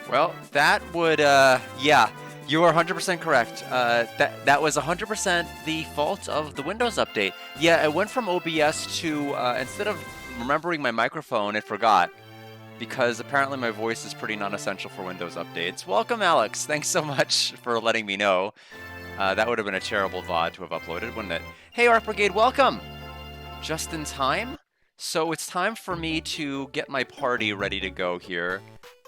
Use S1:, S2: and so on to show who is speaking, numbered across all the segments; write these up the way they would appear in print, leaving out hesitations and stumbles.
S1: Well, that would, yeah, you are 100% correct. That was 100% the fault of the Windows update. Yeah, it went from OBS to, instead of remembering my microphone, it forgot. Because apparently my voice is pretty non-essential for Windows updates. Welcome, Alex. Thanks so much for letting me know. That would have been a terrible VOD to have uploaded, wouldn't it? Hey, Art Brigade, welcome! Just in time? So it's time for me to get my party ready to go here.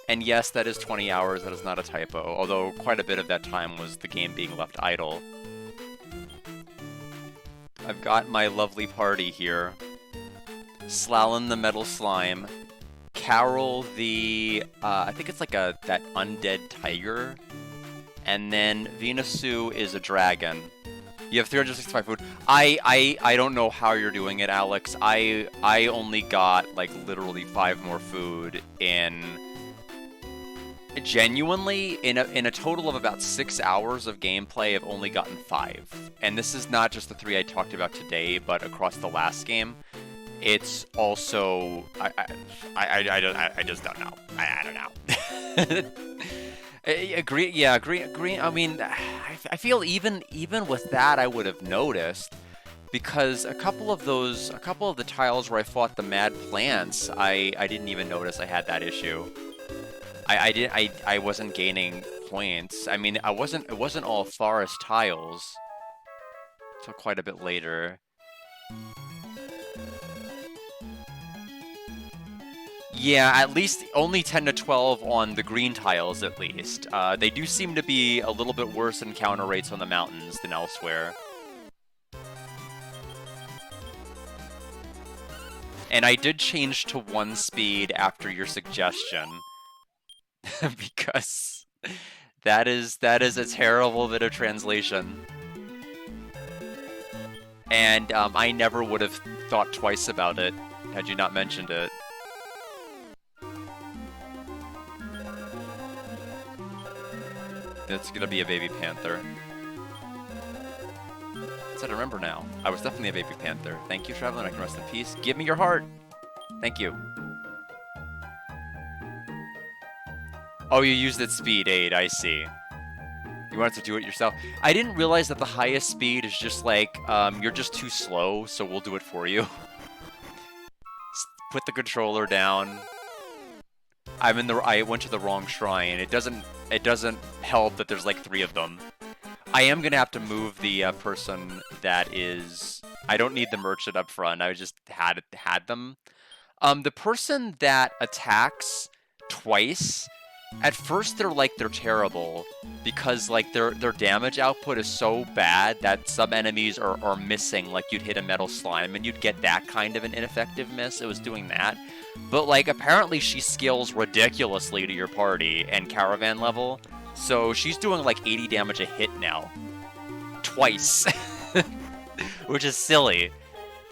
S1: And yes, that is 20 hours, that is not a typo, although quite a bit of that time was the game being left idle. I've got my lovely party here. Slalom the Metal Slime. Carol the, I think it's like that undead tiger. And then Venusu is a dragon. You have 365 food. I don't know how you're doing it, Alex. I only got, like, literally 5 more food in... Genuinely, in a total of about 6 hours of gameplay, I've only gotten 5. And this is not just the 3 I talked about today, but across the last game. It's also... I just don't know. I don't know. Agree, yeah, agree. I mean, I feel even with that, I would have noticed, because a couple of the tiles where I fought the mad plants, I didn't even notice I had that issue. I wasn't gaining points. I mean, it wasn't all forest tiles. Till quite a bit later. Yeah, at least only 10 to 12 on the green tiles, at least. They do seem to be a little bit worse encounter rates on the mountains than elsewhere. And I did change to 1 speed after your suggestion. Because that is a terrible bit of translation. And I never would have thought twice about it had you not mentioned it. It's gonna be a baby panther. That's what I remember now. I was definitely a baby panther. Thank you, Traveler. I can rest in peace. Give me your heart. Thank you. Oh, you used it speed aid. I see. You wanted to do it yourself. I didn't realize that the highest speed is just like, you're just too slow, so we'll do it for you. Put the controller down. I went to the wrong shrine. It doesn't help that there's like 3 of them. I am gonna have to move the person that is... I don't need the merchant up front. I just had them. The person that attacks twice, at first they're terrible because like their damage output is so bad that some enemies are missing. Like you'd hit a metal slime and you'd get that kind of an ineffective miss. It was doing that. But like apparently she scales ridiculously to your party and Caravan level. So she's doing like 80 damage a hit now. Twice. Which is silly.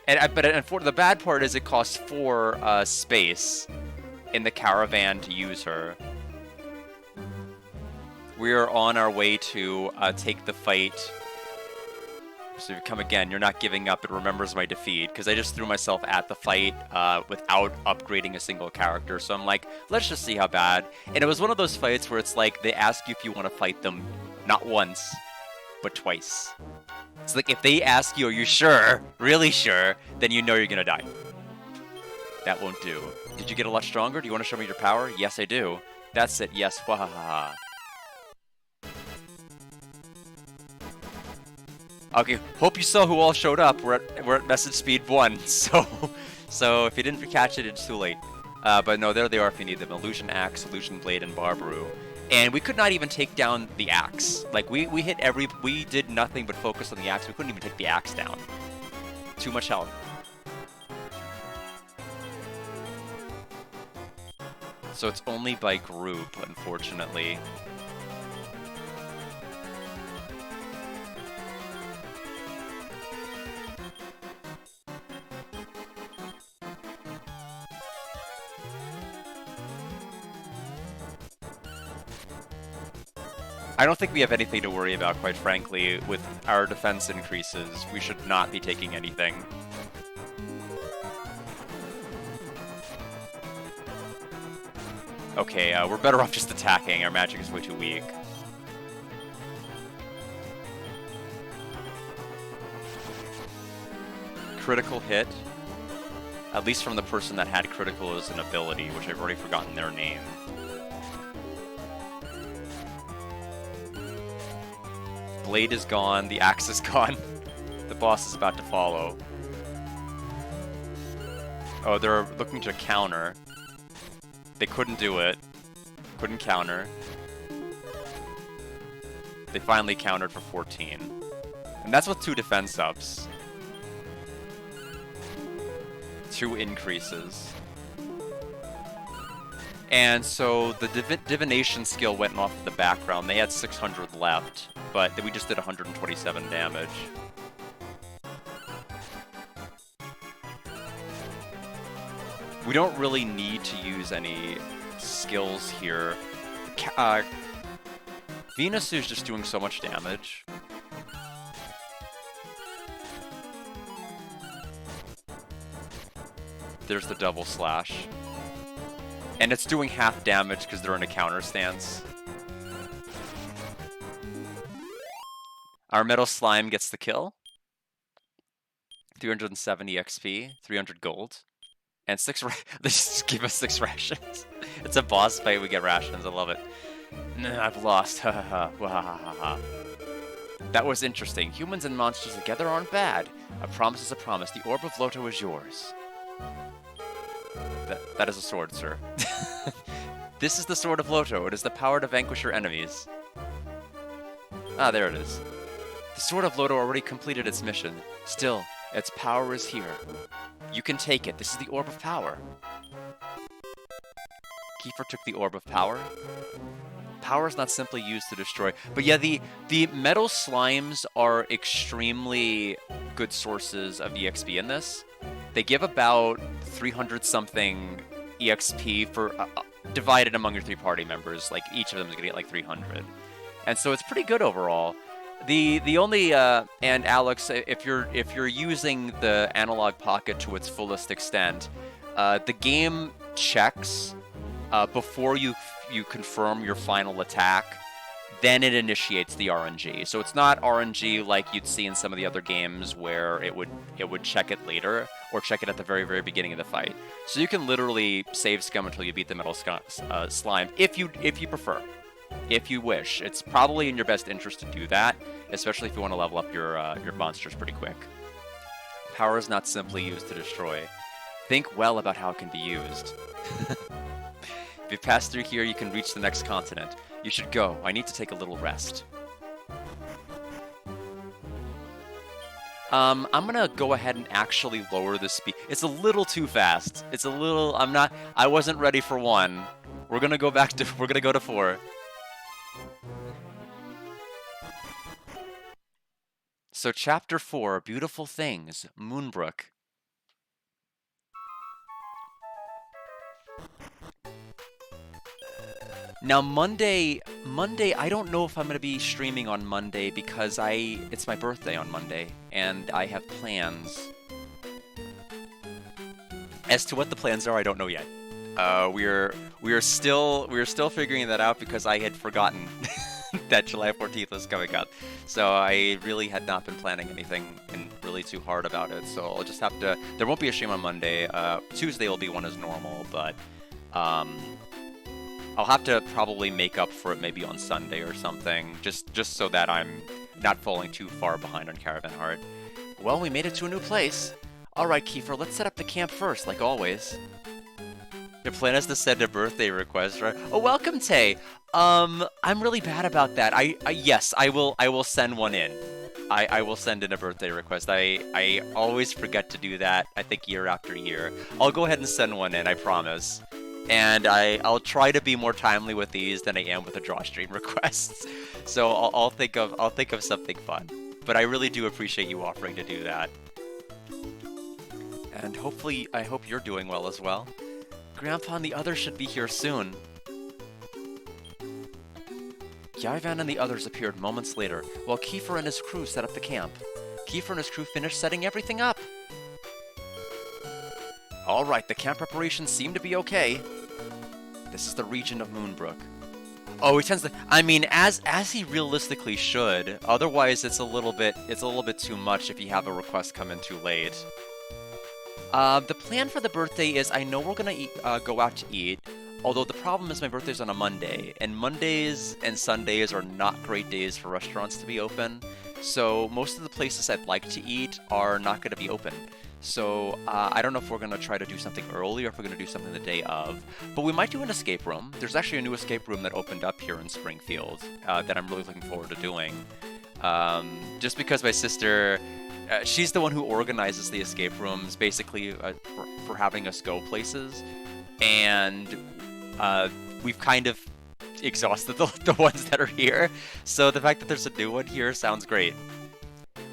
S1: But the bad part is it costs 4 space in the Caravan to use her. We are on our way to take the fight. So if you come again, you're not giving up. It remembers my defeat. Because I just threw myself at the fight without upgrading a single character. So I'm like, let's just see how bad. And it was one of those fights where it's like, they ask you if you want to fight them not once, but twice. It's like, if they ask you, are you sure? Really sure? Then you know you're going to die. That won't do. Did you get a lot stronger? Do you want to show me your power? Yes, I do. That's it. Yes. Wahaha. Okay, hope you saw who all showed up. We're at message speed 1, so if you didn't catch it, it's too late. But no, there they are if you need them. Illusion Axe, Illusion Blade, and Barbaru. And we could not even take down the axe. Like, we did nothing but focus on the axe. We couldn't even take the axe down. Too much health. So it's only by group, unfortunately. I don't think we have anything to worry about, quite frankly. With our defense increases, we should not be taking anything. Okay, we're better off just attacking. Our magic is way too weak. Critical hit. At least from the person that had critical as an ability, which I've already forgotten their name. Blade is gone, the axe is gone. The boss is about to follow. Oh, they're looking to counter. They couldn't do it. Couldn't counter. They finally countered for 14. And that's with 2 defense ups. 2 increases. And so the divination skill went off in the background. They had 600 left, but we just did 127 damage. We don't really need to use any skills here. Venus is just doing so much damage. There's the double slash. And it's doing half damage because they're in a counter stance. Our metal slime gets the kill. 370 XP, 300 gold. And 6 they just give us 6 rations. It's a boss fight, we get rations, I love it. I've lost, ha ha ha. That was interesting. Humans and monsters together aren't bad. A promise is a promise. The Orb of Loto is yours. That is a sword, sir. This is the Sword of Loto. It is the power to vanquish your enemies. Ah, there it is. The Sword of Loto already completed its mission. Still, its power is here. You can take it. This is the Orb of Power. Kiefer took the Orb of Power. Power is not simply used to destroy. But yeah, the metal slimes are extremely good sources of EXP in this. They give about 300-something EXP for divided among your 3 party members. Like, each of them is going to get like 300. And so it's pretty good overall. The only and Alex, if you're using the analog pocket to its fullest extent, the game checks before you confirm your final attack, then it initiates the RNG. So it's not RNG like you'd see in some of the other games where it would check it later or check it at the very, very beginning of the fight. So you can literally save scum until you beat the metal slime if you prefer. If you wish. It's probably in your best interest to do that, especially if you want to level up your monsters pretty quick. Power is not simply used to destroy. Think well about how it can be used. If you pass through here, you can reach the next continent. You should go. I need to take a little rest. I'm gonna go ahead and actually lower the speed. It's a little too fast. It's a little... I wasn't ready for 1. We're gonna go back to... We're gonna go to 4. So chapter 4, Beautiful Things, Moonbrook. Now Monday, I don't know if I'm going to be streaming on Monday because it's my birthday on Monday, and I have plans. As to what the plans are, I don't know yet. We are still figuring that out because I had forgotten that July 14th was coming up. So I really had not been planning anything and really too hard about it. So I'll just have to... There won't be a stream on Monday. Tuesday will be one as normal, but I'll have to probably make up for it maybe on Sunday or something, just so that I'm not falling too far behind on Caravan Heart. Well, we made it to a new place. All right, Kiefer, let's set up the camp first, like always. Your plan is to send a birthday request, right? Oh, welcome, Tay. I'm really bad about that. Yes, I will send one in. I will send in a birthday request. I always forget to do that, I think year after year. I'll go ahead and send one in, I promise. And I'll try to be more timely with these than I am with the draw stream requests. So I'll think of something fun. But I really do appreciate you offering to do that. And hopefully, I hope you're doing well as well. Grandpa and the others should be here soon. Caravan and the others appeared moments later, while Kiefer and his crew set up the camp. Kiefer and his crew finished setting everything up. Alright, the camp preparations seem to be okay. This is the region of Moonbrook. Oh, he tends to... I mean, as he realistically should. Otherwise, it's a little bit too much if you have a request come in too late. The plan for the birthday is I know we're gonna go out to eat. Although the problem is my birthday's on a Monday, and Mondays and Sundays are not great days for restaurants to be open. So most of the places I'd like to eat are not going to be open. So I don't know if we're going to try to do something early or if we're going to do something the day of. But we might do an escape room. There's actually a new escape room that opened up here in Springfield that I'm really looking forward to doing. Just because my sister... she's the one who organizes the escape rooms, basically for having us go places. And we've kind of exhausted the ones that are here. So the fact that there's a new one here sounds great.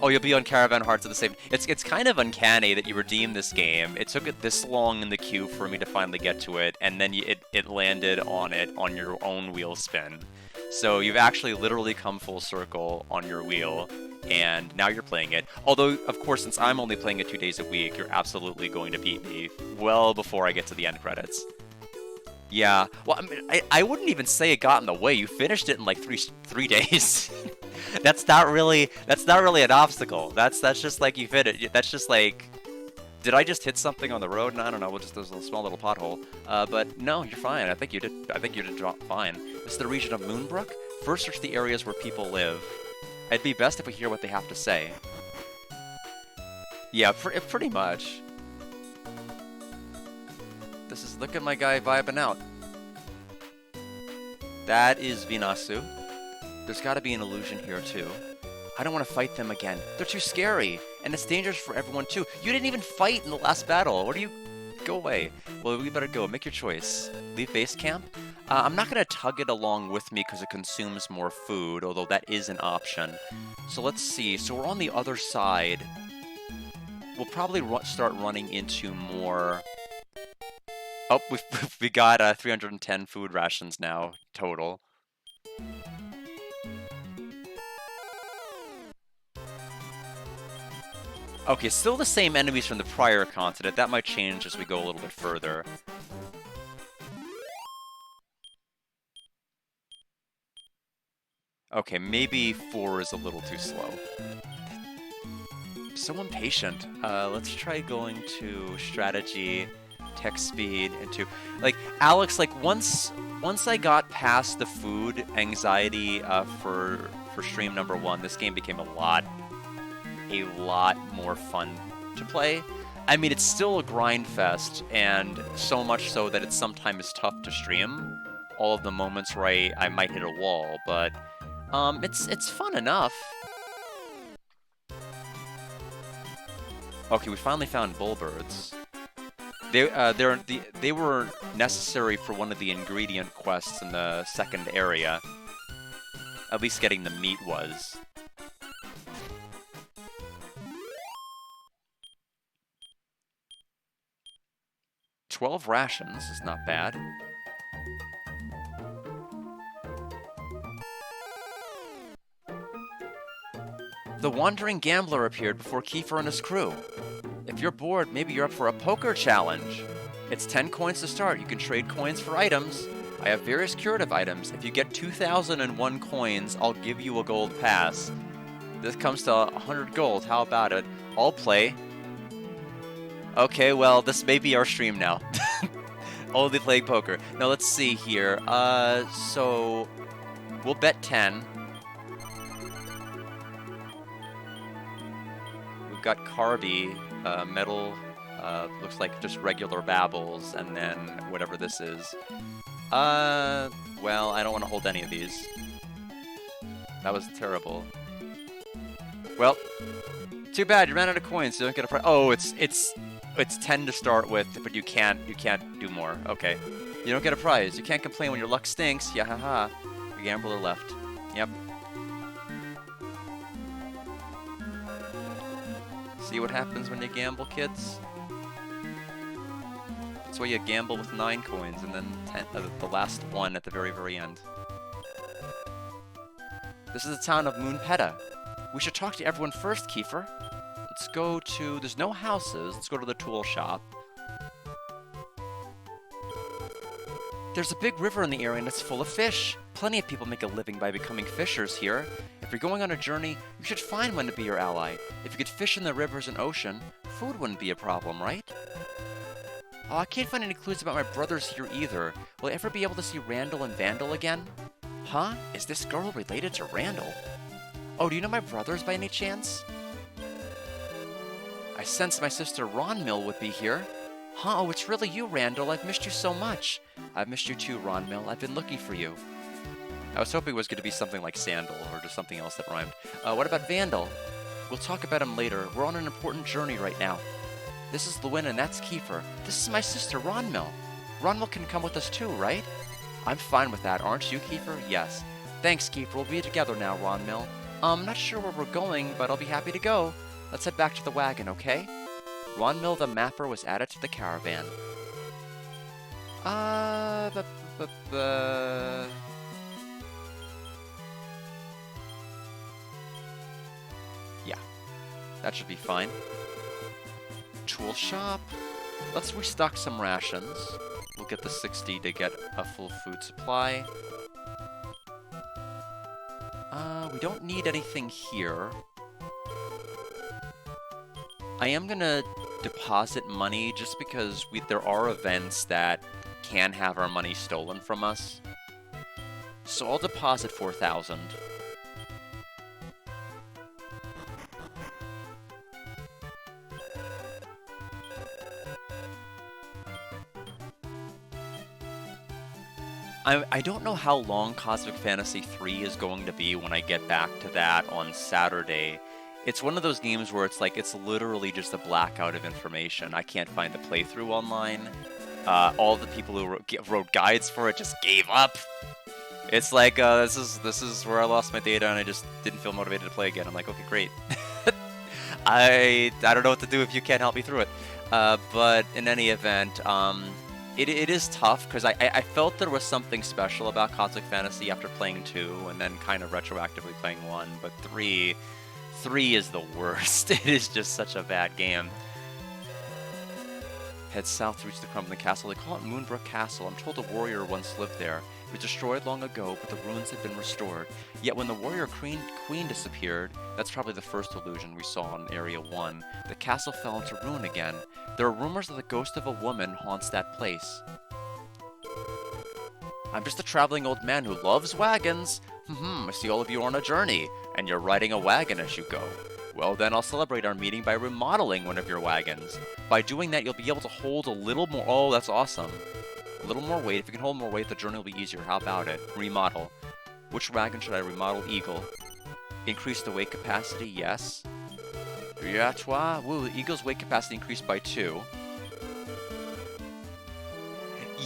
S1: Oh, you'll be on Caravan Hearts at the same... It's kind of uncanny that you redeemed this game. It took it this long in the queue for me to finally get to it, and then it landed on it on your own wheel spin. So you've actually literally come full circle on your wheel, and now you're playing it. Although, of course, since I'm only playing it 2 days a week, you're absolutely going to beat me well before I get to the end credits. Yeah, well, I mean, I wouldn't even say it got in the way. You finished it in like three days. That's not really an obstacle. That's just like you fit it. That's just like, did I just hit something on the road? No, I don't know. Well, just there's a small little pothole. But no, you're fine. I think you did drop fine. This is the region of Moonbrook. First, search the areas where people live. It'd be best if we hear what they have to say. Yeah, pretty much. Look at my guy vibing out. That is Vinasu. There's got to be an illusion here too. I don't want to fight them again. They're too scary, and it's dangerous for everyone too. You didn't even fight in the last battle. What do you... Go away. Well, we better go. Make your choice. Leave base camp? I'm not going to tug it along with me because it consumes more food, although that is an option. So let's see. So we're on the other side. We'll probably start running into more... Oh, we got 310 food rations now, total. Okay, still the same enemies from the prior continent. That might change as we go a little bit further. Okay, maybe 4 is a little too slow. So impatient. Let's try going to strategy... text speed into like Alex, like once I got past the food anxiety for stream number 1, this game became a lot more fun to play. I mean, it's still a grind fest, and so much so that it's sometimes tough to stream all of the moments where I might hit a wall, but it's fun enough. Okay, we finally found bullbirds. They were necessary for one of the ingredient quests in the second area. At least getting the meat was. $12 rations is not bad. The Wandering Gambler appeared before Kiefer and his crew. If you're bored, maybe you're up for a poker challenge. It's 10 coins to start. You can trade coins for items. I have various curative items. If you get 2,001 coins, I'll give you a gold pass. This comes to 100 gold. How about it? I'll play. Okay, well, this may be our stream now. Only playing poker. Now, let's see here. So we'll bet 10. We've got Carby. Metal, looks like just regular babbles, and then whatever this is. Well, I don't want to hold any of these. That was terrible. Well, too bad, you ran out of coins, so you don't get a prize. Oh, it's 10 to start with, but you can't do more. Okay. You don't get a prize. You can't complain when your luck stinks. Yeah, haha. The gambler left. Yep. See what happens when you gamble, kids? That's why you gamble with 9 coins and then the last one at the very, very end. This is the town of Moonpeta. We should talk to everyone first, Kiefer. Let's go to... There's no houses. Let's go to the tool shop. There's a big river in the area and it's full of fish. Plenty of people make a living by becoming fishers here. If you're going on a journey, you should find one to be your ally. If you could fish in the rivers and ocean, food wouldn't be a problem, right? Oh, I can't find any clues about my brothers here either. Will I ever be able to see Randall and Vandal again? Huh? Is this girl related to Randall? Oh, do you know my brothers by any chance? I sensed my sister Ronmill would be here. Huh? Oh, it's really you, Randall. I've missed you so much. I've missed you too, Ronmill. I've been looking for you. I was hoping it was going to be something like Sandal or just something else that rhymed. What about Vandal? We'll talk about him later. We're on an important journey right now. This is Lewin and that's Kiefer. This is my sister, Ronmill. Ronmill can come with us too, right? I'm fine with that, aren't you, Kiefer? Yes. Thanks, Kiefer. We'll be together now, Ronmill. I'm not sure where we're going, but I'll be happy to go. Let's head back to the wagon, okay? Ronmill the Mapper was added to the caravan. Yeah, that should be fine. Tool shop. Let's restock some rations. We'll get the 60 to get a full food supply. We don't need anything here. I am gonna deposit money just because there are events that can have our money stolen from us. So I'll deposit 4,000. I don't know how long Cosmic Fantasy 3 is going to be when I get back to that on Saturday. It's one of those games where it's like, it's literally just a blackout of information. I can't find the playthrough online. All the people who wrote guides for it just gave up. It's like, this is where I lost my data and I just didn't feel motivated to play again. I'm like, okay, great. I don't know what to do if you can't help me through it. But in any event, it is tough because I felt there was something special about Cosmic Fantasy after playing 2 and then kind of retroactively playing 1, but 3 is the worst. It is just such a bad game. Head south to reach the crumbling castle. They call it Moonbrook Castle. I'm told a warrior once lived there. It was destroyed long ago, but the ruins have been restored. Yet when the warrior queen disappeared, that's probably the first illusion we saw in Area 1, the castle fell into ruin again. There are rumors that the ghost of a woman haunts that place. I'm just a traveling old man who loves wagons. I see all of you are on a journey, and you're riding a wagon as you go. Well then, I'll celebrate our meeting by remodeling one of your wagons. By doing that, you'll be able to hold a little more... Oh, that's awesome. A little more weight. If you can hold more weight, the journey will be easier. How about it? Remodel. Which wagon should I remodel? Eagle. Increase the weight capacity? Yes. Yeah, toi. Woo, the Eagle's weight capacity increased by 2.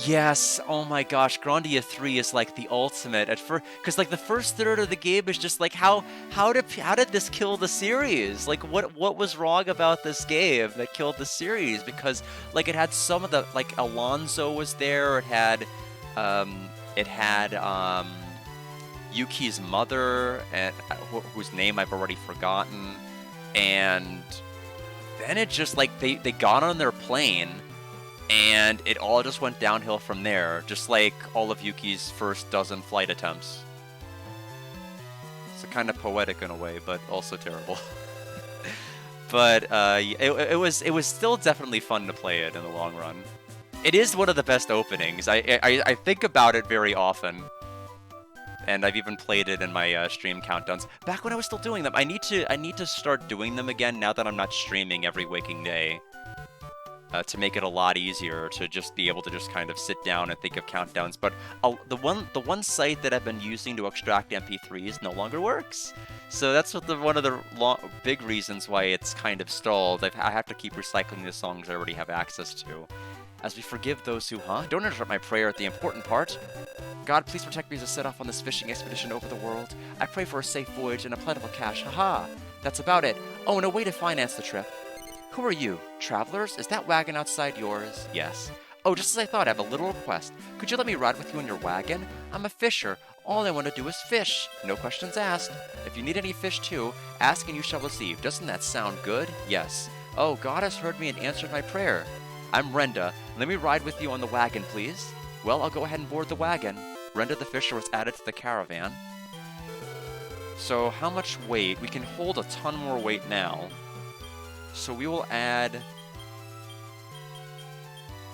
S1: Yes, oh my gosh, Grandia 3 is like the ultimate at first, because like the first third of the game is just like how did this kill the series? Like what was wrong about this game that killed the series? Because like it had some of the, like Alonzo was there, it had Yuki's mother, and whose name I've already forgotten, and then it just like they got on their plane. And it all just went downhill from there, just like all of Yuki's first dozen flight attempts. It's kind of poetic in a way, but also terrible. But it was still definitely fun to play it in the long run. It is one of the best openings. I think about it very often, and I've even played it in my stream countdowns. Back when I was still doing them, I need to start doing them again now that I'm not streaming every waking day. To make it a lot easier to just be able to just kind of sit down and think of countdowns. But the one site that I've been using to extract MP3s no longer works. So that's what one of the big reasons why it's kind of stalled. I have to keep recycling the songs I already have access to. As we forgive those who, Don't interrupt my prayer at the important part. God, please protect me as I set off on this fishing expedition over the world. I pray for a safe voyage and a plentiful cash. Haha. That's about it. Oh, and a way to finance the trip. Who are you? Travelers? Is that wagon outside yours? Yes. Oh, just as I thought, I have a little request. Could you let me ride with you in your wagon? I'm a fisher. All I want to do is fish. No questions asked. If you need any fish too, ask and you shall receive. Doesn't that sound good? Yes. Oh, God has heard me and answered my prayer. I'm Renda. Let me ride with you on the wagon, please. Well, I'll go ahead and board the wagon. Renda the fisher was added to the caravan. So how much weight? We can hold a ton more weight now. So we will add...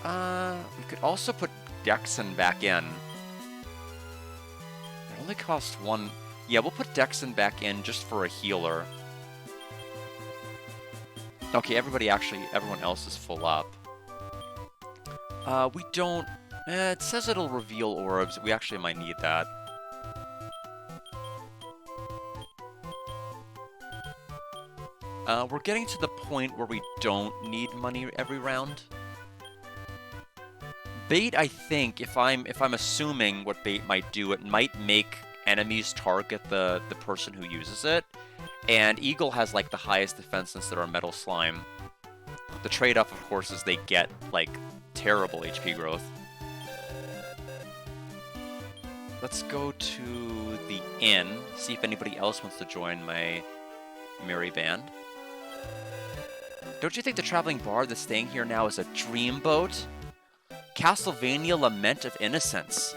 S1: we could also put Dexon back in. It only costs one... Yeah, we'll put Dexon back in just for a healer. Okay, everyone else is full up. We don't... it says it'll reveal orbs. We actually might need that. We're getting to the point where we don't need money every round. Bait, I think, if I'm assuming what bait might do, it might make enemies target the person who uses it. And Eagle has, like, the highest defense since they're a metal slime. The trade-off, of course, is they get, like, terrible HP growth. Let's go to the inn, see if anybody else wants to join my merry band. Don't you think the traveling bard that's staying here now is a dreamboat? Castlevania Lament of Innocence.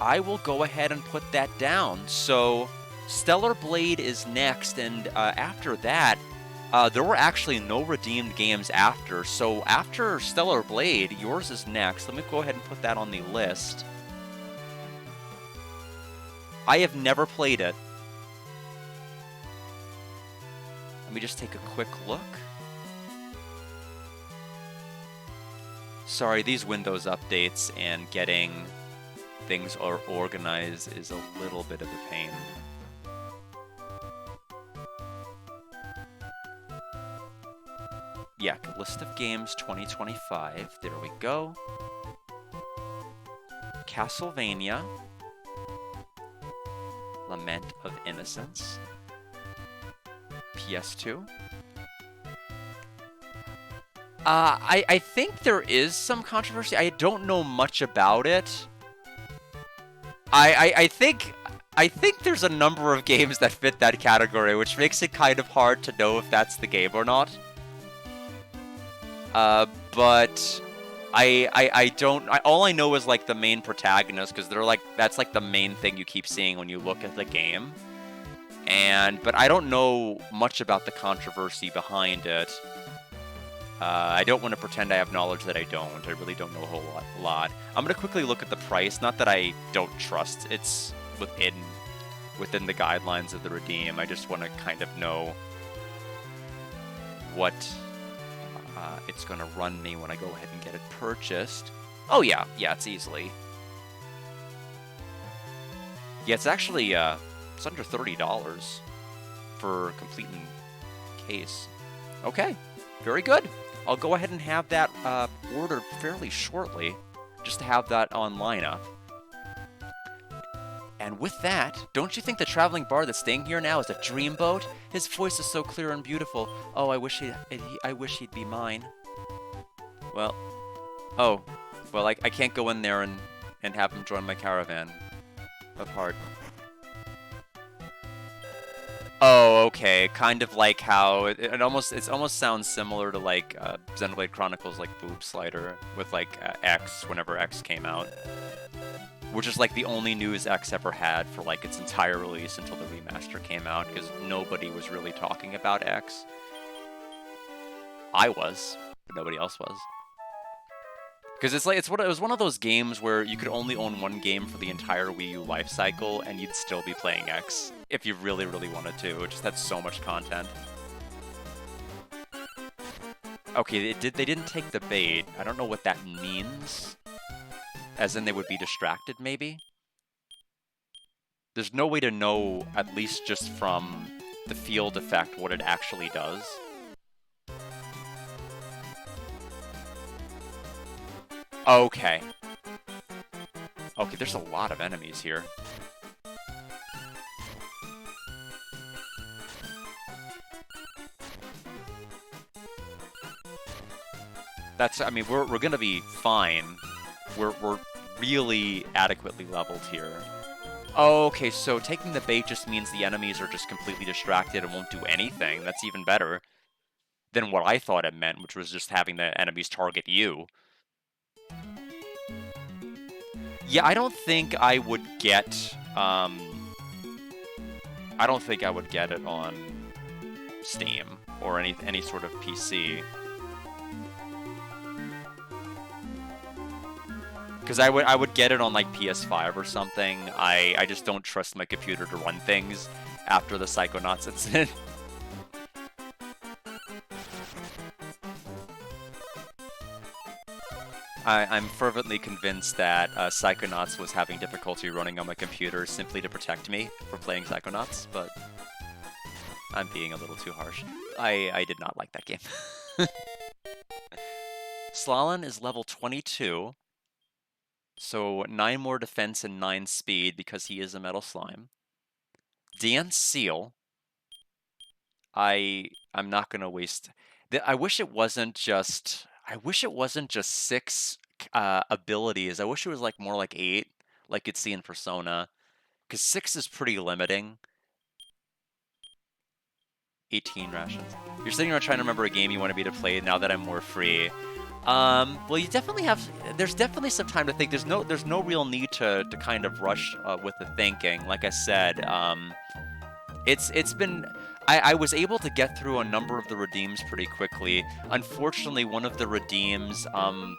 S1: I will go ahead and put that down. So, Stellar Blade is next, and after that, there were actually no redeemed games after. So, after Stellar Blade, yours is next. Let me go ahead and put that on the list. I have never played it. Let me just take a quick look. Sorry, these Windows updates and getting things organized is a little bit of a pain. Yeah, list of games 2025. There we go. Castlevania. Lament of Innocence. PS2. I think there is some controversy. I don't know much about it. I think there's a number of games that fit that category, which makes it kind of hard to know if that's the game or not. But I don't. All I know is like the main protagonist, because they're like that's like the main thing you keep seeing when you look at the game. But I don't know much about the controversy behind it. I don't want to pretend I have knowledge that I don't. I really don't know a whole lot. I'm going to quickly look at the price. Not that I don't trust. It's within the guidelines of the Redeem. I just want to kind of know what it's going to run me when I go ahead and get it purchased. Oh, yeah. Yeah, it's easily. Yeah, it's actually it's under $30 for completing case. Okay, very good. I'll go ahead and have that ordered fairly shortly, just to have that on lineup. And with that, don't you think the traveling bard that's staying here now is a dreamboat? His voice is so clear and beautiful. Oh, I wish he'd be mine. Well, I can't go in there and have him join my caravan of heart. Oh, okay. Kind of like how it almost sounds similar to like Xenoblade Chronicles, like Boob Slider with like X whenever X came out, which is like the only news X ever had for like its entire release until the remaster came out, because nobody was really talking about X. I was, but nobody else was. Because it was one of those games where you could only own one game for the entire Wii U life cycle, and you'd still be playing X if you really, really wanted to. It just had so much content. Okay, they didn't take the bait. I don't know what that means. As in they would be distracted, maybe? There's no way to know, at least just from the field effect, what it actually does. Okay. Okay, there's a lot of enemies here. I mean, we're gonna be fine. We're really adequately leveled here. Okay, so taking the bait just means the enemies are just completely distracted and won't do anything. That's even better than what I thought it meant, which was just having the enemies target you. Yeah, I don't think I would get, I don't think I would get it on Steam or any sort of PC. Because I would get it on like PS5 or something. I just don't trust my computer to run things after the Psychonauts incident. I'm fervently convinced that Psychonauts was having difficulty running on my computer simply to protect me from playing Psychonauts, but I'm being a little too harsh. I did not like that game. Slalin is level 22, so 9 more defense and 9 speed because he is a metal slime. Dance Seal. I'm not gonna waste. I wish it wasn't just. I wish it wasn't just 6 abilities. I wish it was like more like 8, like you'd see in Persona, because 6 is pretty limiting. 18 rations. You're sitting around trying to remember a game you wanted me to play now that I'm more free. Well, you definitely have. There's definitely some time to think. There's no real need to kind of rush with the thinking. Like I said, it's been. I was able to get through a number of the redeems pretty quickly. Unfortunately, one of the redeems,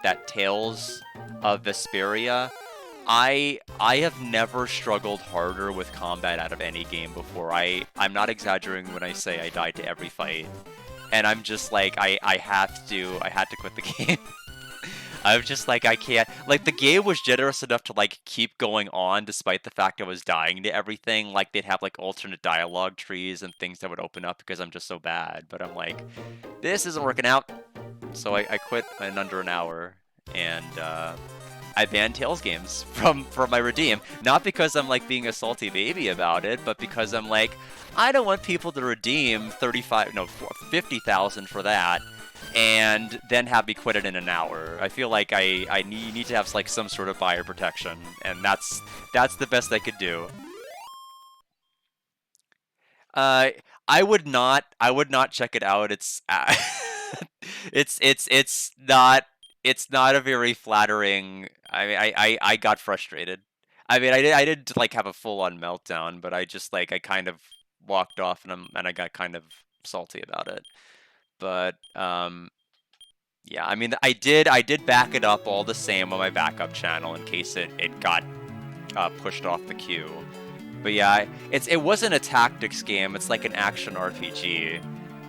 S1: that Tales of Vesperia, I have never struggled harder with combat out of any game before. I'm not exaggerating when I say I died to every fight. And I'm just like, I had to quit the game. I'm just like, I can't. Like, the game was generous enough to, like, keep going on despite the fact I was dying to everything. Like, they'd have, like, alternate dialogue trees and things that would open up because I'm just so bad. But I'm like, this isn't working out. So I quit in under an hour. And, I banned Tales games from my redeem. Not because I'm, like, being a salty baby about it, but because I'm like, I don't want people to redeem 50,000 for that and then have me quit it in an hour. I feel like I need to have like some sort of buyer protection, and that's the best I could do. Uh, I would not check it out. It's it's not a very flattering. I mean, I got frustrated. I mean, I didn't like have a full on meltdown, but I just like I kind of walked off and I got kind of salty about it. But yeah, I mean, I did back it up all the same on my backup channel in case it got pushed off the queue. But yeah, it wasn't a tactics game. It's like an action RPG.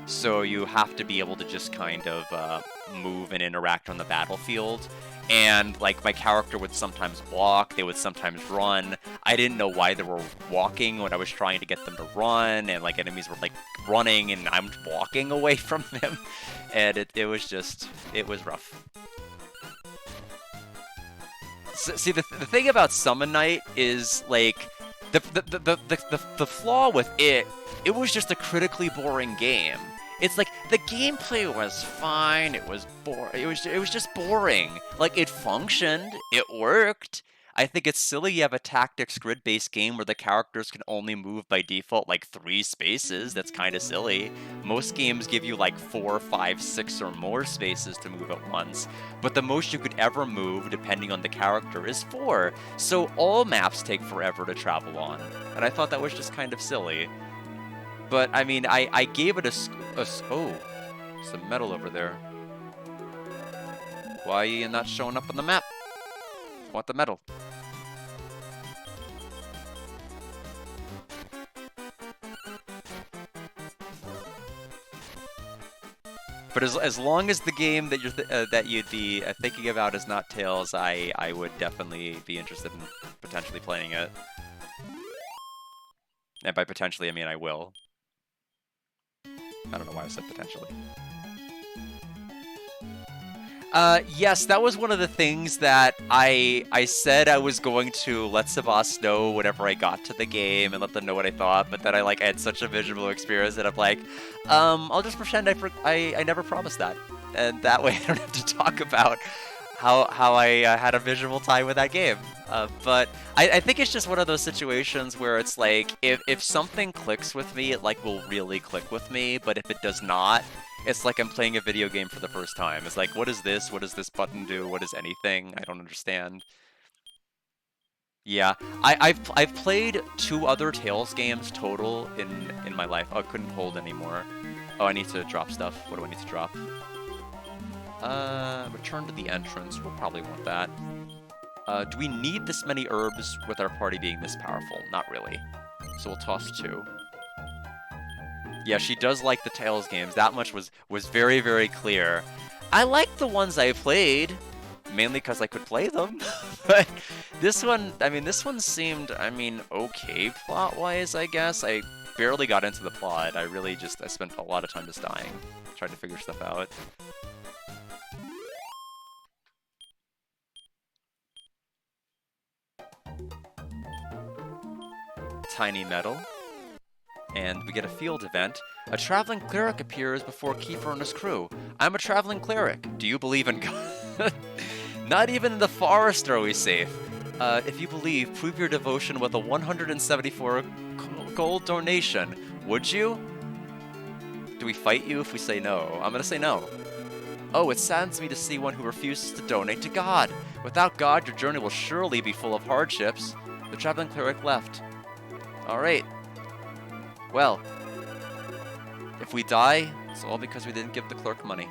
S1: So you have to be able to just kind of move and interact on the battlefield. And like my character would sometimes walk, they would sometimes run. I didn't know why they were walking when I was trying to get them to run, and like enemies were like running and I'm walking away from them. And it was just, it was rough. So, see, the thing about Summon Night is like the flaw with it was just a critically boring game. It's like the gameplay was fine. It was boring. It was just boring. Like it functioned. It worked. I think it's silly you have a tactics grid-based game where the characters can only move by default like 3 spaces. That's kind of silly. Most games give you like 4, 5, 6 or more spaces to move at once, but the most you could ever move, depending on the character, is 4. So all maps take forever to travel on, and I thought that was just kind of silly. But, I mean, I gave it oh, some metal over there. Why are you not showing up on the map? I want the metal. But as long as the game that that you'd be thinking about is not Tales, I would definitely be interested in potentially playing it. And by potentially, I mean I will. I don't know why I said potentially. Yes, that was one of the things that I said I was going to let Sebas know whenever I got to the game and let them know what I thought, but then I had such a visual experience that I'm like, I'll just pretend I never promised that, and that way I don't have to talk about how I had a visual time with that game. But I think it's just one of those situations where it's like if something clicks with me, it like will really click with me, but if it does not, it's like I'm playing a video game for the first time. It's like, what is this? What does this button do? What is anything? I don't understand. Yeah, I've played 2 other Tales games total in my life. Oh, I couldn't hold anymore. Oh, I need to drop stuff. What do I need to drop? Return to the entrance. We'll probably want that. Do we need this many herbs with our party being this powerful? Not really. So we'll toss 2. Yeah, she does like the Tales games. That much was very, very clear. I like the ones I played, mainly because I could play them. But this one, this one seemed, okay plot-wise, I guess. I barely got into the plot. I spent a lot of time just dying, trying to figure stuff out. Tiny metal. And we get a field event. A traveling cleric appears before Kiefer and his crew. I'm a traveling cleric. Do you believe in God? Not even in the forest are we safe. If you believe, prove your devotion with a 174 gold donation. Would you? Do we fight you if we say no? I'm gonna say no. Oh, it saddens me to see one who refuses to donate to God. Without God, your journey will surely be full of hardships. The traveling cleric left. Alright. Well, if we die, it's all because we didn't give the clerk money.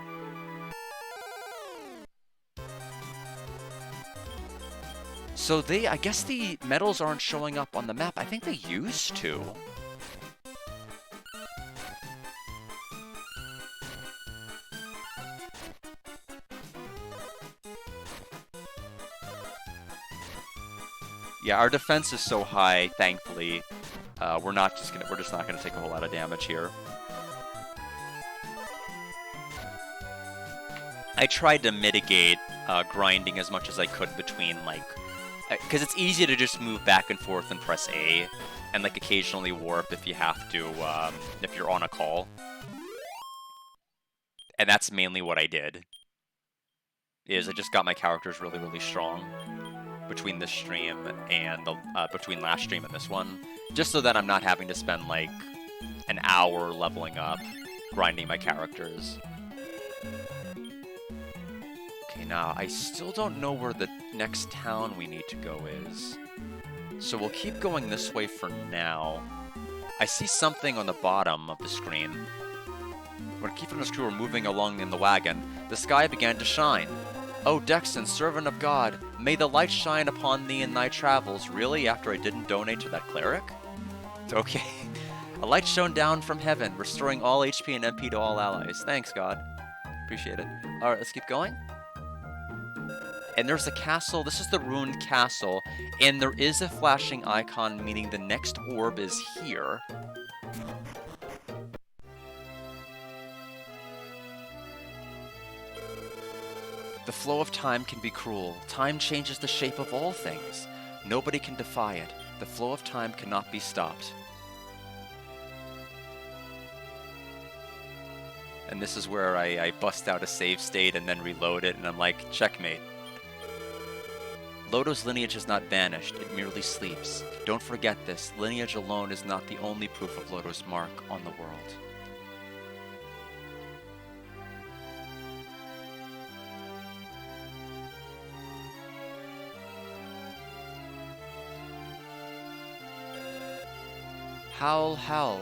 S1: So I guess the medals aren't showing up on the map. I think they used to. Yeah, our defense is so high, thankfully. We're just not gonna take a whole lot of damage here. I tried to mitigate grinding as much as I could between because it's easy to just move back and forth and press A, and occasionally warp if you have to, if you're on a call. And that's mainly what I did. I just got my characters really, really strong between this stream and between last stream and this one, just so that I'm not having to spend an hour leveling up, grinding my characters. Okay, now I still don't know where the next town we need to go is, so we'll keep going this way for now. I see something on the bottom of the screen. When Kiefer and his crew were moving along in the wagon, the sky began to shine. O Dexon, servant of God, may the light shine upon thee in thy travels. Really? After I didn't donate to that cleric? Okay. A light shone down from heaven, restoring all HP and MP to all allies. Thanks, God. Appreciate it. Alright, let's keep going. And there's a castle. This is the ruined castle. And there is a flashing icon, meaning the next orb is here. The flow of time can be cruel. Time changes the shape of all things. Nobody can defy it. The flow of time cannot be stopped. And this is where I bust out a save state and then reload it, and I'm like, checkmate. Lodo's lineage has not vanished, it merely sleeps. Don't forget this, lineage alone is not the only proof of Lodo's mark on the world. Howl, howl.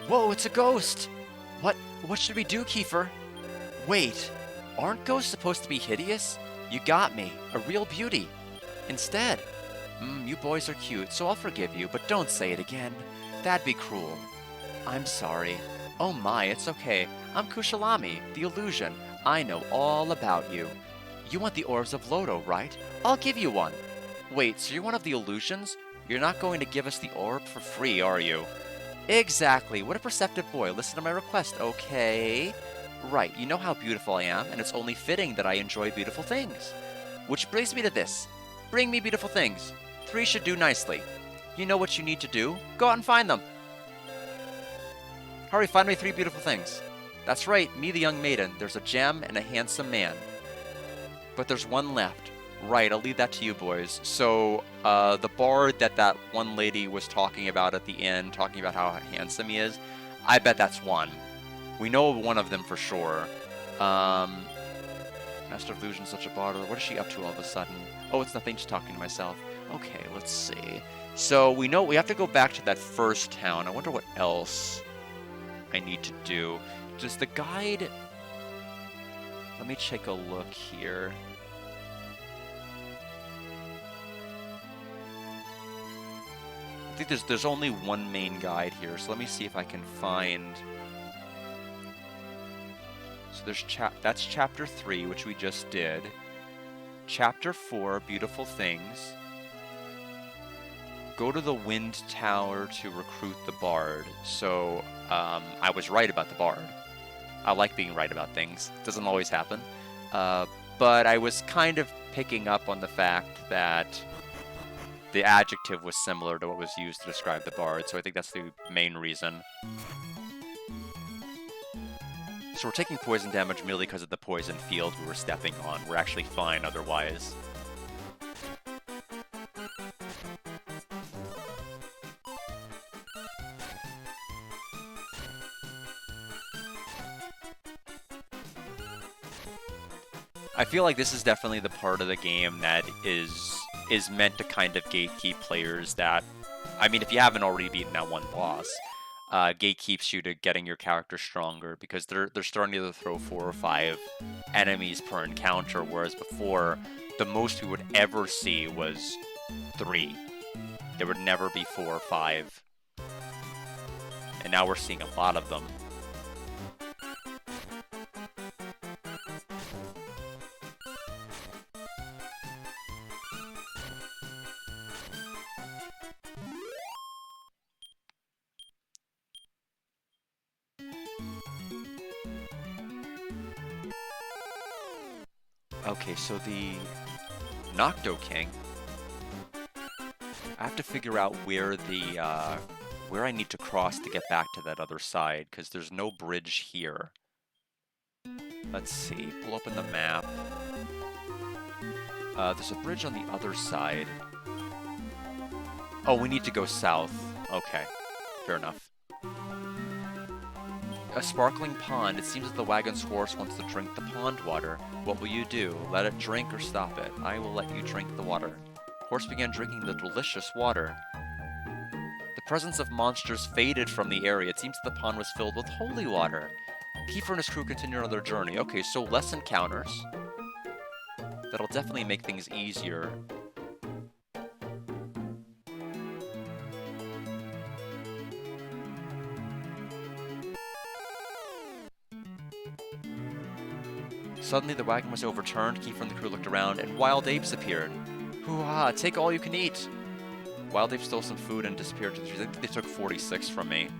S1: Whoa, it's a ghost! What should we do, Kiefer? Wait, aren't ghosts supposed to be hideous? You got me, a real beauty. Instead, you boys are cute, so I'll forgive you, but don't say it again. That'd be cruel. I'm sorry. Oh my, it's okay. I'm Kushalami, the illusion. I know all about you. You want the orbs of Lodo, right? I'll give you one. Wait, so you're one of the illusions? You're not going to give us the orb for free, are you? Exactly. What a perceptive boy. Listen to my request, okay? Right, you know how beautiful I am, and it's only fitting that I enjoy beautiful things. Which brings me to this. Bring me beautiful things. 3 should do nicely. You know what you need to do? Go out and find them. Hurry, find me 3 beautiful things. That's right, me the young maiden. There's a gem and a handsome man. But there's one left. Right, I'll leave that to you boys. So, the bard that one lady was talking about at the inn, talking about how handsome he is, I bet that's one. We know one of them for sure. Master of Illusion, such a bard. What is she up to all of a sudden? Oh, it's nothing, just talking to myself. Okay, let's see. So, we know we have to go back to that first town. I wonder what else I need to do. Does the guide... Let me take a look here. I think there's only one main guide here, so let me see if I can find... So there's that's chapter 3, which we just did. Chapter 4, Beautiful Things. Go to the Wind Tower to recruit the bard. So, I was right about the bard. I like being right about things. Doesn't always happen. But I was kind of picking up on the fact that the adjective was similar to what was used to describe the bard, so I think that's the main reason. So we're taking poison damage merely because of the poison field we were stepping on. We're actually fine otherwise. I feel like this is definitely the part of the game that is meant to kind of gatekeep players that... I mean, if you haven't already beaten that one boss, gatekeeps you to getting your character stronger, because they're starting to throw 4 or 5 enemies per encounter, whereas before, the most we would ever see was 3. There would never be 4 or 5. And now we're seeing a lot of them. Okay, so the Nocto King. I have to figure out where where I need to cross to get back to that other side, because there's no bridge here. Let's see, pull up in the map. There's a bridge on the other side. Oh, we need to go south. Okay, fair enough. A sparkling pond. It seems that the wagon's horse wants to drink the pond water. What will you do? Let it drink or stop it? I will let you drink the water. Horse began drinking the delicious water. The presence of monsters faded from the area. It seems that the pond was filled with holy water. Kiefer and his crew continued on their journey. Okay, so less encounters. That'll definitely make things easier. Suddenly the wagon was overturned, Kiefer and the crew looked around, and wild apes appeared. Hoo-ha, take all you can eat! Wild apes stole some food and disappeared to the trees. I think they took 46 from me.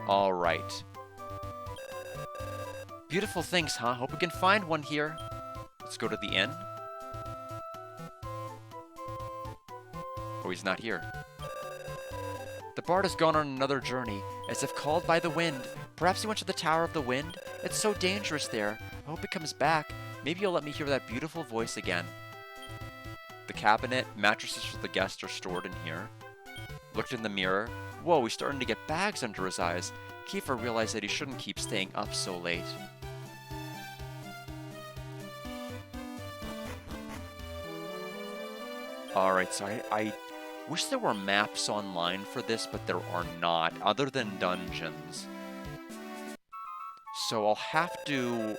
S1: Alright. Beautiful things, huh? Hope we can find one here. Let's go to the inn. Oh, he's not here. The bard has gone on another journey, as if called by the wind. Perhaps he went to the Tower of the Wind? It's so dangerous there. I hope he comes back. Maybe you'll let me hear that beautiful voice again. The cabinet, mattresses for the guests are stored in here. Looked in the mirror. Whoa, he's starting to get bags under his eyes. Kiefer realized that he shouldn't keep staying up so late. Alright, so I wish there were maps online for this, but there are not, other than dungeons. So I'll have to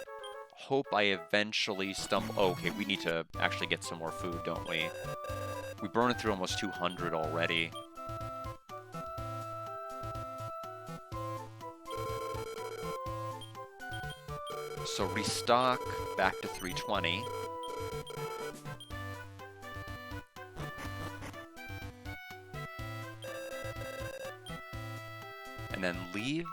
S1: hope I eventually stumble... Oh, okay, we need to actually get some more food, don't we? We burned through almost 200 already. So restock back to 320. And then leave.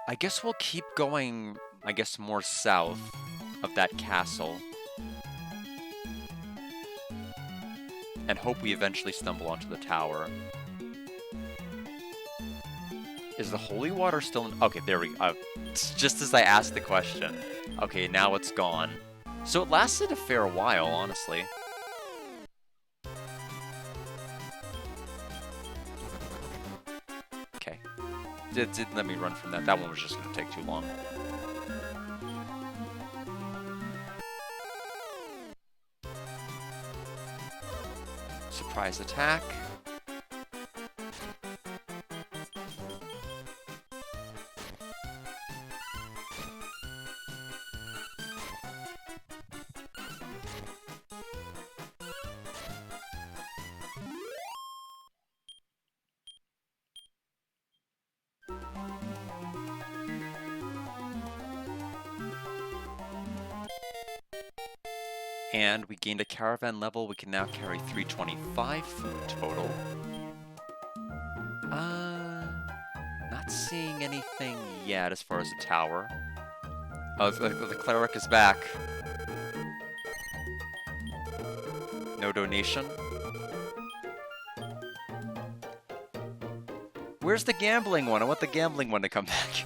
S1: I guess we'll keep going, I guess, more south of that castle. And hope we eventually stumble onto the tower. Is the holy water still in... Okay, there we go. Just as I asked the question. Okay, now it's gone. So it lasted a fair while, honestly. Okay. Didn't let me run from that. That one was just going to take too long. Surprise attack. And we gained a caravan level. We can now carry 325 food total. Not seeing anything yet as far as the tower. Oh, the cleric is back. No donation. Where's the gambling one? I want the gambling one to come back.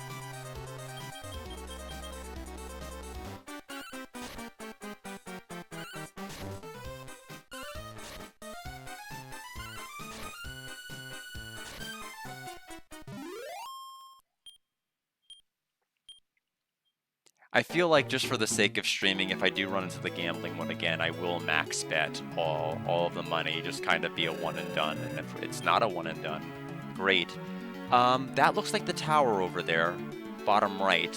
S1: I feel like just for the sake of streaming, if I do run into the gambling one again, I will max bet all of the money, just kind of be a one and done. And if it's not a one and done, great. That looks like the tower over there, bottom right.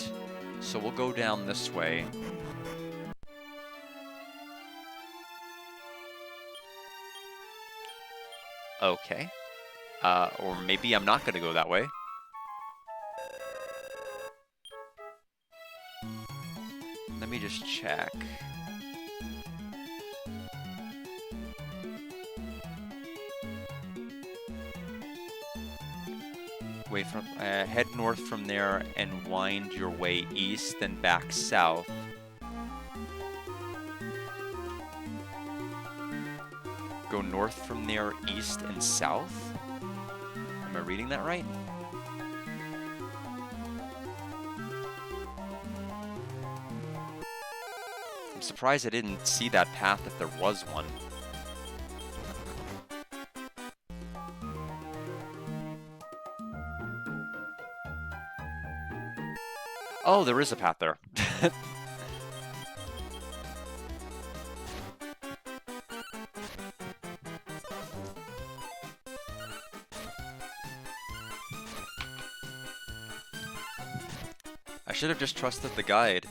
S1: So we'll go down this way. Okay. Or maybe I'm not going to go that way. Let me just check. Head north from there and wind your way east, then back south. Go north from there, east and south? Am I reading that right? I'm surprised I didn't see that path if there was one. Oh, there is a path there. I should have just trusted the guide.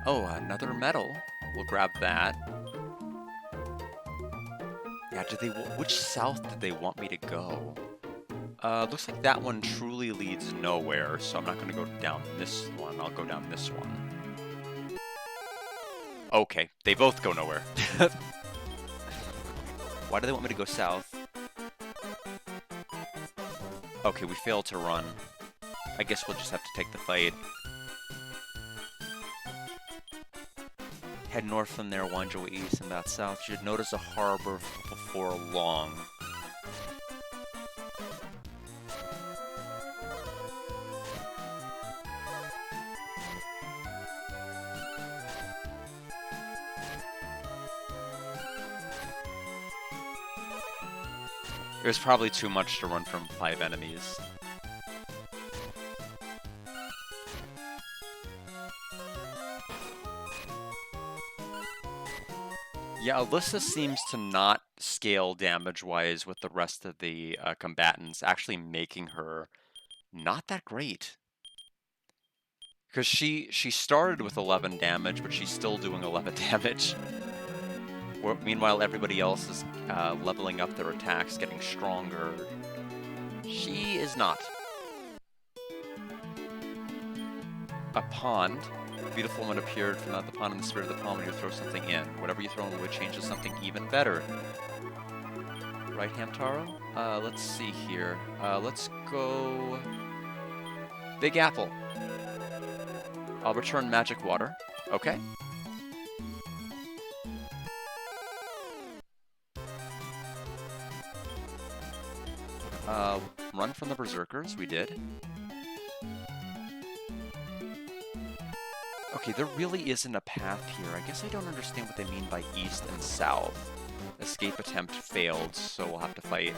S1: Oh, another medal. We'll grab that. Yeah, which south did they want me to go? Looks like that one truly leads nowhere, so I'm not going to go down this one. I'll go down this one. Okay, they both go nowhere. Why do they want me to go south? Okay, we failed to run. I guess we'll just have to take the fight. Head north from there, wind your way east and back south. You should notice a harbor before long. It was probably too much to run from 5 enemies. Yeah, Alyssa seems to not scale damage-wise with the rest of the combatants, actually making her not that great. Because she started with 11 damage, but she's still doing 11 damage. Meanwhile, everybody else is leveling up their attacks, getting stronger. She is not. A pond. beautiful one appeared from out the pond in the spirit of the pond when you throw something in. Whatever you throw in the wood changes something even better. Right, Hamtaro? Let's see here. Let's go... Big Apple. I'll return magic water. Okay. Run from the Berserkers, we did. Okay, there really isn't a path here. I guess I don't understand what they mean by east and south. Escape attempt failed, so we'll have to fight.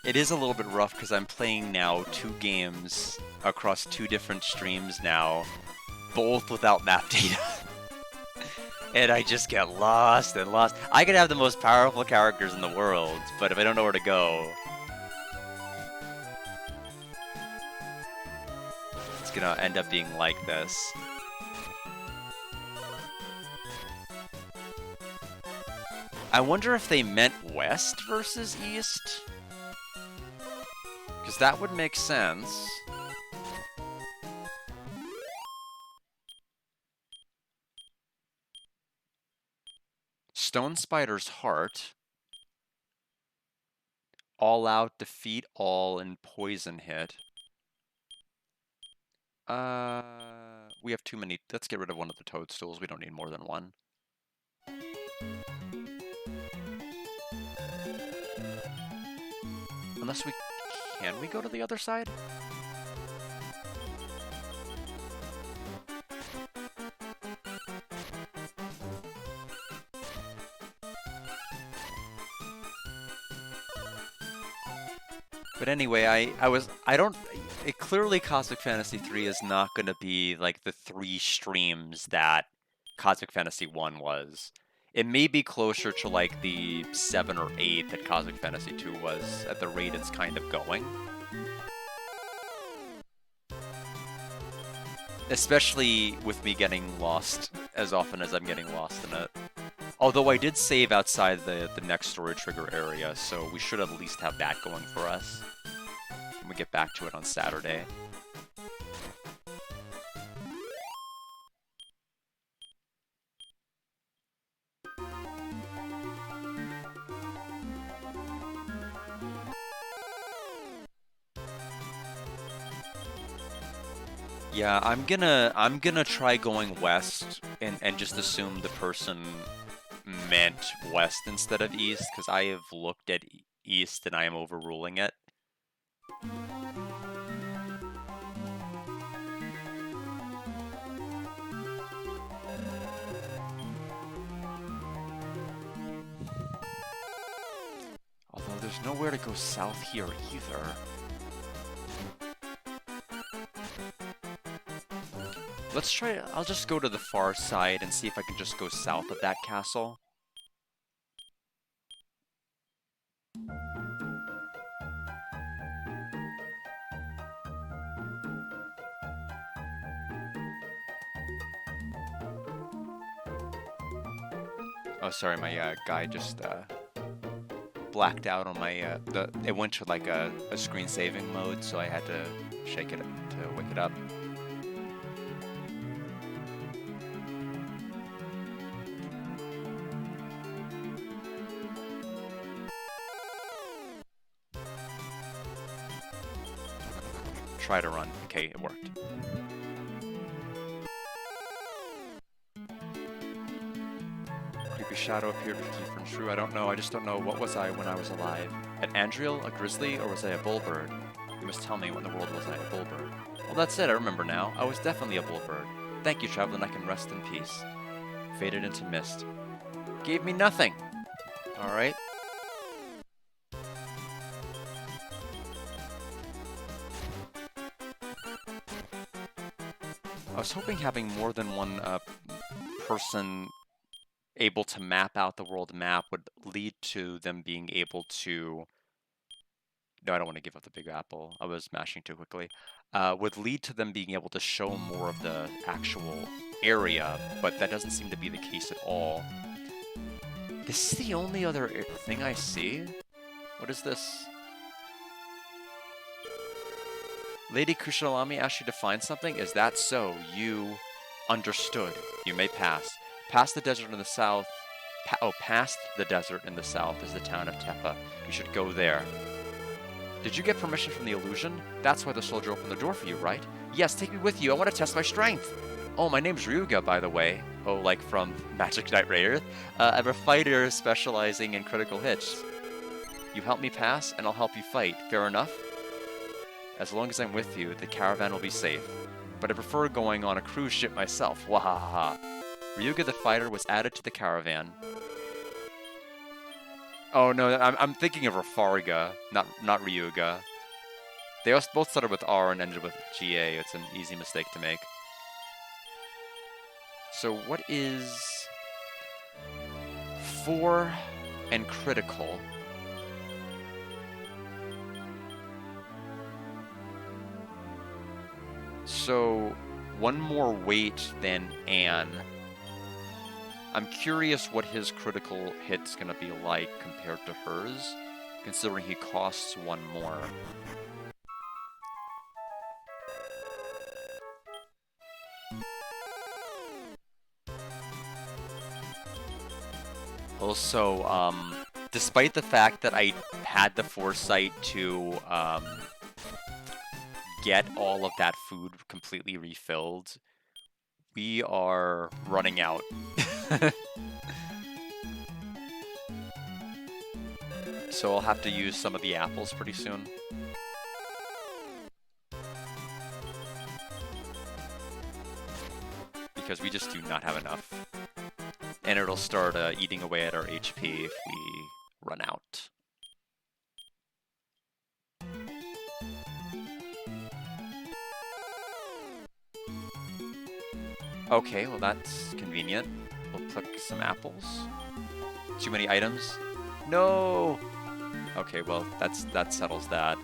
S1: It is a little bit rough because I'm playing now 2 games across 2 different streams now, both without map data. And I just get lost and lost. I could have the most powerful characters in the world, but if I don't know where to go, it's gonna end up being like this. I wonder if they meant west versus east? Because that would make sense. Stone Spider's Heart. All out, defeat all, and poison hit. We have too many. Let's get rid of one of the toadstools. We don't need more than one. Unless we... Can we go to the other side? But anyway, clearly Cosmic Fantasy 3 is not going to be like the 3 streams that Cosmic Fantasy 1 was. It may be closer to like the 7 or 8 that Cosmic Fantasy 2 was at the rate it's kind of going. Especially with me getting lost as often as I'm getting lost in it. Although I did save outside the next storage trigger area, so we should at least have that going for us when we get back to it on Saturday. Yeah, I'm gonna try going west and just assume the person meant west instead of east, because I have looked at east and I am overruling it. Although there's nowhere to go south here either. Let's try, I'll just go to the far side and see if I can just go south of that castle. Oh, sorry, my guy just blacked out on my, it went to like a screen saving mode, so I had to shake it to wake it up. Try to run. Okay, it worked. Creepy shadow appeared with Kiefer and Shrew. I don't know. I just don't know. What was I when I was alive? An Andriel? A grizzly? Or was I a bullbird? You must tell me when the world was I a bullbird. Well, that's it. I remember now. I was definitely a bullbird. Thank you, Traveler, and I can rest in peace. Faded into mist. Gave me nothing. Alright. I was hoping having more than one person able to map out the world map would lead to them being able to... No, I don't want to give up the Big Apple. I was mashing too quickly. Would lead to them being able to show more of the actual area, but that doesn't seem to be the case at all. This is the only other thing I see? What is this? Lady Kushalami asked you to find something? Is that so? You understood. You may pass. Past the desert in the south. Past the desert in the south is the town of Tepa. You should go there. Did you get permission from the illusion? That's why the soldier opened the door for you, right? Yes, take me with you. I want to test my strength. Oh, my name's Ryuga, by the way. Oh, like from Magic Knight Rayearth. I'm a fighter specializing in critical hits. You help me pass, and I'll help you fight. Fair enough? As long as I'm with you, the caravan will be safe. But I prefer going on a cruise ship myself. Wahaha. Ryuga the fighter was added to the caravan. Oh no, I'm thinking of Rafarga, not Ryuga. They both started with R and ended with GA. It's an easy mistake to make. So what is 4 and critical? So 1 more weight than Anne. I'm curious what his critical hit's gonna be like compared to hers, considering he costs 1 more. Also, despite the fact that I had the foresight to get all of that food completely refilled, we are running out. So I'll have to use some of the apples pretty soon. Because we just do not have enough. And it'll start eating away at our HP if we run out. Okay, well that's convenient. We'll pluck some apples. Too many items? No! Okay, well that settles that.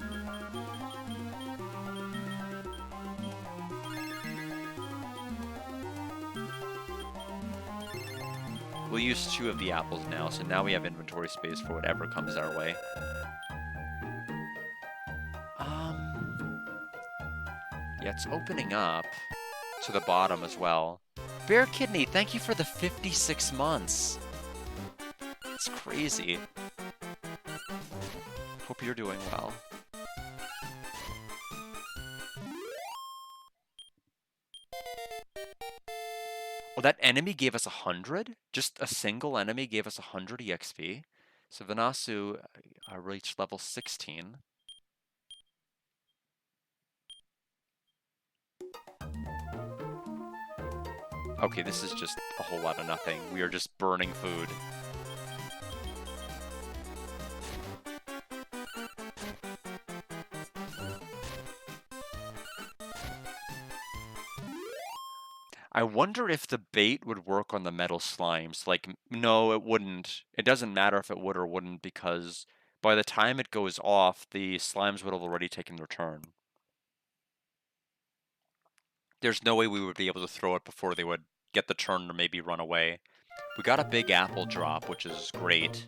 S1: We'll use 2 of the apples now, so now we have inventory space for whatever comes our way. Yeah, it's opening up to the bottom as well. Bear Kidney, thank you for the 56 months. It's crazy. Hope you're doing well. Well, that enemy gave us 100? Just a single enemy gave us 100 EXP. So Vanasu reached level 16. Okay, this is just a whole lot of nothing. We are just burning food. I wonder if the bait would work on the metal slimes. Like, no, it wouldn't. It doesn't matter if it would or wouldn't, because by the time it goes off, the slimes would have already taken their turn. There's no way we would be able to throw it before they would get the turn or maybe run away. We got a big apple drop, which is great.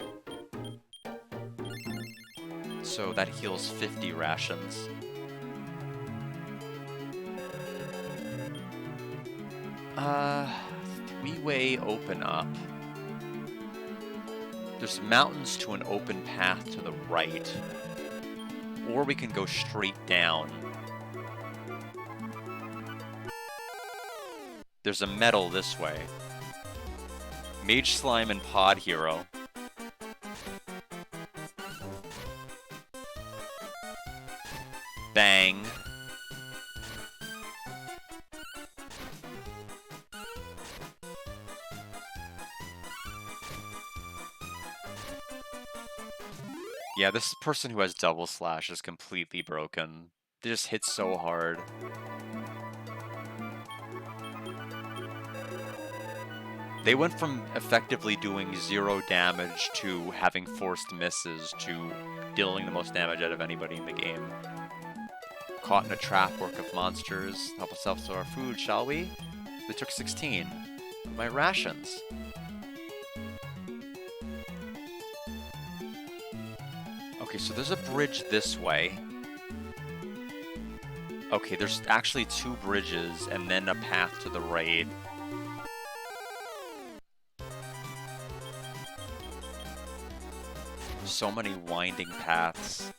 S1: So that heals 50 rations. Three-way open up. There's mountains to an open path to the right. Or we can go straight down. There's a metal this way. Mage Slime and Pod Hero. Bang. Yeah, this person who has double slash is completely broken. They just hit so hard. They went from effectively doing 0 damage to having forced misses to dealing the most damage out of anybody in the game. Caught in a trap, work of monsters. Help ourselves to our food, shall we? They took 16 of my rations. Okay, so there's a bridge this way. Okay, there's actually 2 bridges and then a path to the right. So many winding paths.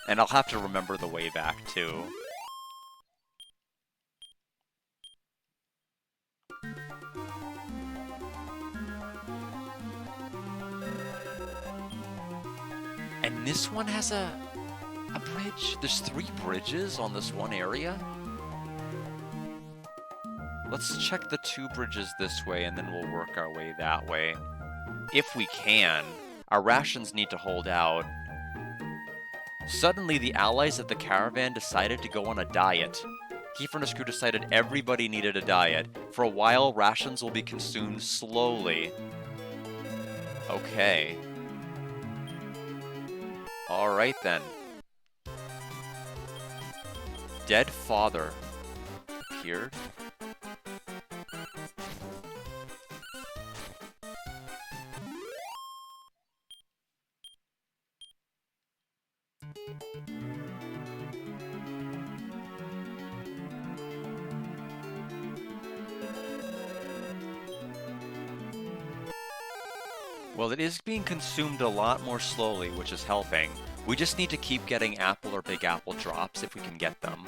S1: And I'll have to remember the way back, too. And this one has a bridge? There's 3 bridges on this one area? Let's check the 2 bridges this way, and then we'll work our way that way. If we can. Our rations need to hold out. Suddenly, the allies of the Caravan decided to go on a diet. Kiefer and his crew decided everybody needed a diet. For a while, rations will be consumed slowly. Okay. Alright then. Dead father appeared. Well, it is being consumed a lot more slowly, which is helping. We just need to keep getting apple or big apple drops if we can get them.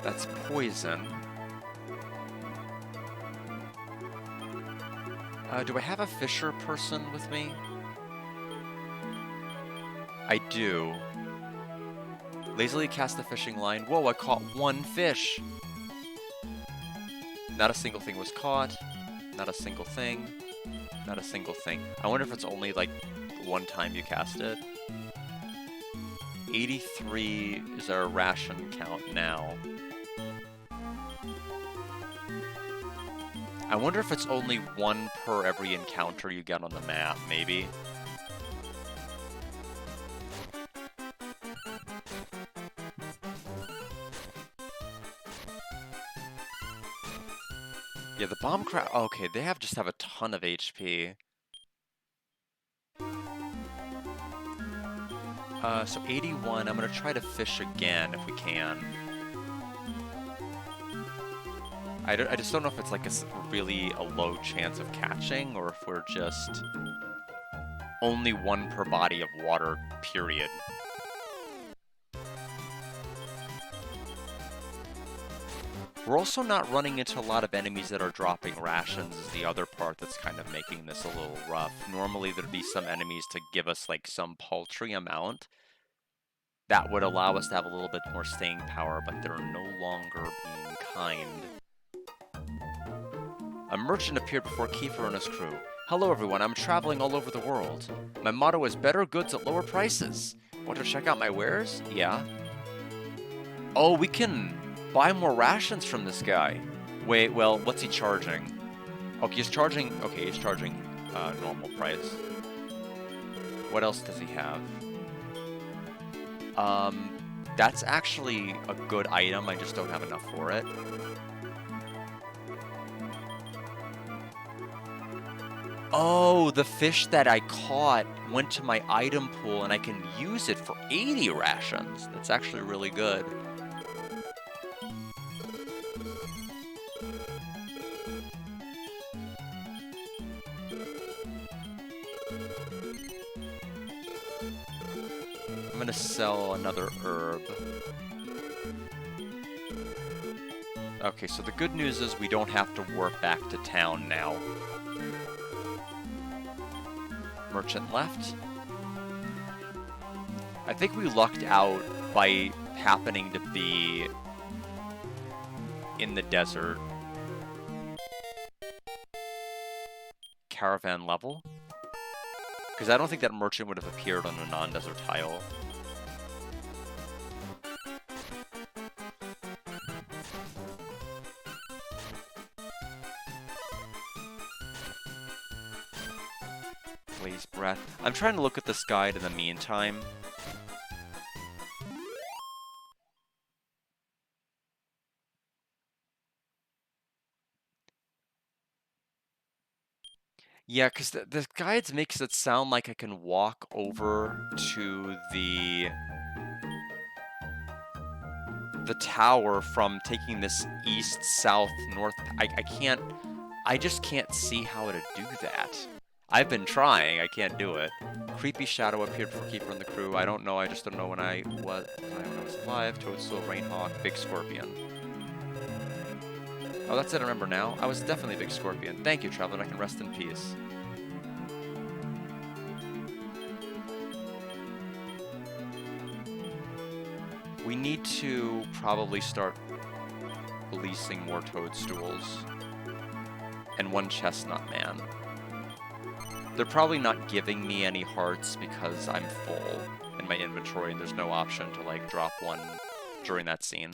S1: That's poison. Do I have a fisher person with me? I do. Lazily cast the fishing line. Whoa, I caught 1 fish! Not a single thing was caught. Not a single thing. Not a single thing. I wonder if it's only, like, 1 time you cast it. 83 is our ration count now. I wonder if it's only 1 per every encounter you get on the map, maybe? Yeah, the bomb crab... Okay, they just have a ton of HP. So 81, I'm gonna try to fish again if we can. I just don't know if it's like really a low chance of catching, or if we're just only 1 per body of water, period. We're also not running into a lot of enemies that are dropping rations is the other part that's kind of making this a little rough. Normally there'd be some enemies to give us like some paltry amount that would allow us to have a little bit more staying power, but they're no longer being kind. A merchant appeared before Kiefer and his crew. Hello everyone, I'm traveling all over the world. My motto is better goods at lower prices. Want to check out my wares? Yeah. Oh, we can buy more rations from this guy. Wait, well, what's he charging? Okay, he's charging normal price. What else does he have? That's actually a good item, I just don't have enough for it. Oh, the fish that I caught went to my item pool and I can use it for 80 rations. That's actually really good. I'm gonna sell another herb. Okay, so the good news is we don't have to warp back to town now. Merchant left. I think we lucked out by happening to be in the desert. Caravan level? Because I don't think that merchant would have appeared on a non-desert tile. Waste breath. I'm trying to look at this guide in the meantime. Yeah, because the guides makes it sound like I can walk over to the tower from taking this east, south, north. I can't. I just can't see how to do that. I've been trying. I can't do it. Creepy shadow appeared before Keeper and the crew. I don't know. I just don't know when I was alive. Toadstool, Rainhawk, Big Scorpion. Oh, that's it. I remember now. I was definitely Big Scorpion. Thank you, Traveler. I can rest in peace. We need to probably start releasing more toadstools. And one chestnut man. They're probably not giving me any hearts because I'm full in my inventory and there's no option to like drop one during that scene.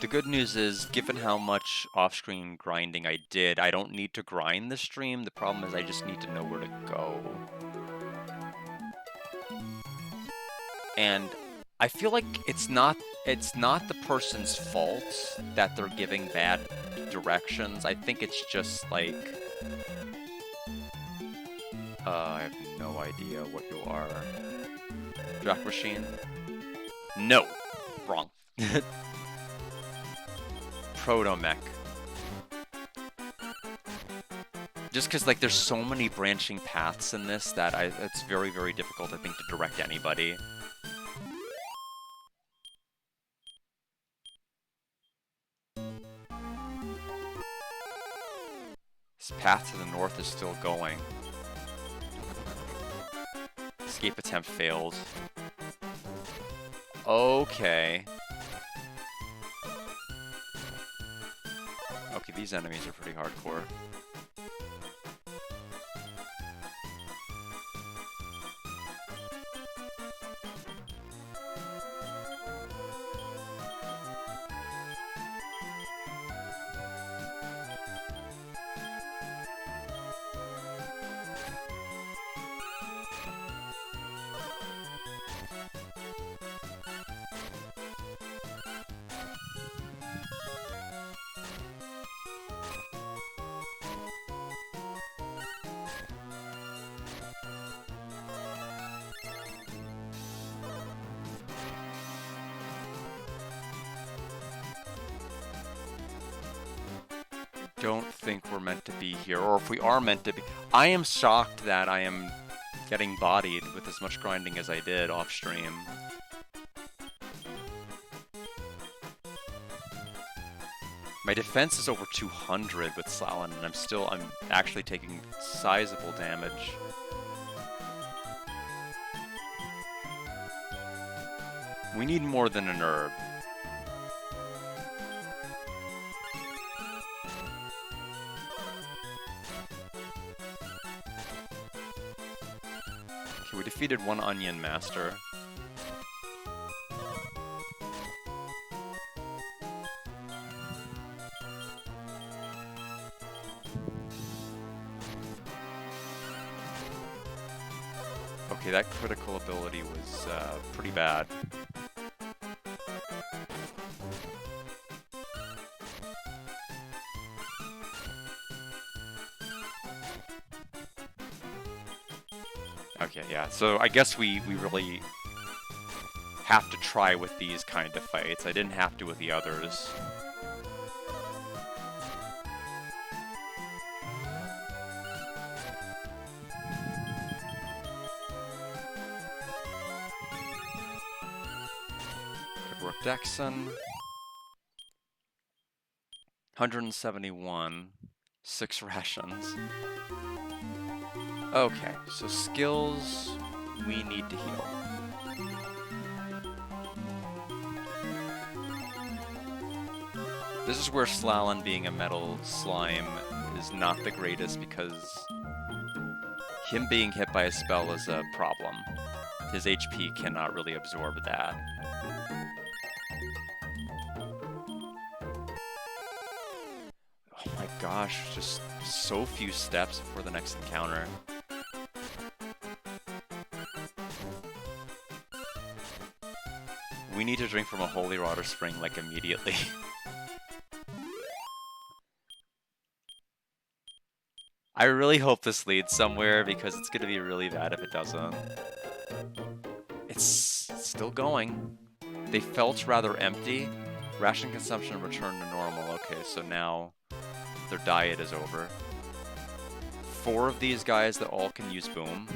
S1: The good news is, given how much off-screen grinding I did, I don't need to grind this stream. The problem is I just need to know where to go. And I feel like it's not the person's fault that they're giving bad directions. I think it's just like I have no idea what you are. Drac machine? No. Wrong. Proto-mech. Just because like there's so many branching paths in this that it's very, very difficult, I think, to direct anybody. This path to the north is still going. Escape attempt failed. Okay. Okay, these enemies are pretty hardcore. Don't think we're meant to be here, or if we are meant to be. I am shocked that I am getting bodied with as much grinding as I did off stream. My defense is over 200 with Slalin, and I'm actually taking sizable damage. We need more than an herb. Okay, we defeated one Onion Master. Okay, that critical ability was pretty bad. Okay, yeah, so I guess we really have to try with these kind of fights. I didn't have to with the others. Dexon. 171. 6 rations. Okay, so skills, we need to heal. This is where Slalin being a metal slime is not the greatest because him being hit by a spell is a problem. His HP cannot really absorb that. gosh, just so few steps before the next encounter. We need to drink from a holy water spring, like, immediately. I really hope this leads somewhere, because it's gonna be really bad if it doesn't. It's still going. They felt rather empty. Ration consumption returned to normal. Okay, so now their diet is over. 4 of these guys that all can use boom.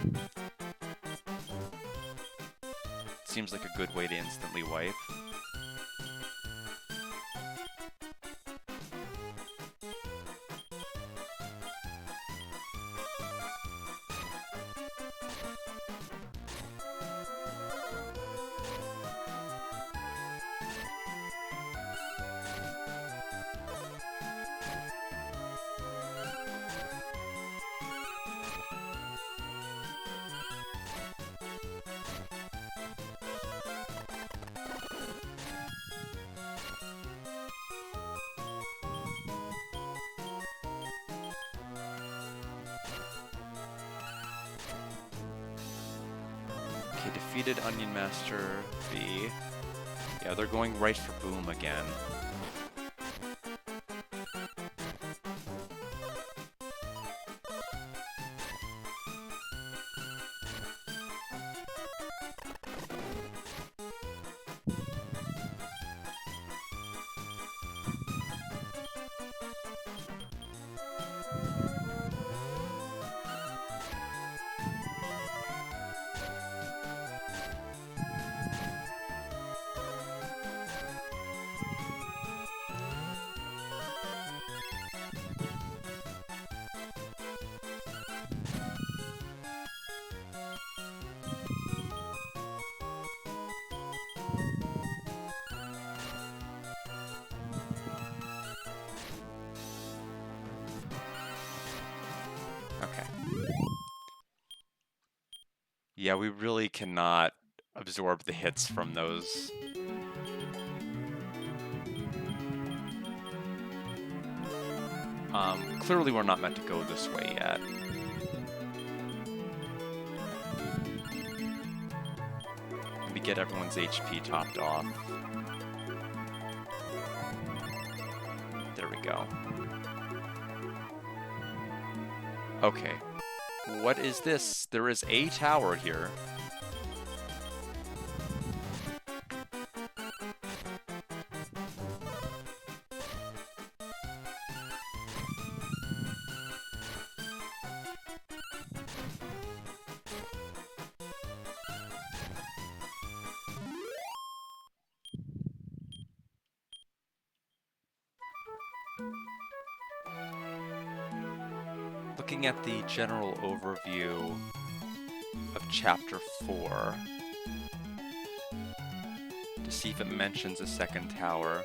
S1: Seems like a good way to instantly wipe. Okay, defeated Onion Master V. Yeah, they're going right for boom again. Okay. Yeah, we really cannot absorb the hits from those. Clearly we're not meant to go this way yet. Let me get everyone's HP topped off. There we go. Okay. What is this? There is a tower here. Looking at the general overview of Chapter 4 to see if it mentions a second tower.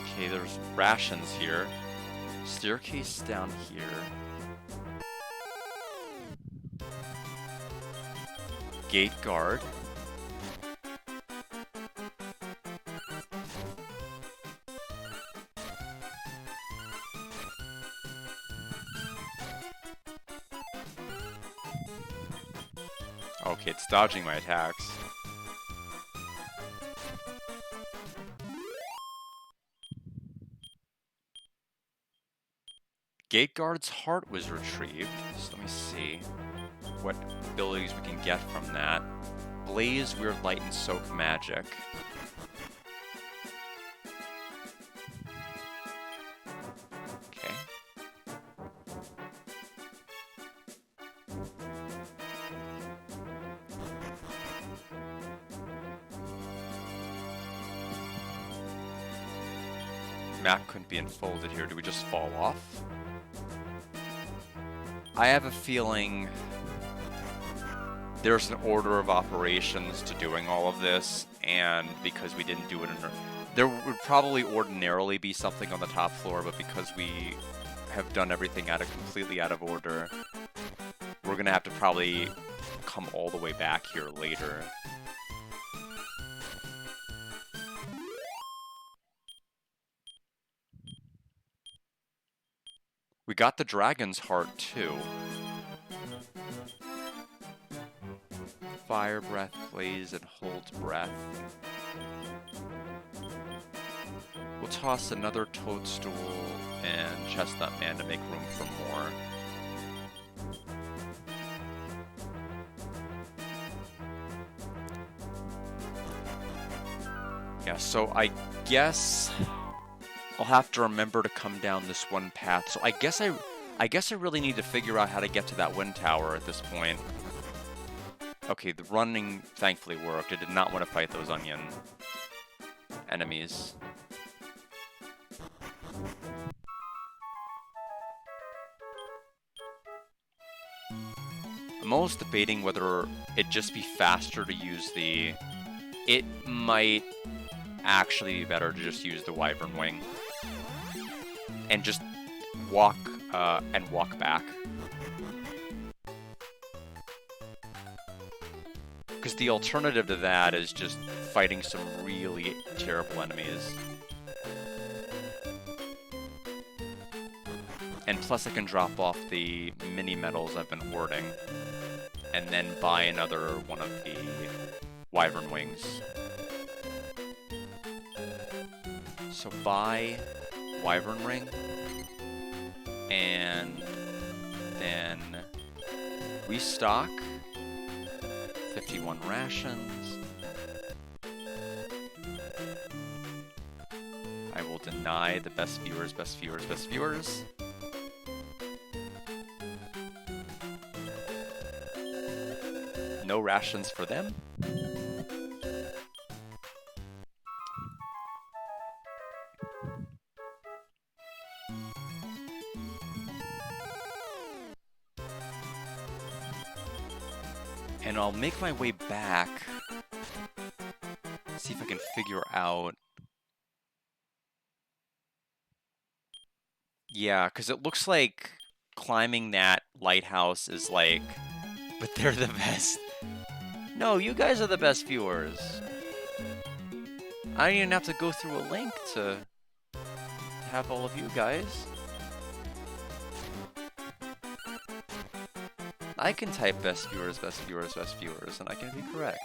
S1: Okay, there's rations here. Staircase down here. Gate guard. Okay, it's dodging my attacks. Gate guard's heart was retrieved, so let me see what abilities we can get from that. Blaze, Weird Light, and Soak Magic. Okay. Map couldn't be unfolded here. Do we just fall off? I have a feeling there's an order of operations to doing all of this, and because we didn't do it in... There would probably ordinarily be something on the top floor, but because we have done everything completely out of order, we're gonna have to probably come all the way back here later. We got the dragon's heart, too. Fire breath plays and holds breath. We'll toss another toadstool and chestnut man to make room for more. Yeah, so I guess I'll have to remember to come down this one path. So I guess I really need to figure out how to get to that wind tower at this point. Okay, the running thankfully worked. I did not want to fight those onion enemies. I'm almost debating whether it'd just be faster to use the... It might actually be better to just use the wyvern wing. And just walk back. Because the alternative to that is just fighting some really terrible enemies. And plus I can drop off the mini medals I've been hoarding. And then buy another one of the wyvern wings. So buy wyvern ring. And then restock. 51 rations. I will deny the best viewers, best viewers, best viewers. No rations for them. And I'll make my way back. See if I can figure out. Yeah, because it looks like climbing that lighthouse is like, but they're the best. No, you guys are the best viewers. I don't even have to go through a link to have all of you guys. I can type best viewers, best viewers, best viewers, and I can be correct.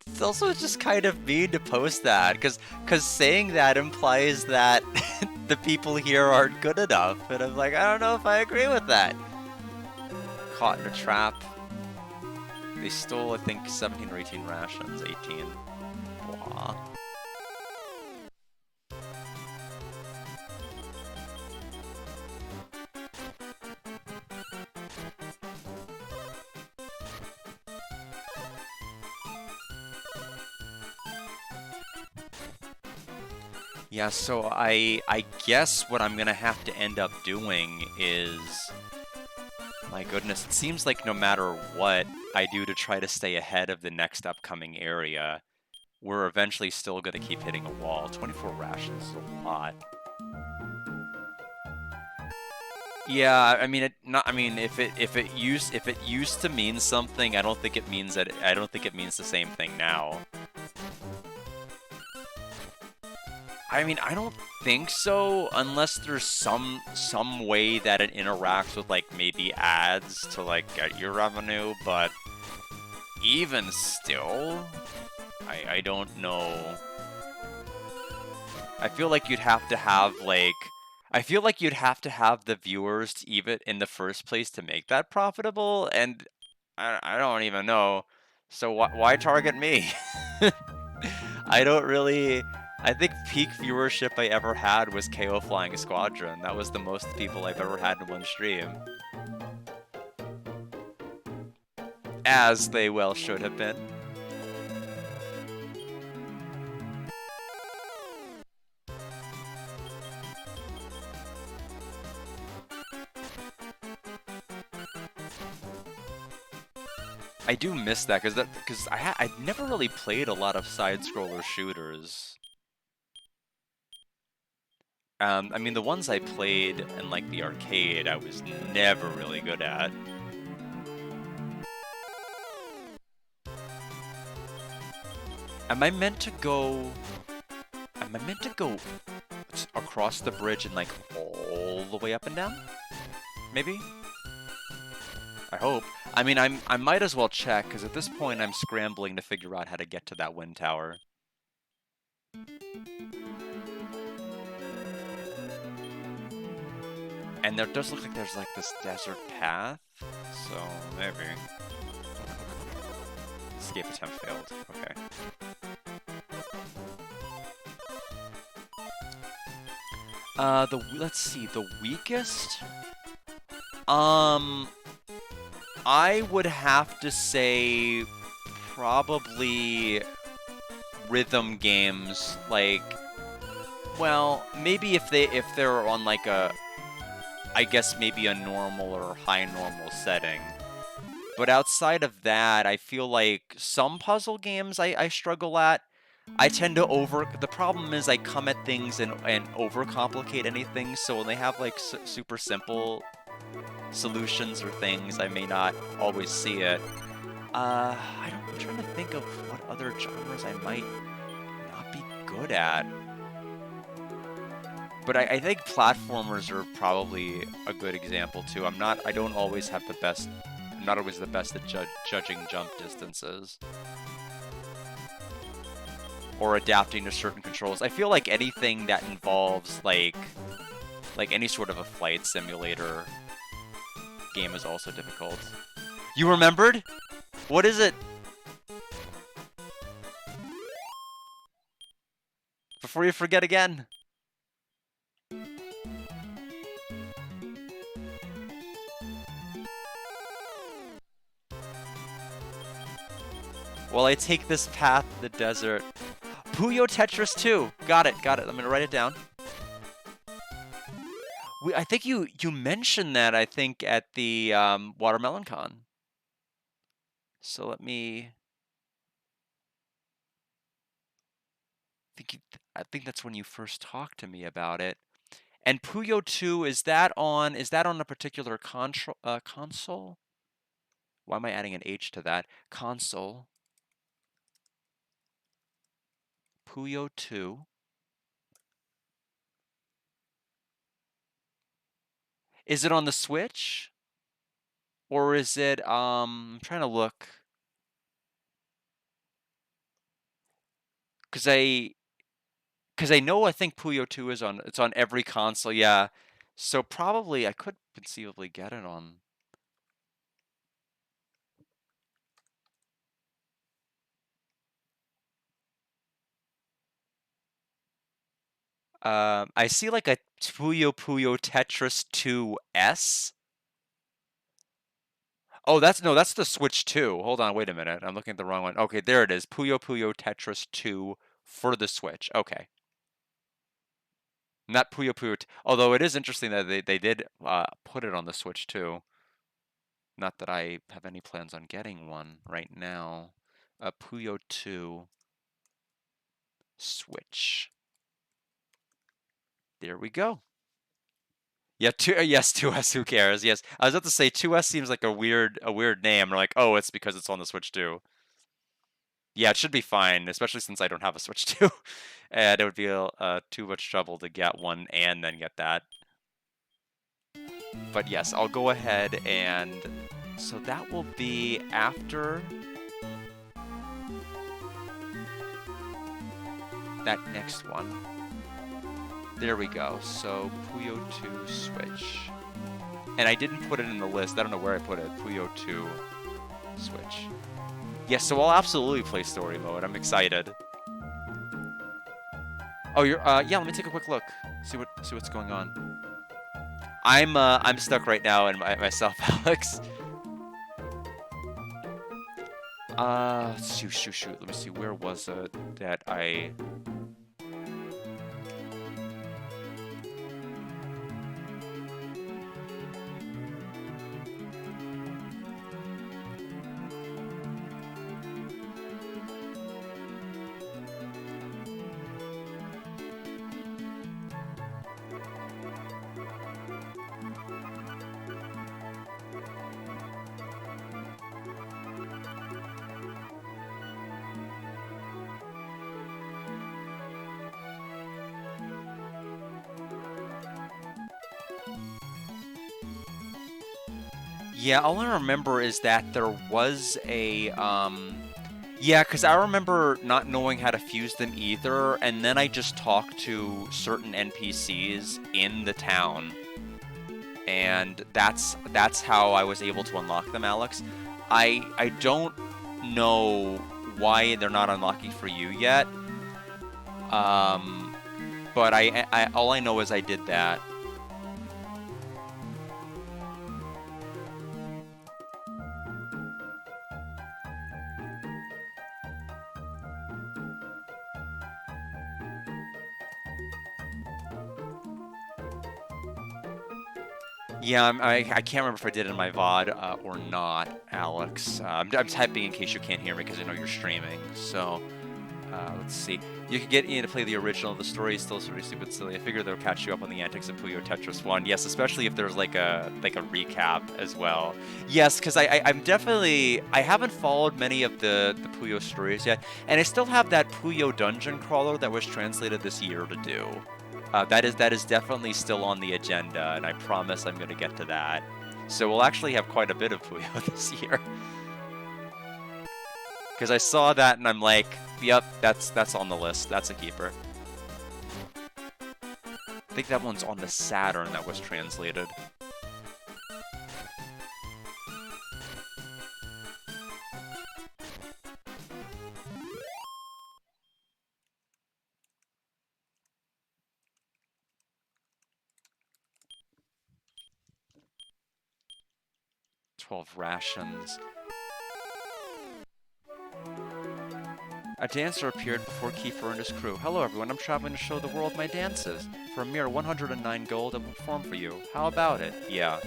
S1: It's also just kind of mean to post that, because saying that implies that the people here aren't good enough, and I'm like, I don't know if I agree with that. Caught in a trap. They stole, I think, 17 or 18 rations, 18. Blah. Yeah, so I guess what I'm gonna have to end up doing is... My goodness, it seems like no matter what I do to try to stay ahead of the next upcoming area, we're eventually still gonna keep hitting a wall. 24 rations is a lot. Yeah, I mean if it used to mean something, I don't think it means the same thing now. I mean, I don't think so, unless there's some way that it interacts with, like, maybe ads to, like, get your revenue, but even still, I don't know. I feel like you'd have to have, like, the viewers to even in the first place to make that profitable, and I don't even know. So why target me? I don't really... I think peak viewership I ever had was KO Flying Squadron. That was the most people I've ever had in one stream. As they well should have been. I do miss that, because I never really played a lot of side-scroller shooters. I mean, the ones I played in like the arcade, I was never really good at. Am I meant to go? Am I meant to go across the bridge and like all the way up and down? Maybe? I hope. I mean, I might as well check, because at this point I'm scrambling to figure out how to get to that wind tower. And there does look like there's like this desert path, so maybe. Escape attempt failed. Okay. Let's see, the weakest? I would have to say probably rhythm games, like, well, maybe if they're on like a, I guess maybe a normal or high normal setting. But outside of that, I feel like some puzzle games I struggle at. I tend to the problem is I come at things and overcomplicate anything, so when they have like super simple solutions or things, I may not always see it. I'm trying to think of what other genres I might not be good at. But I think platformers are probably a good example too. I don't always have the best, I'm not always the best at judging jump distances. Or adapting to certain controls. I feel like anything that involves like any sort of a flight simulator game is also difficult. You remembered? What is it? Before you forget again. Well, I take this path in the desert. Puyo Tetris 2. Got it. I'm gonna write it down. I think you mentioned that, I think, at the Watermelon Con. So let me... I think that's when you first talked to me about it. And Puyo 2, is that on a particular console? Why am I adding an H to that? Console. Puyo 2. Is it on the Switch? Or is it, I'm trying to look. Because I know I think Puyo 2 is it's on every console, yeah. So probably I could conceivably get it on. I see like a Puyo Tetris 2S. Oh, that's the Switch 2. Hold on, wait a minute. I'm looking at the wrong one. Okay, there it is. Puyo Tetris 2 for the Switch. Okay. Not Puyo. Although it is interesting that they did put it on the Switch too. Not that I have any plans on getting one right now. Puyo 2 Switch. There we go. Yeah, yes, 2S, who cares? Yes. I was about to say 2S seems like a weird name. Or like, oh, it's because it's on the Switch too. Yeah, it should be fine, especially since I don't have a Switch 2. And it would be too much trouble to get one and then get that. But yes, I'll go ahead and... So that will be after that next one. There we go. So Puyo 2 Switch. And I didn't put it in the list. I don't know where I put it. Puyo 2 Switch. Yes, so I'll absolutely play story mode. I'm excited. Oh, you're yeah, let me take a quick look. See what's going on. I'm stuck right now in myself, Alex. Shoot. Let me see. Where was it that I... Yeah, all I remember is that there was a, yeah, because I remember not knowing how to fuse them either, and then I just talked to certain NPCs in the town, and that's how I was able to unlock them, Alex. I don't know why they're not unlocking for you yet, um, but I all I know is I did that. 'Yeah, I can't remember if I did it in my VOD or not, Alex. I'm typing in case you can't hear me because I know you're streaming. So, let's see. You could get in to play the original. The story is still sort of stupid silly. I figure they'll catch you up on the antics of Puyo Tetris 1. Yes, especially if there's like a recap as well. Yes, because I'm definitely I haven't followed many of the Puyo stories yet, and I still have that Puyo dungeon crawler that was translated this year to do. That is definitely still on the agenda, and I promise I'm going to get to that. So we'll actually have quite a bit of Puyo this year. Because I saw that and I'm like, yep, that's on the list. That's a keeper. I think that one's on the Saturn that was translated. "12 rations. A dancer appeared before Kiefer and his crew. Hello everyone, I'm traveling to show the world my dances. For a mere 109 gold, I will perform for you. How about it? Yeah.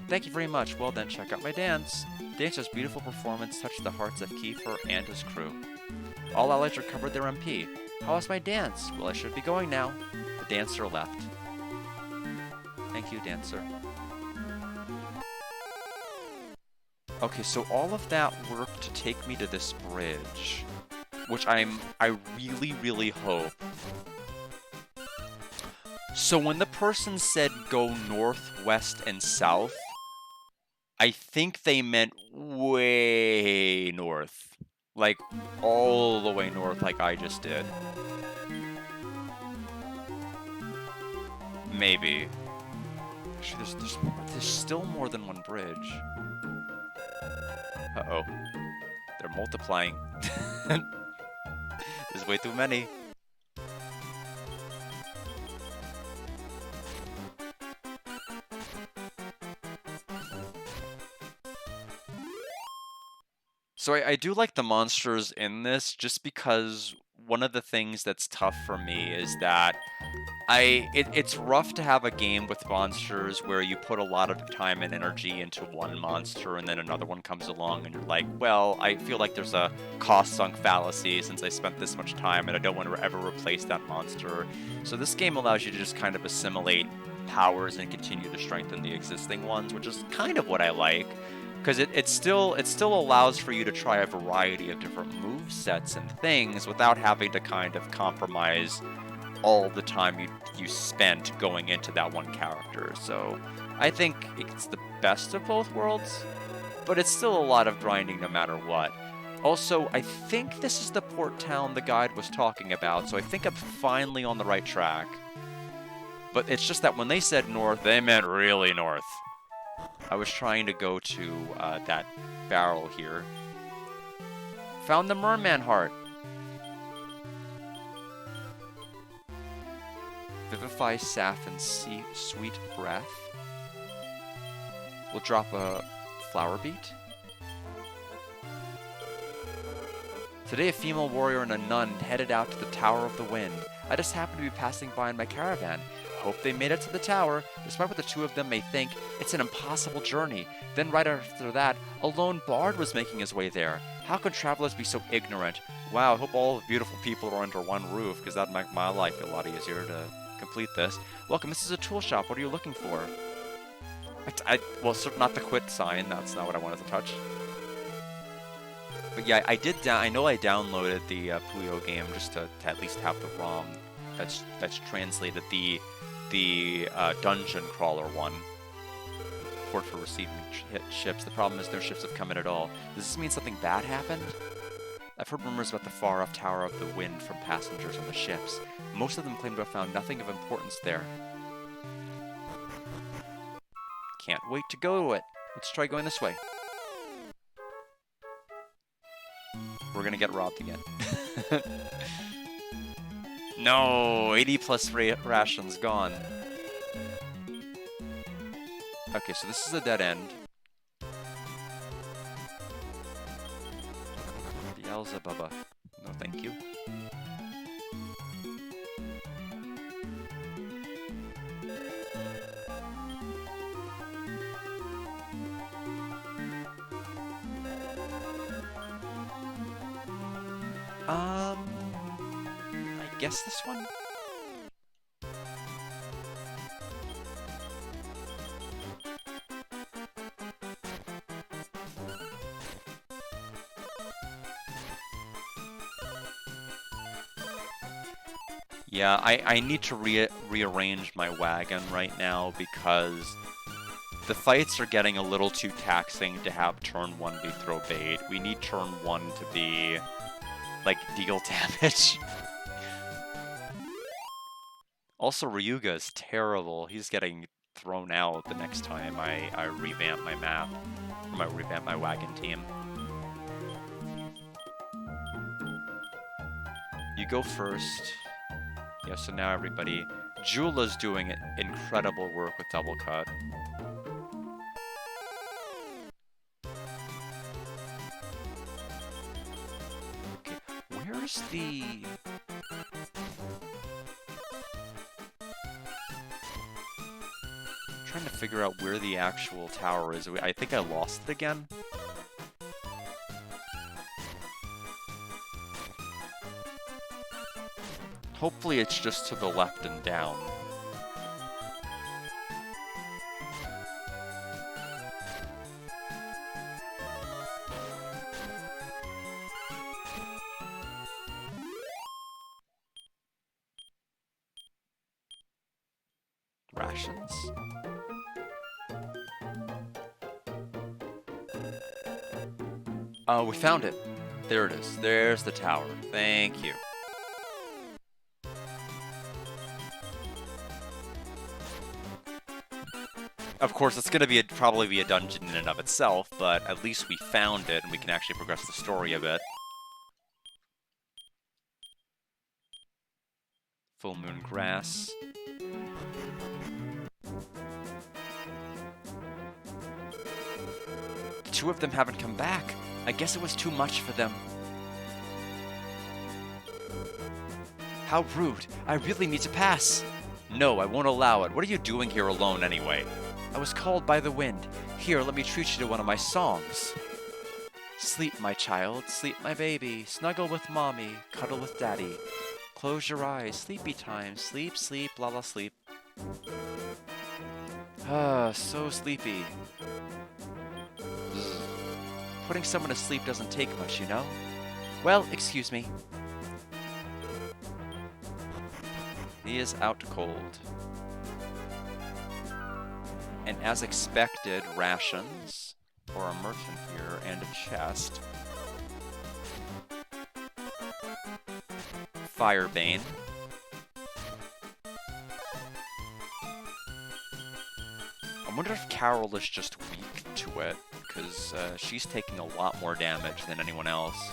S1: Thank you very much. Well then, check out my dance. Dancer's beautiful performance touched the hearts of Kiefer and his crew. All allies recovered their MP. How was my dance? Well, I should be going now. The dancer left. Thank you, dancer. Okay, so all of that work to take me to this bridge, which I really, really hope. So when the person said go north, west, and south, I think they meant way north. Like, all the way north like I just did. Maybe. Actually, there's still more than one bridge. Uh-oh. They're multiplying. There's way too many. So I do like the monsters in this just because one of the things that's tough for me is that it's rough to have a game with monsters where you put a lot of time and energy into one monster and then another one comes along and you're like, well, I feel like there's a cost sunk fallacy since I spent this much time and I don't want to ever replace that monster. So this game allows you to just kind of assimilate powers and continue to strengthen the existing ones, which is kind of what I like. Because it still allows for you to try a variety of different move sets and things without having to kind of compromise all the time you spent going into that one character. So I think it's the best of both worlds, but it's still a lot of grinding no matter what. Also, I think this is the port town the guide was talking about, so I think I'm finally on the right track. But it's just that when they said north, they meant really north. I was trying to go to that barrel here. Found the merman heart. Vivify, sap, and sweet breath. We'll drop a flower beet. Today, a female warrior and a nun headed out to the Tower of the Wind. I just happened to be passing by in my caravan. Hope they made it to the tower. Despite what the two of them may think, it's an impossible journey. Then right after that, a lone bard was making his way there. How could travelers be so ignorant? Wow, I hope all the beautiful people are under one roof, because that'd make my life a lot easier to complete this. Welcome, this is a tool shop. What are you looking for? Well, not the quit sign. That's not what I wanted to touch. But yeah, I know I downloaded the Puyo game just to at least have the ROM that's translated the dungeon crawler one. report for receiving ships. The problem is no ships have come in at all. Does this mean something bad happened? I've heard rumors about the far-off Tower of the Wind from passengers on the ships. Most of them claim to have found nothing of importance there. Can't wait to go to it. Let's try going this way. We're gonna get robbed again. No! 80 plus rations gone. Okay, so this is a dead end. Beelzebubba. No, thank you. I guess this one? Yeah, I need to rearrange my wagon right now because the fights are getting a little too taxing to have turn 1 be throw bait. We need turn 1 to be, like, deal damage. Also, Ryuga is terrible. He's getting thrown out the next time I revamp my map. Or revamp my wagon team. You go first. Yeah, so now everybody... Jula's doing incredible work with double cut. Okay, where's the... Trying to figure out where the actual tower is. I think I lost it again. Hopefully it's just to the left and down. Rations? Oh, we found it. There it is. There's the tower. Thank you. Of course, it's going to probably be a dungeon in and of itself, but at least we found it, and we can actually progress the story a bit. Full moon grass. The two of them haven't come back. I guess it was too much for them. How rude. I really need to pass. No, I won't allow it. What are you doing here alone anyway? I was called by the wind. Here, let me treat you to one of my songs. Sleep, my child. Sleep, my baby. Snuggle with mommy. Cuddle with daddy. Close your eyes. Sleepy time. Sleep, sleep, la la sleep. Ah, so sleepy. Putting someone to sleep doesn't take much, you know? Well, excuse me. He is out cold. And as expected, rations for a merchant here and a chest. Firebane. I wonder if Carol is just weak to it, because she's taking a lot more damage than anyone else.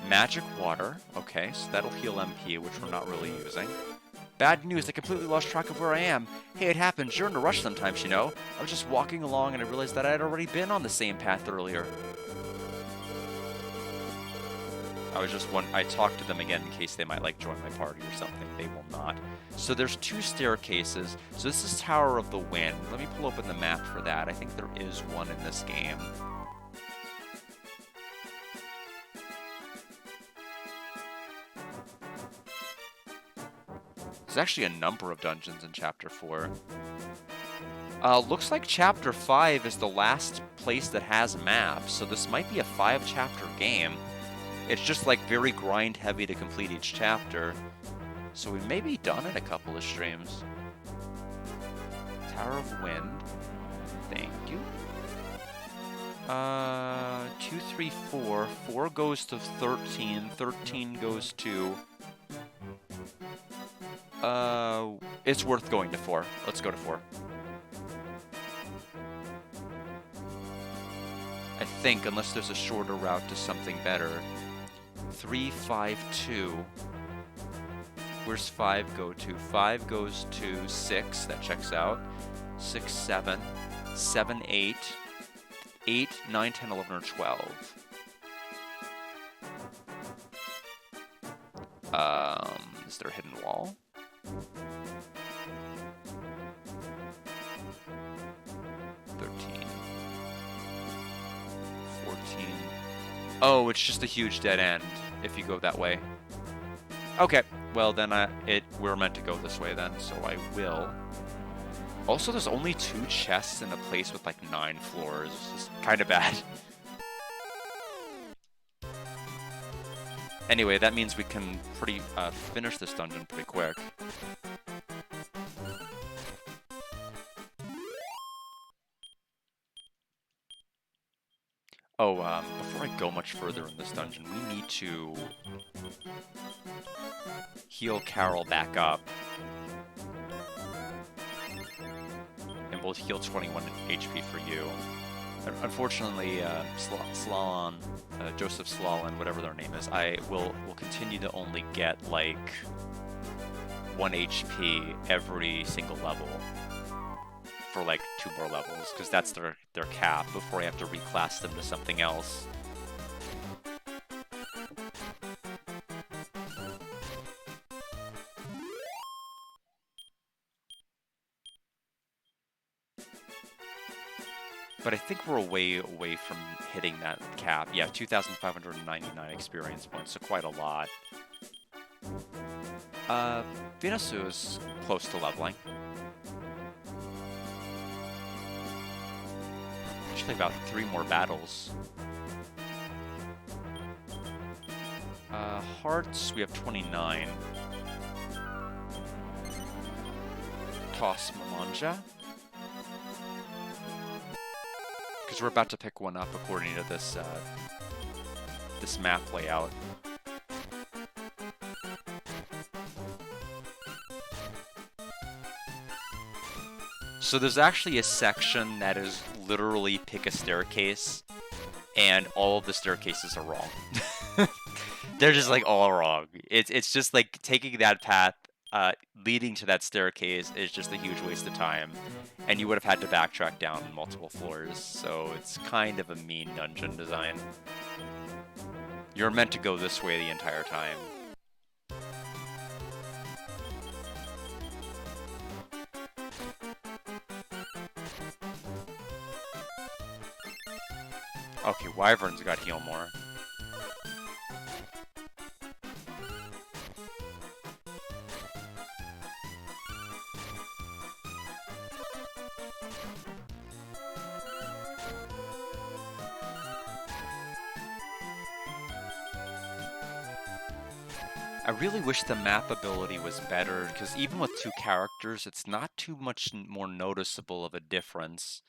S1: Magic water. Okay, so that'll heal MP, which we're not really using. Bad news, I completely lost track of where I am. Hey, it happens. You're in a rush sometimes, you know. I was just walking along and I realized that I had already been on the same path earlier. I talked to them again in case they might, like, join my party or something. They will not. So there's 2 staircases. So this is Tower of the Wind. Let me pull open the map for that. I think there is one in this game. There's actually a number of dungeons in Chapter 4. Looks like Chapter 5 is the last place that has maps, so this might be a 5-chapter game. It's just like very grind heavy to complete each chapter. So we may be done in a couple of streams. Tower of Wind. Thank you. 2, 3, 4. 4 goes to 13. 13 goes to... it's worth going to 4. Let's go to 4. I think, unless there's a shorter route to something better. 3, 5, 2. Where's 5 go to? 5 goes to 6. That checks out. 6, 7. 7, 8. 8, 9, 10, 11, or 12. Is there a hidden wall? Oh, it's just a huge dead end if you go that way. Okay, well then we're meant to go this way then, so I will. Also, there's only 2 chests in a place with like 9 floors. This is kind of bad. Anyway, that means we can finish this dungeon pretty quick. Oh, before I go much further in this dungeon, we need to heal Carol back up. And we'll heal 21 HP for you. Unfortunately, Slalon, Joseph Slalon, whatever their name is, will continue to only get, like, 1 HP every single level. For like 2 more levels, because that's their cap before I have to reclass them to something else. But I think we're way away from hitting that cap. Yeah, 2,599 experience points, so quite a lot. Venusu is close to leveling. Actually, about 3 more battles. Hearts, we have 29. Toss Mamanja. Because we're about to pick one up according to this this map layout. So there's actually a section that is literally pick a staircase, and all of the staircases are wrong. They're just like all wrong. It's just like taking that path, leading to that staircase is just a huge waste of time, and you would have had to backtrack down multiple floors. So it's kind of a mean dungeon design. You're meant to go this way the entire time. Okay, Wyvern's got heal more. I really wish the map ability was better, because even with 2 characters, it's not too much more noticeable of a difference.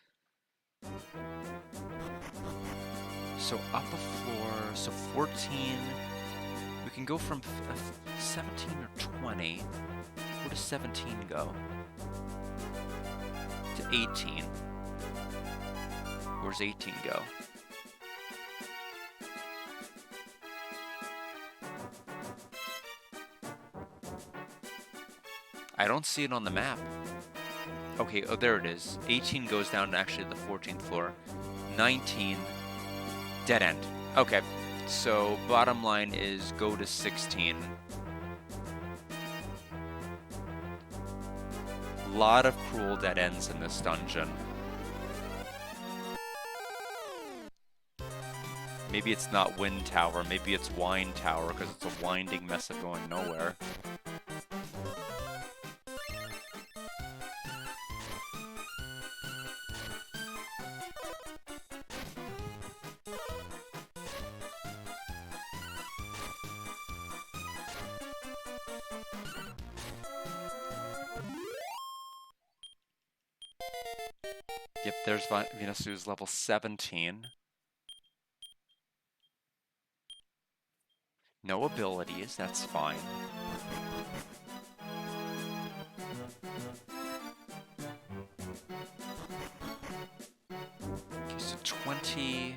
S1: So up a floor, so 14, we can go from 17 or 20, where does 17 go? To 18. Where's 18 go? I don't see it on the map. Okay, oh there it is. 18 goes down to actually the 14th floor. 19... dead end. Okay, so bottom line is go to 16. Lot of cruel dead ends in this dungeon. Maybe it's not Wind Tower, maybe it's Wine Tower, because it's a winding mess of going nowhere. Yep, there's Venusu's level 17. No abilities, that's fine. Okay, so 20...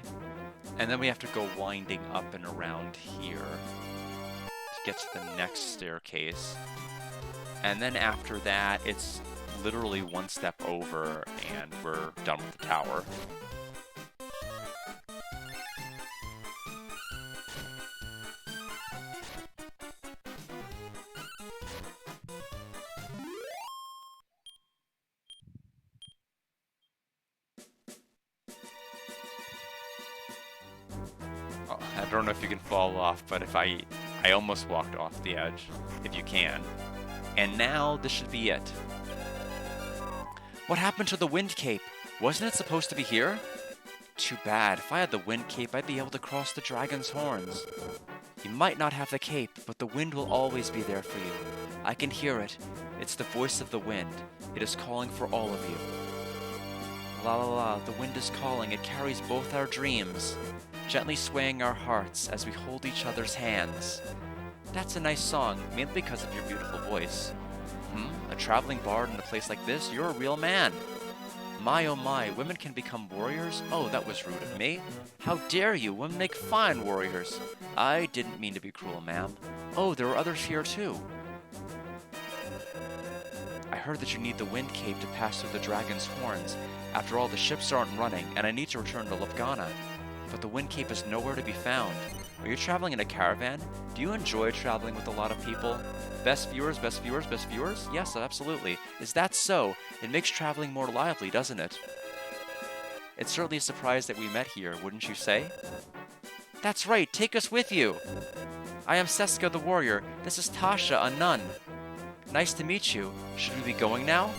S1: And then we have to go winding up and around here to get to the next staircase. And then after that, it's literally one step over and we're done with the tower. Oh, I don't know if you can fall off, but if I almost walked off the edge, if you can. And now this should be it. What happened to the wind cape? Wasn't it supposed to be here? Too bad. If I had the wind cape, I'd be able to cross the dragon's horns. You might not have the cape, but the wind will always be there for you. I can hear it. It's the voice of the wind. It is calling for all of you. La la la, the wind is calling. It carries both our dreams, gently swaying our hearts as we hold each other's hands. That's a nice song, mainly because of your beautiful voice. A traveling bard in a place like this? You're a real man. My oh my, women can become warriors? Oh, that was rude of me. How dare you? Women make fine warriors. I didn't mean to be cruel, ma'am. Oh, there are others here too. I heard that you need the wind cape to pass through the dragon's horns. After all, the ships aren't running, and I need to return to Lupgana. But the wind cape is nowhere to be found. Are you traveling in a caravan? Do you enjoy traveling with a lot of people? Best viewers, best viewers, best viewers? Yes, absolutely. Is that so? It makes traveling more lively, doesn't it? It's certainly a surprise that we met here, wouldn't you say? That's right, take us with you! I am Seska the warrior. This is Tasha, a nun. Nice to meet you. Should we be going now?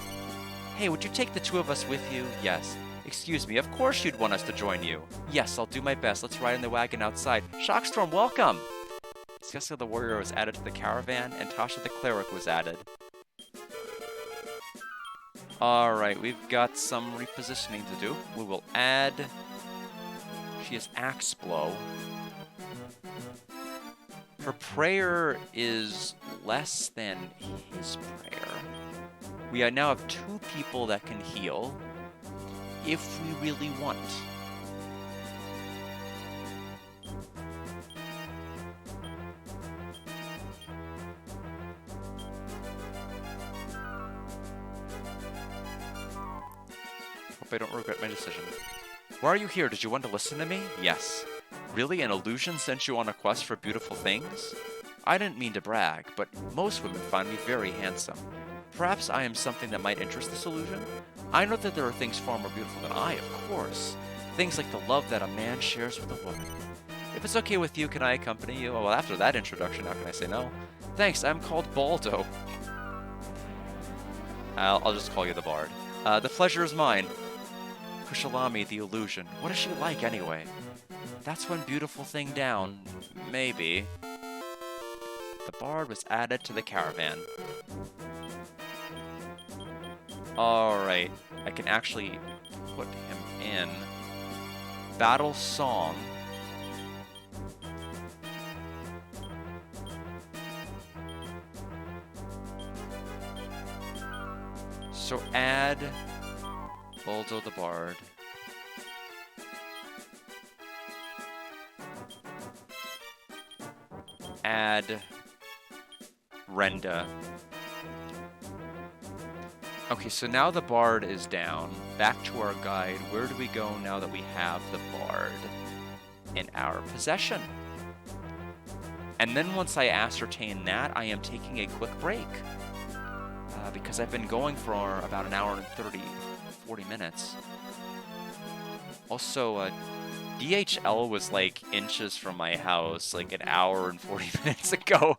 S1: Hey, would you take the two of us with you? Yes. Excuse me, of course you'd want us to join you. Yes, I'll do my best. Let's ride in the wagon outside. Shockstorm, welcome! Seska the warrior was added to the caravan, and Tasha the cleric was added. Alright, we've got some repositioning to do. We will add... She has Axe Blow. Her prayer is less than his prayer. We now have 2 people that can heal, if we really want. Hope I don't regret my decision. Why are you here? Did you want to listen to me? Yes. Really? An illusion sent you on a quest for beautiful things? I didn't mean to brag, but most women find me very handsome. Perhaps I am something that might interest this illusion? I know that there are things far more beautiful than I, of course. Things like the love that a man shares with a woman. If it's okay with you, can I accompany you? Well, after that introduction, how can I say no? Thanks, I'm called Baldo. I'll just call you the Bard. The pleasure is mine. Kushalami, the illusion. What is she like, anyway? That's one beautiful thing down. Maybe. The Bard was added to the caravan. Alright, I can actually put him in. Battle Song. So add Baldo the Bard. Add Renda. Okay, so now the Bard is down. Back to our guide. Where do we go now that we have the Bard in our possession? And then once I ascertain that, I am taking a quick break. Because I've been going for about an hour and 40 minutes. Also, DHL was like inches from my house like an hour and 40 minutes ago.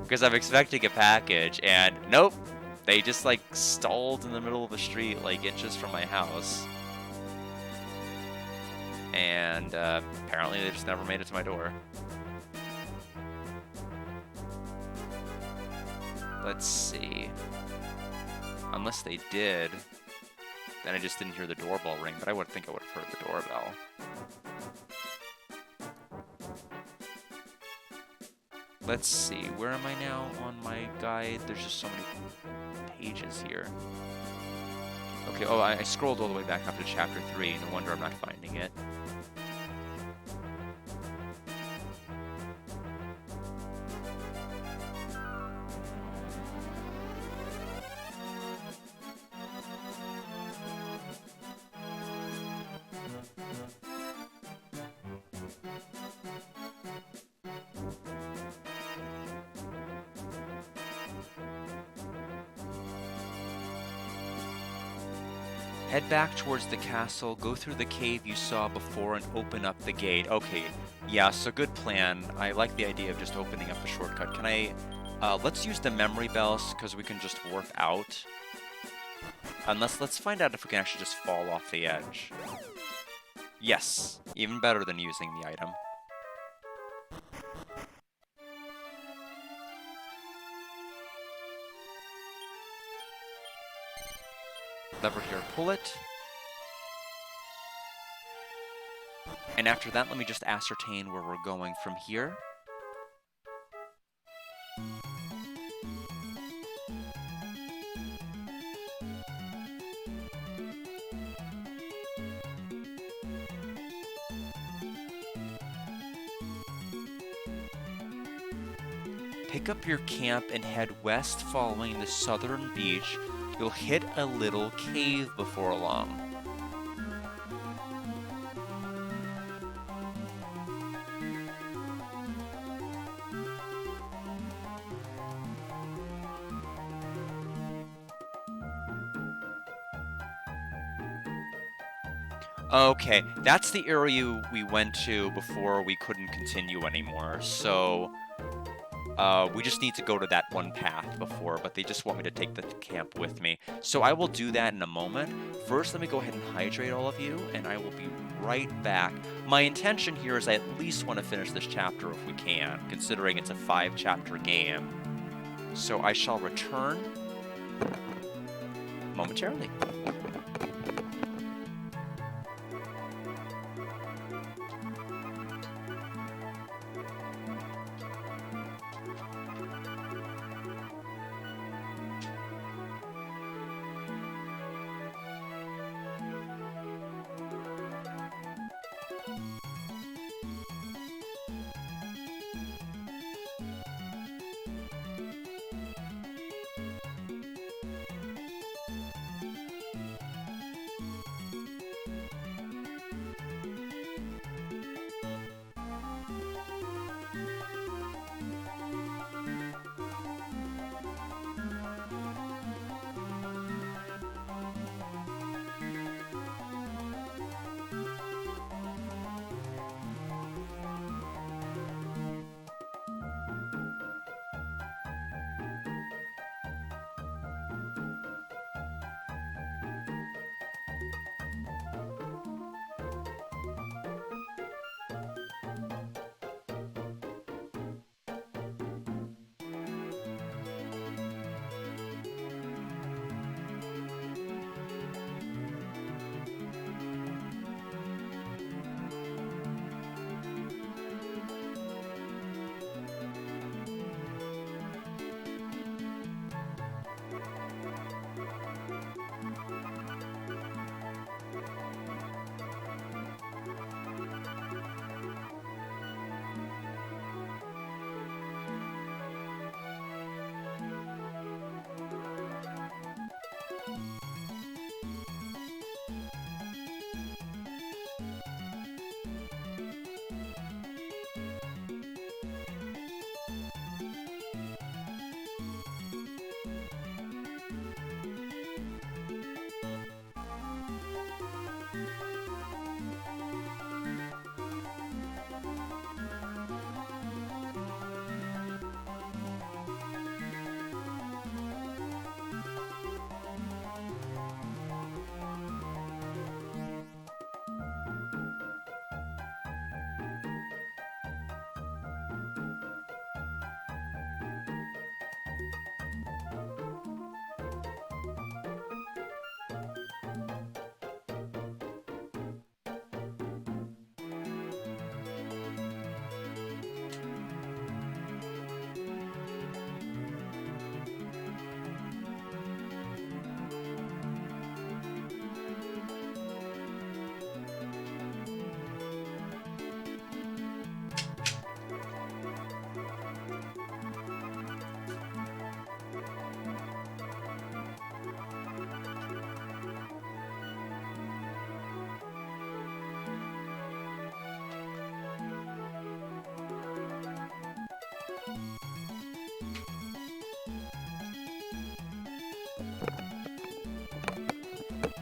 S1: Because I'm expecting a package, and nope. They just, like, stalled in the middle of the street, like, inches from my house. And, apparently they just never made it to my door. Let's see. Unless they did. and I just didn't hear the doorbell ring, but I would think I would have heard the doorbell. Let's see, where am I now on my guide? There's just so many pages here. Okay, oh, I scrolled all the way back up to chapter 3. No wonder I'm not finding it. Head back towards the castle, go through the cave you saw before, and open up the gate. Okay, yeah, so good plan. I like the idea of just opening up the shortcut. Can I... let's use the memory bells, because we can just warp out. Let's find out if we can actually just fall off the edge. Yes, even better than using the item. Lever here, pull it. And after that, let me just ascertain where we're going from here. Pick up your camp and head west following the southern beach. You'll hit a little cave before long. Okay, that's the area we went to before we couldn't continue anymore, so... we just need to go to that one path before, but they just want me to take the camp with me. So I will do that in a moment. First, let me go ahead and hydrate all of you, and I will be right back. My intention here is I at least want to finish this chapter if we can, considering it's a 5-chapter game. So I shall return momentarily.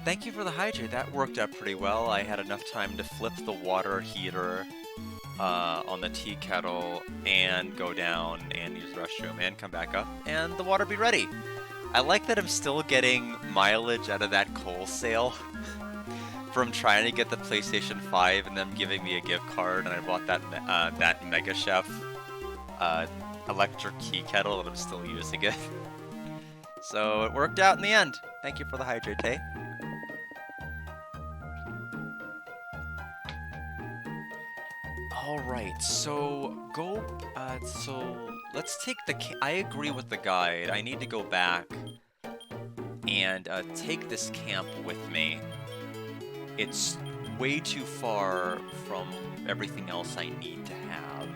S1: Thank you for the hydrate. That worked out pretty well. I had enough time to flip the water heater on the tea kettle and go down and use the restroom and come back up and the water be ready. I like that I'm still getting mileage out of that coal sale from trying to get the PlayStation 5 and them giving me a gift card, and I bought that Mega Chef electric tea kettle and I'm still using it. So it worked out in the end. Thank you for the hydrate, Tay. All right, so let's take I agree with the guide. I need to go back and take this camp with me. It's way too far from everything else I need to have.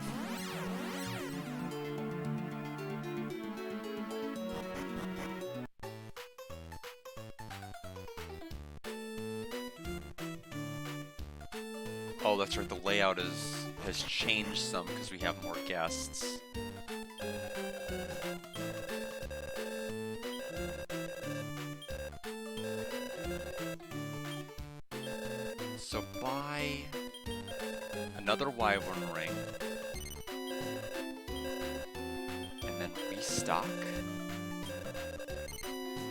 S1: Oh, that's right, the layout has changed some because we have more guests. So buy another wyvern ring, and then restock.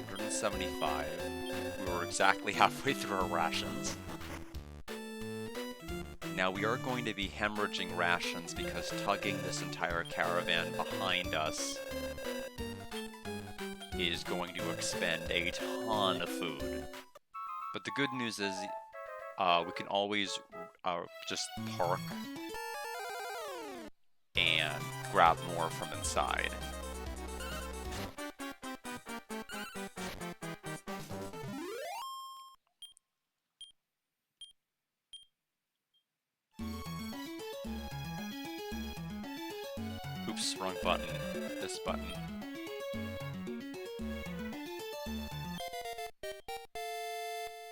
S1: 175. We were exactly halfway through our rations. Now we are going to be hemorrhaging rations because tugging this entire caravan behind us is going to expend a ton of food. But the good news is we can always just park and grab more from inside. Oops, wrong button. This button.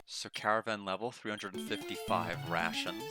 S1: So caravan level, 355 rations.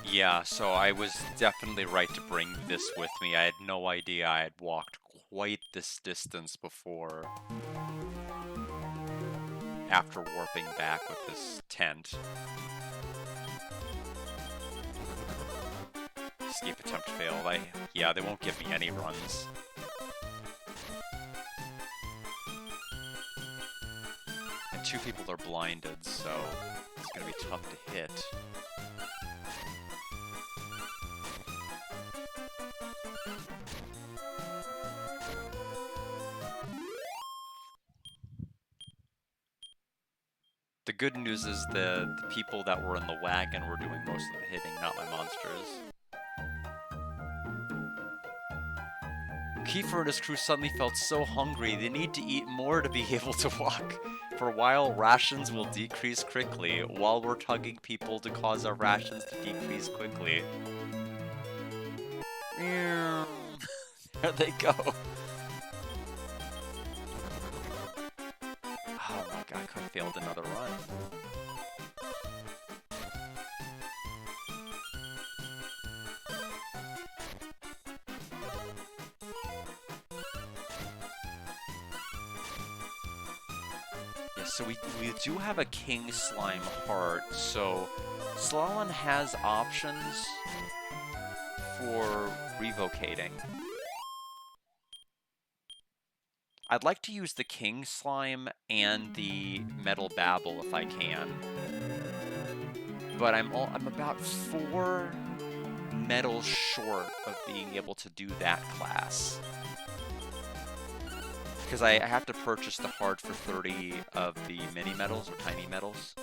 S1: Yeah, so I was definitely right to bring this with me. I had no idea I had walked quite this distance before after warping back with this tent. Escape attempt failed. Yeah, they won't give me any runs. And 2 people are blinded, so it's gonna be tough to hit. The good news is the people that were in the wagon were doing most of the hitting, not my monsters. Kiefer and his crew suddenly felt so hungry, they need to eat more to be able to walk. For a while, rations will decrease quickly, while we're tugging people to cause our rations to decrease quickly. There they go. Oh my god, I could have failed another run. Yeah, so we do have a King Slime heart, so Slalon has options for revocating. I'd like to use the King Slime and the Metal Babble if I can. But I'm about 4 medals short of being able to do that class. Because I have to purchase the heart for 30 of the mini medals or tiny medals.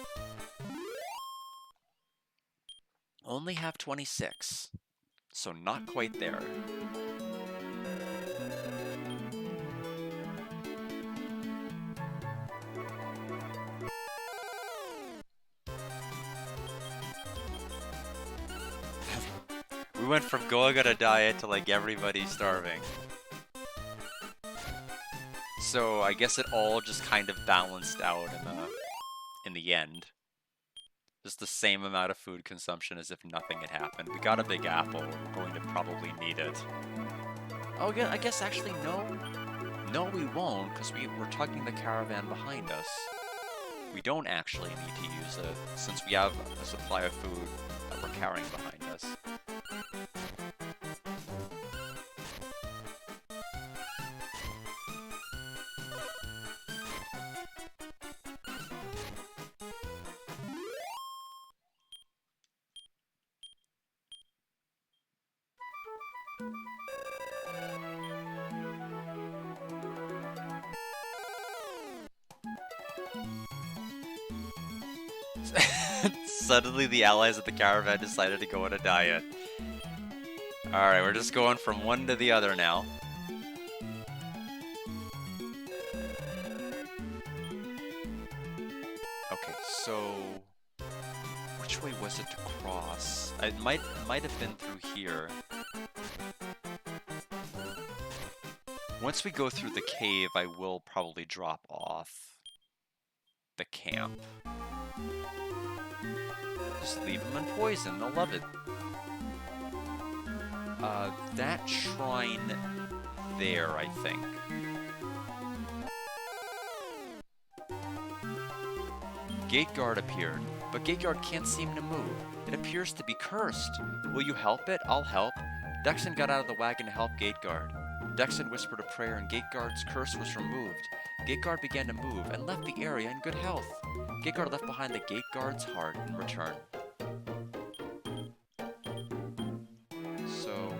S1: Only have 26, so not quite there. We went from going on a diet to like everybody starving. So I guess it all just kind of balanced out in the end. Just the same amount of food consumption as if nothing had happened. We got a big apple. We're going to probably need it. Oh yeah, I guess actually no. No, we won't, because we're tugging the caravan behind us. We don't actually need to use it, since we have a supply of food that we're carrying behind us. Suddenly the allies of the caravan decided to go on a diet. Alright, we're just going from one to the other now. Okay, so which way was it to cross? It might have been through here. Once we go through the cave, I will probably drop off the camp. Just leave them in poison, they'll love it. That shrine there, I think. Gateguard appeared, but Gateguard can't seem to move. It appears to be cursed. Will you help it? I'll help. Dexon got out of the wagon to help Gateguard. Dexon whispered a prayer and Gateguard's curse was removed. Gateguard began to move and left the area in good health. Gateguard left behind the Gateguard's heart in return. So,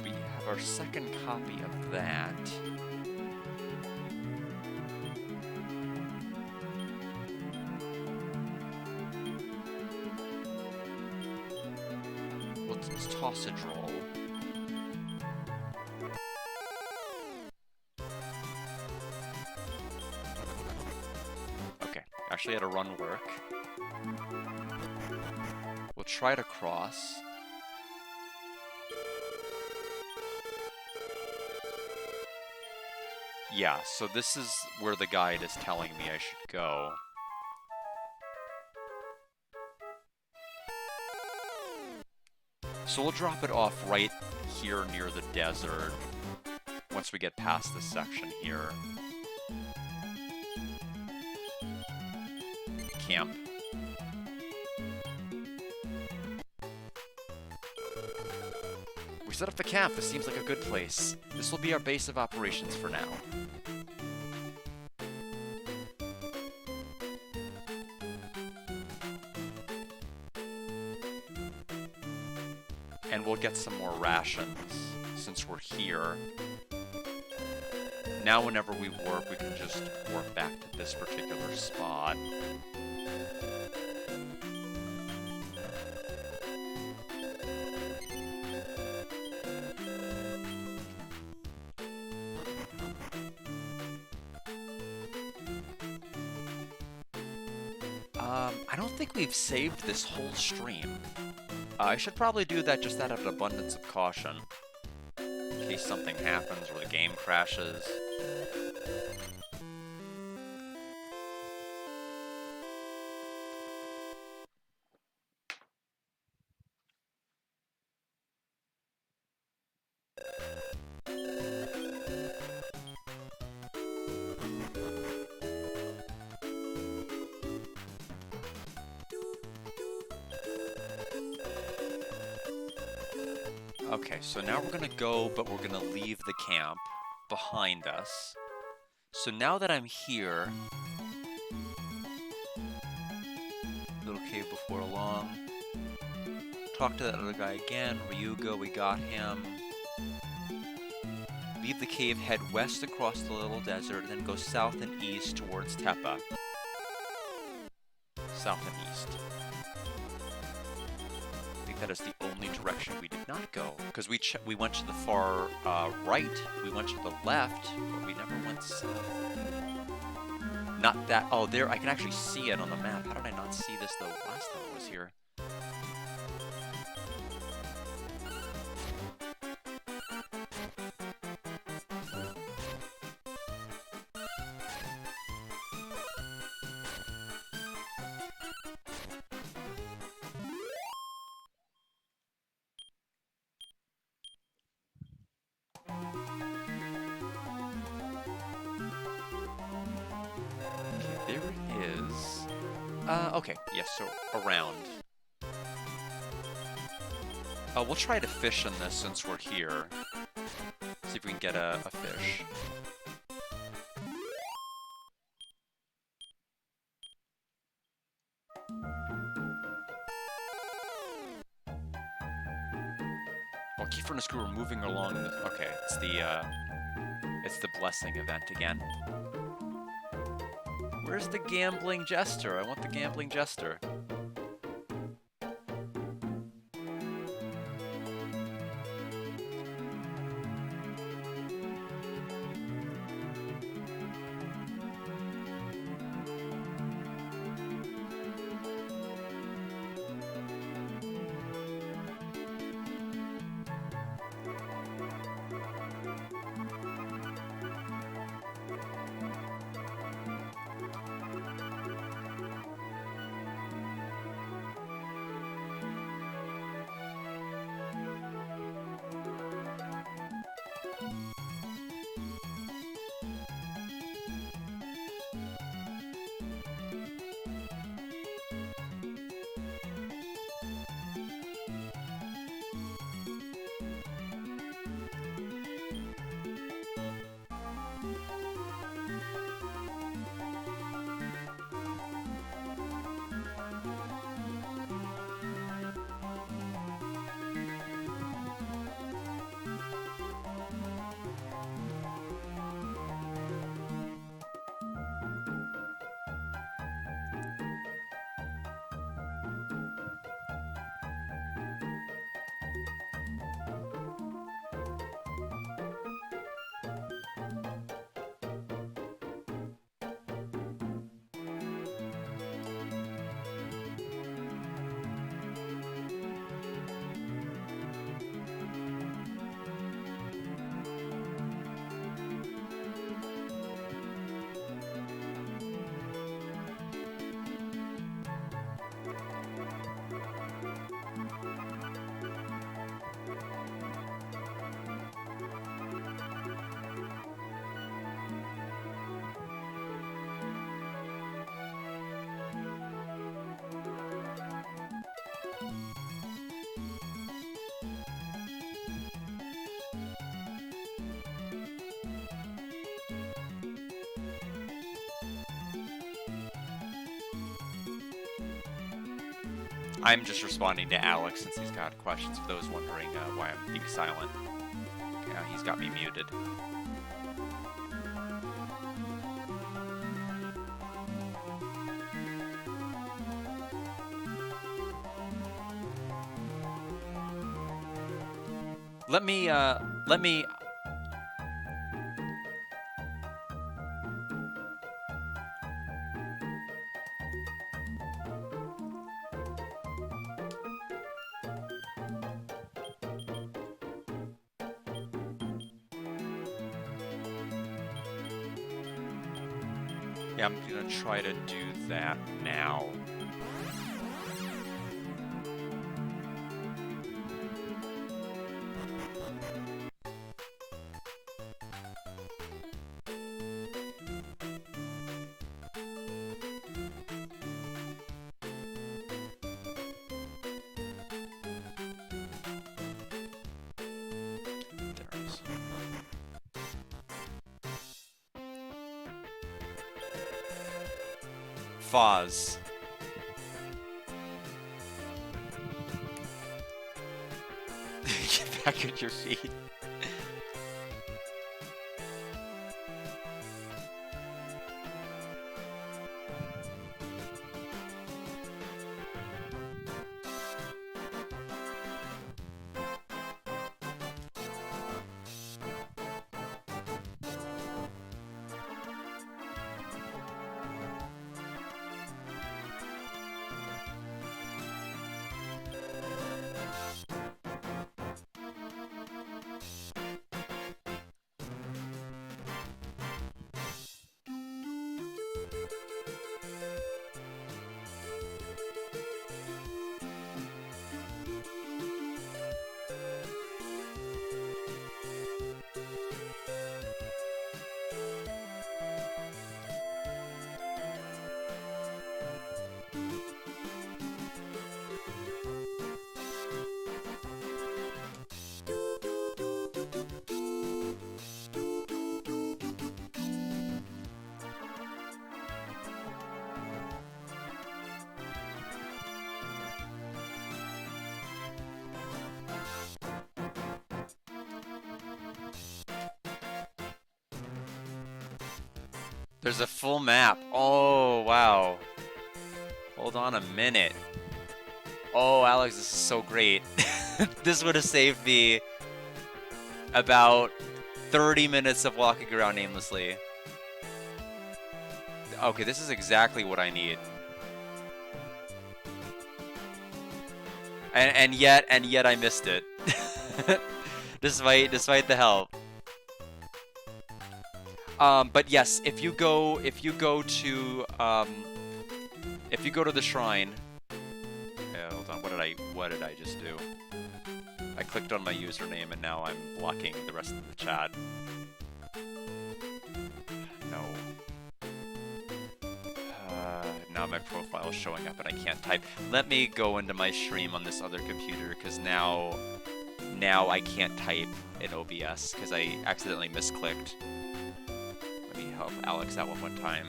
S1: we have our second copy of that. Let's toss a roll. Okay, actually had a run work. We'll try to cross. Yeah, so this is where the guide is telling me I should go. So we'll drop it off right here near the desert once we get past this section here. Camp. We set up the camp. This seems like a good place. This will be our base of operations for now. And we'll get some more rations since we're here. Now whenever we warp, we can just warp back to this particular spot. I don't think we've saved this whole stream. I should probably do that just out of an abundance of caution. In case something happens or the game crashes. Okay, so now we're gonna go, but we're gonna leave the camp behind us. So now that I'm here... Little cave before long. Talk to that other guy again. Ryuga, we got him. Leave the cave, head west across the little desert, then go south and east towards Tepa. South and east. that is the only direction we did not go. Because we went to the far right, we went to the left, but we never went south. Not that... Oh, there, I can actually see it on the map. How did I not see this, though, last time I was here? There it is. Okay, yes, so around. We'll try to fish in this since we're here. See if we can get a fish. Well, Key Furnace Crew, we're moving along the... Okay, it's the blessing event again. Where's the gambling jester? I want the gambling jester. I'm just responding to Alex since he's got questions for those wondering why I'm being silent. Yeah, he's got me muted. Let me... Yeah, I'm gonna try to do that now. Foz. Get back at your feet. There's a full map. Oh, wow. Hold on a minute. Oh, Alex, this is so great. This would have saved me about 30 minutes of walking around aimlessly. Okay, this is exactly what I need. And yet I missed it. Despite the help. But yes, if you go to the shrine. Hold on, what did I just do? I clicked on my username and now I'm blocking the rest of the chat. No. Now my profile is showing up and I can't type. Let me go into my stream on this other computer because now I can't type in OBS because I accidentally misclicked. Let me help Alex out one time.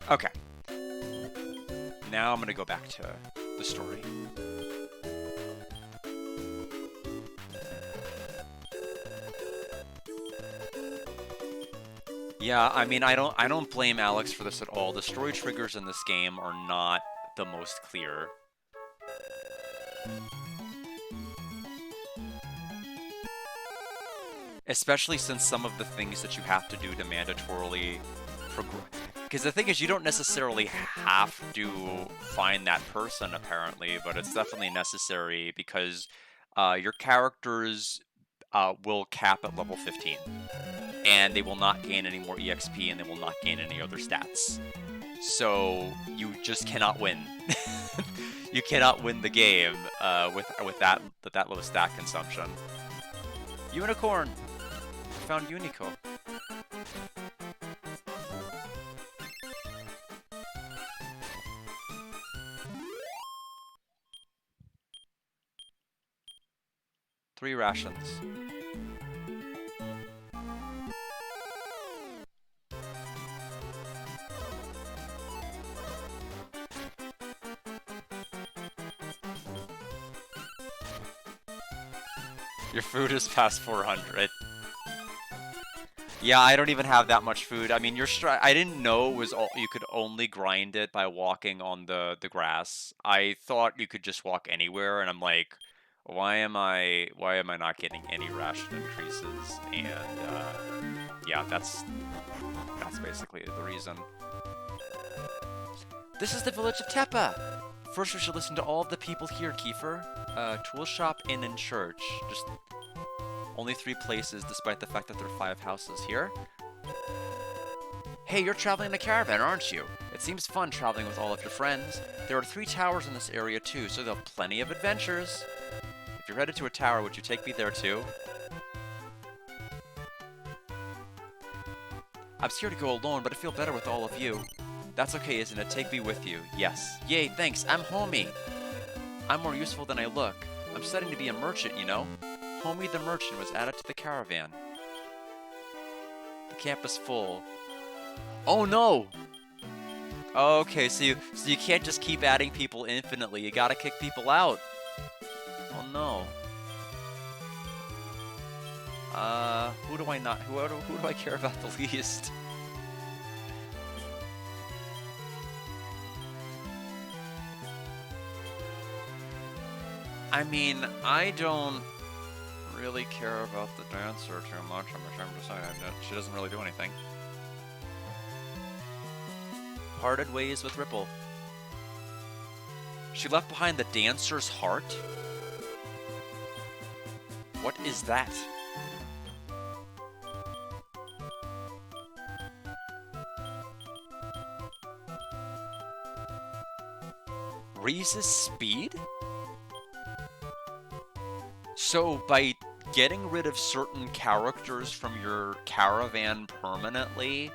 S1: Okay. Now I'm gonna go back to the story. Yeah, I mean, I don't blame Alex for this at all. The story triggers in this game are not the most clear. Especially since some of the things that you have to do to mandatorily progress. Because the thing is, you don't necessarily have to find that person, apparently, but it's definitely necessary because your characters will cap at level 15. And they will not gain any more EXP, and they will not gain any other stats. So you just cannot win. You cannot win the game with that low stat consumption. Unicorn! Found Unico. Three rations. Your food is past 400. Yeah, I don't even have that much food. I mean, I didn't know it was you could only grind it by walking on the grass. I thought you could just walk anywhere, and I'm like, why am I not getting any ration increases? And yeah, that's basically the reason. This is the village of Tepa. First, we should listen to all of the people here, Kiefer. Tool shop, inn, and church. Just only 3 places, despite the fact that there are 5 houses here. Hey, you're traveling in a caravan, aren't you? It seems fun traveling with all of your friends. There are 3 towers in this area too, so there'll be plenty of adventures. If you're headed to a tower, would you take me there too? I'm scared to go alone, but I feel better with all of you. That's okay, isn't it? Take me with you. Yes. Yay, thanks. I'm Homie. I'm more useful than I look. I'm studying to be a merchant, you know? Homie the merchant was added to the caravan. The camp is full. Oh no! Okay, so you can't just keep adding people infinitely. You gotta kick people out. Oh no. Who do I care about the least? I mean, I don't really care about the dancer too much. I'm ashamed to say she doesn't really do anything. Parted ways with Ripple. She left behind the dancer's heart? What is that? Raises speed? So by getting rid of certain characters from your caravan permanently,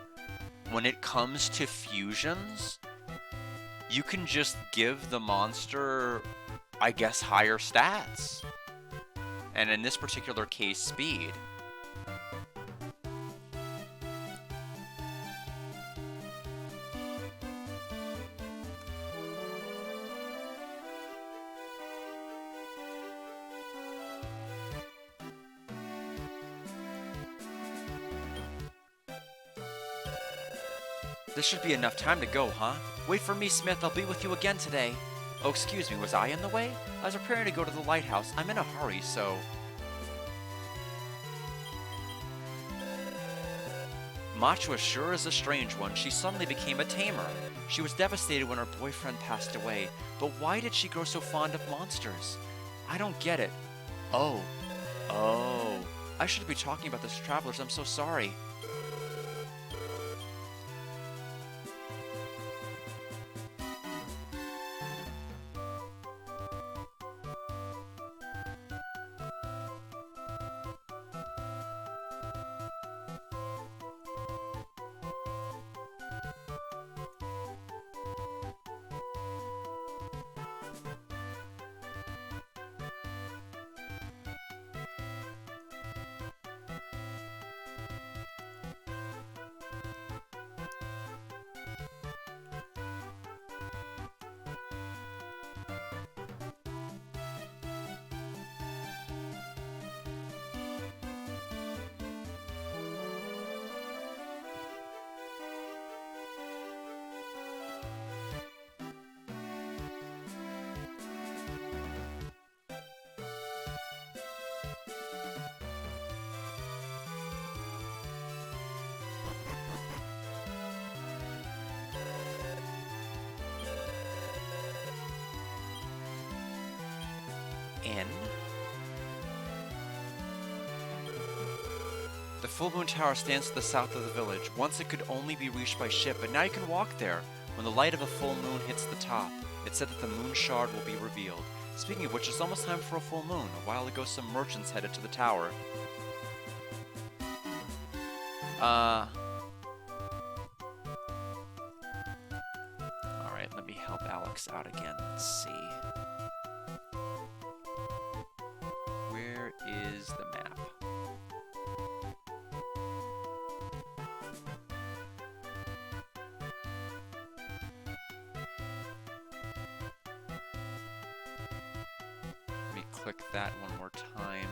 S1: when it comes to fusions, you can just give the monster, I guess, higher stats. And in this particular case, speed. This should be enough time to go, huh? Wait for me, Smith. I'll be with you again today. Oh, excuse me. Was I in the way? I was preparing to go to the lighthouse. I'm in a hurry, so... Machua sure is a strange one. She suddenly became a tamer. She was devastated when her boyfriend passed away. But why did she grow so fond of monsters? I don't get it. Oh. Oh. I shouldn't be talking about this to travelers. I'm so sorry. Inn. The Full Moon Tower stands to the south of the village. Once it could only be reached by ship, but now you can walk there. When the light of a full moon hits the top, it's said that the moon shard will be revealed. Speaking of which, it's almost time for a full moon. A while ago, some merchants headed to the tower. Alright, let me help Alex out again. Let's see. Where is the map? Let me click that one more time.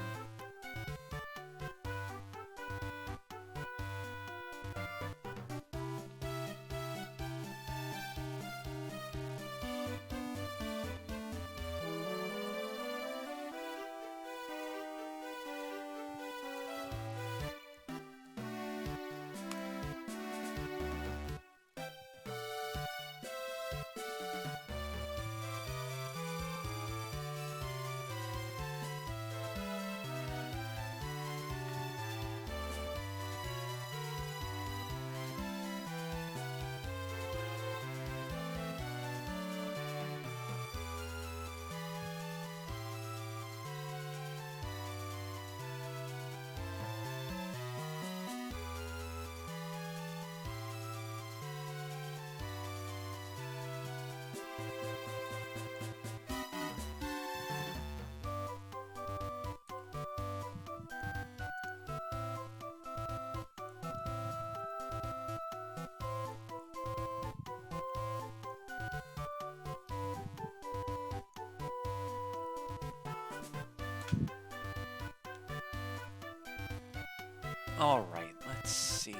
S1: Alright, let's see.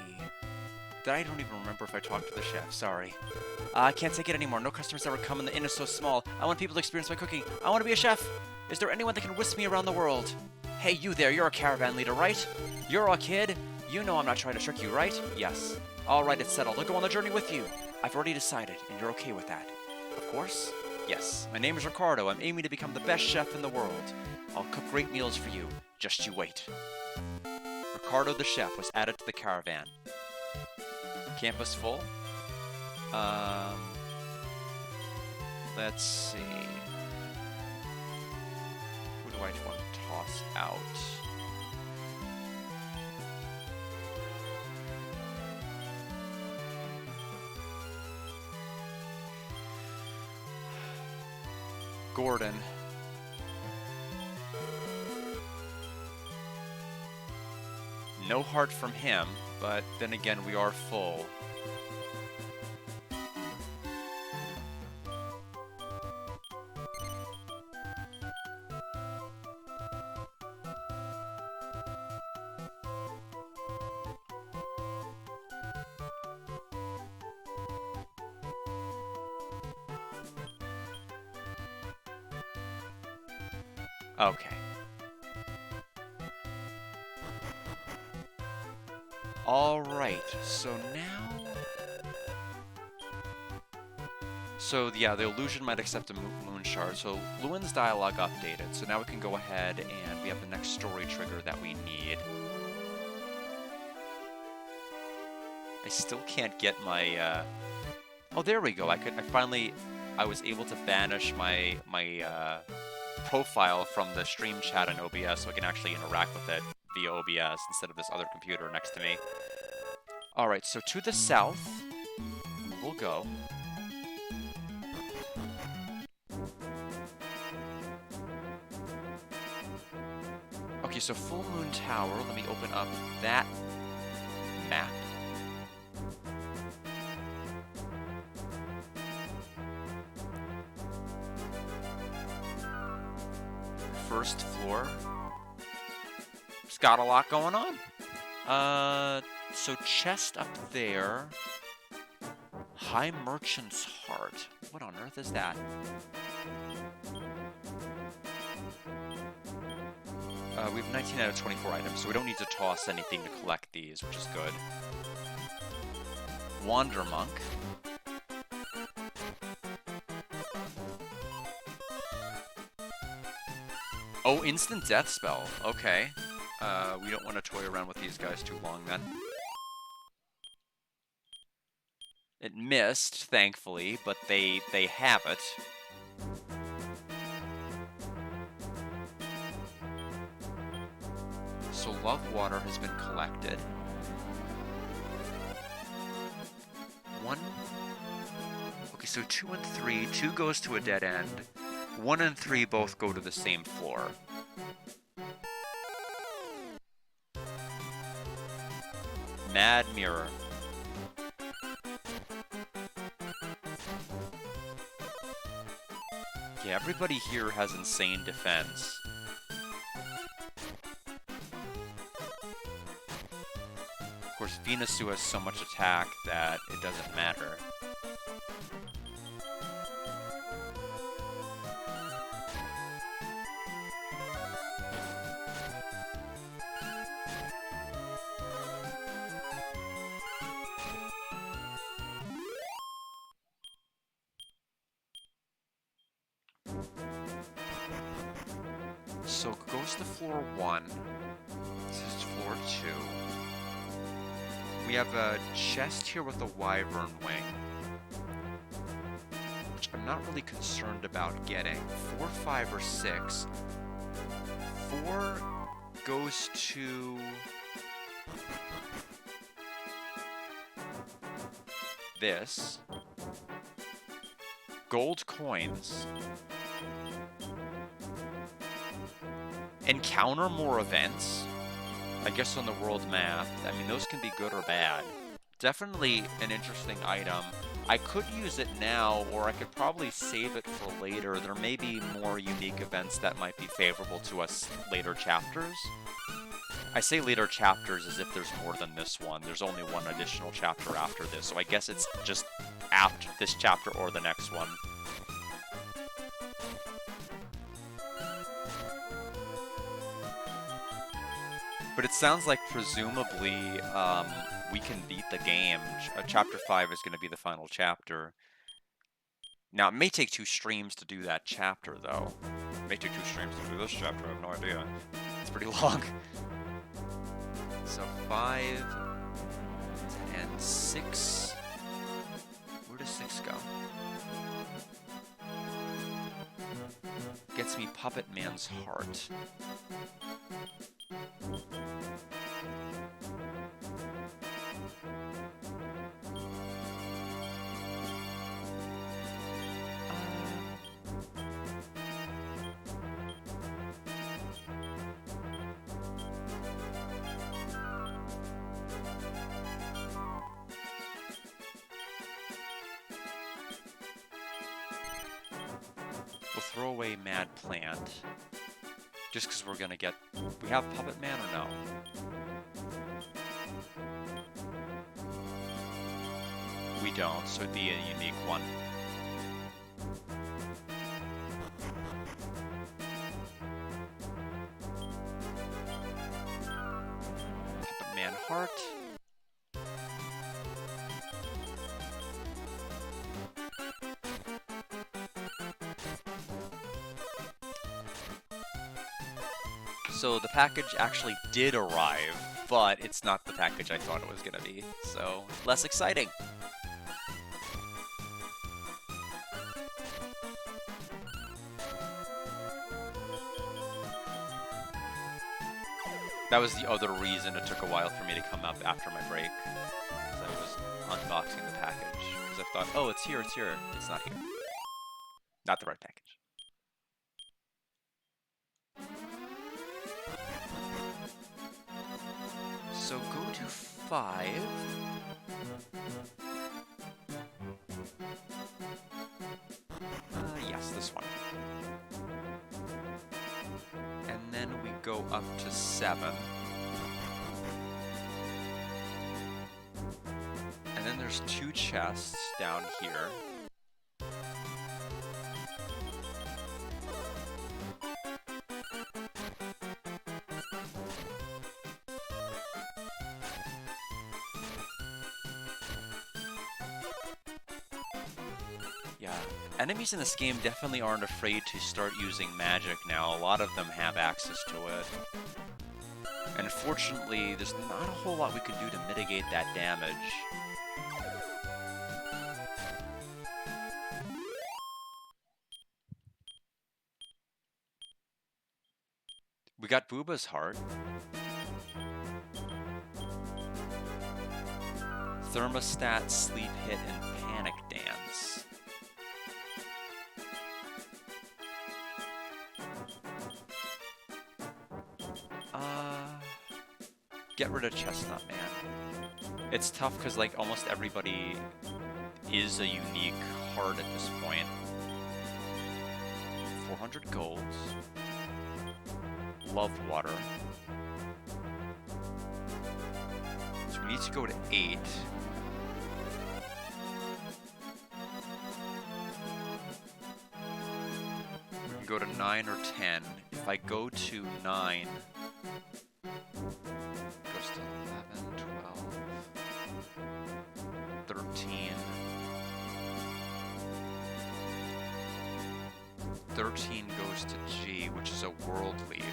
S1: I don't even remember if I talked to the chef, sorry. I can't take it anymore. No customers ever come and the inn is so small. I want people to experience my cooking. I want to be a chef. Is there anyone that can whisk me around the world? Hey, you there, you're a caravan leader, right? You're a kid. You know I'm not trying to trick you, right? Yes. Alright, it's settled. I'll go on the journey with you. I've already decided, and you're okay with that. Of course? Yes. My name is Ricardo. I'm aiming to become the best chef in the world. I'll cook great meals for you. Just you wait. Ricardo the chef was added to the caravan. Campus full? Let's see. Who do I want to toss out? Gordon. No heart from him, but then again, we are full. Okay. Alright, so now... So, yeah, the illusion might accept a moon shard. So, Lewin's dialogue updated. So now we can go ahead and we have the next story trigger that we need. I still can't get my, Oh, there we go. I was able to banish my profile from the stream chat in OBS so I can actually interact with it via OBS instead of this other computer next to me. Alright, so to the south, we'll go. Okay, so Full Moon Tower, let me open up that map. First floor. It's got a lot going on. So chest up there. High Merchant's Heart. What on earth is that? We have 19 out of 24 items, so we don't need to toss anything to collect these, which is good. Wander Monk. Oh, instant death spell. Okay. We don't want to toy around with these guys too long then. It missed, thankfully, but they have it. So Love Water has been collected. Okay, so 2 and 3. 2 goes to a dead end. 1 and 3 both go to the same floor. Mad Mirror. Yeah, everybody here has insane defense. Of course, Venusu has so much attack that it doesn't matter. So it goes to floor 1. This is floor 2. We have a chest here with a wyvern wing, which I'm not really concerned about getting. 4, 5, or 6. 4 goes to... this. Gold coins. Encounter more events? I guess on the world map. I mean, those can be good or bad. Definitely an interesting item. I could use it now, or I could probably save it for later. There may be more unique events that might be favorable to us later chapters. I say later chapters as if there's more than this one. There's only one additional chapter after this, so I guess it's just after this chapter or the next one. But it sounds like presumably we can beat the game. Chapter 5 is going to be the final chapter. Now, it may take 2 streams to do that chapter, though. It may take 2 streams to do this chapter, I have no idea. It's pretty long. So 5 and 6. Where does 6 go? Gets me Puppet Man's Heart. We'll throw away Mad Plant. Just because we're gonna get... We have Puppet Man or no? We don't, so it'd be a unique one. So the package actually did arrive, but it's not the package I thought it was gonna be, so less exciting. That was the other reason it took a while for me to come up after my break, because I was unboxing the package, because I thought, oh, it's here, it's here. It's not here. Not the right package. So go to 5. Yes, this one. And then we go up to 7. And then there's 2 chests down here. Yeah, enemies in this game definitely aren't afraid to start using magic now. A lot of them have access to it. And unfortunately, there's not a whole lot we can do to mitigate that damage. We got Booba's heart. Thermostat, sleep hit, and panic dance. Get rid of Chestnut Man. It's tough because like almost everybody is a unique heart at this point. 400 golds. Love water. So we need to go to 8. We can go to 9 or 10. If I go to 9, goes to 11, 12, 13. 13 goes to G, which is a world leaf.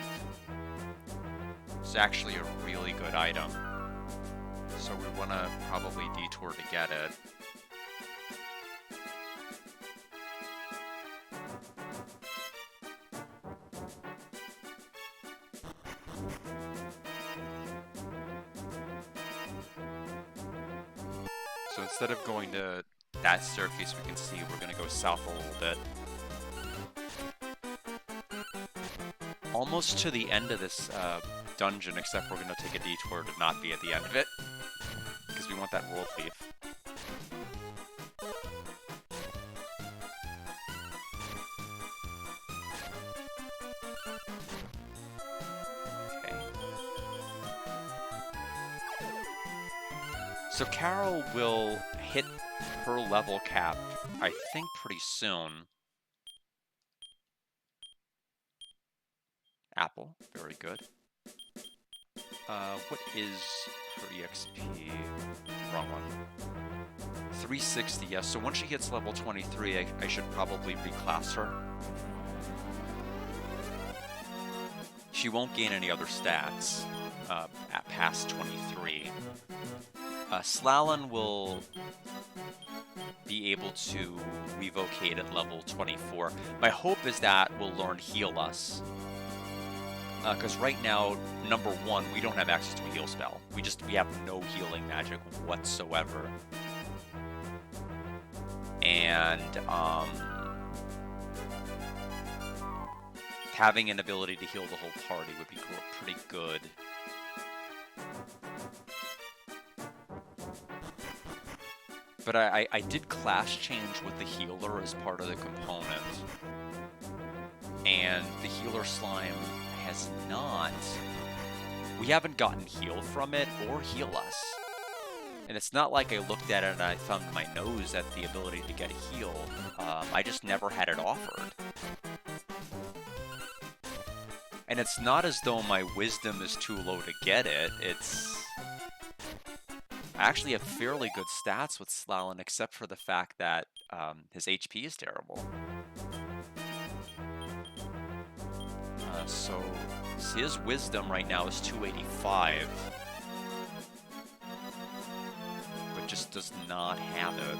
S1: It's actually a really good item. So we want to probably detour to get it. So instead of going to that staircase, we can see we're going to go south a little bit. Almost to the end of this dungeon, except we're going to take a detour to not be at the end of it. Because we want that world leaf. Okay. So Carol will hit her level cap, I think, pretty soon. Apple, very good. What is her EXP? Wrong one. 360, yes. So once she hits level 23, I should probably reclass her. She won't gain any other stats at past 23. Slalin will be able to revocate at level 24. My hope is that we'll learn Heal Us. Because right now, number 1, we don't have access to a heal spell. We have no healing magic whatsoever. And having an ability to heal the whole party would be pretty good. But I did class change with the healer as part of the component. And the healer slime has not. We haven't gotten heal from it or Heal Us. And it's not like I looked at it and I thumbed my nose at the ability to get a heal. I just never had it offered. And it's not as though my wisdom is too low to get it. I actually have fairly good stats with Slalin, except for the fact that his HP is terrible. So So his wisdom right now is 285. But just does not have it.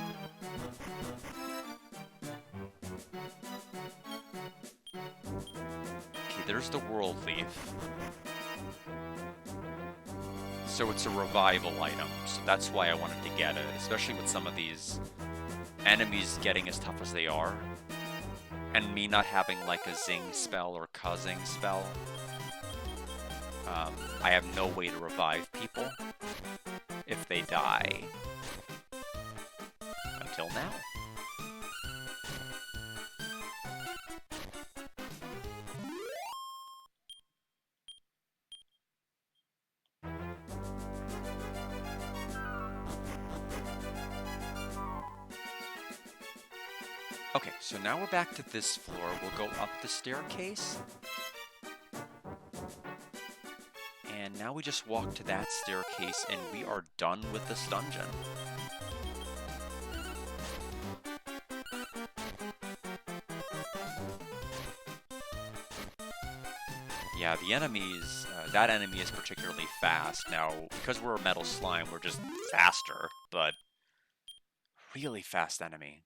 S1: Okay, there's the World Leaf. So it's a revival item, so that's why I wanted to get it, especially with some of these enemies getting as tough as they are, and me not having like a Zing spell or Ka-Zing spell. I have no way to revive people if they die. Until now. Okay, so now we're back to this floor. We'll go up the staircase. And now we just walk to that staircase and we are done with this dungeon. Yeah, the enemies, that enemy is particularly fast. Now, because we're a metal slime, we're just faster, but really fast enemy.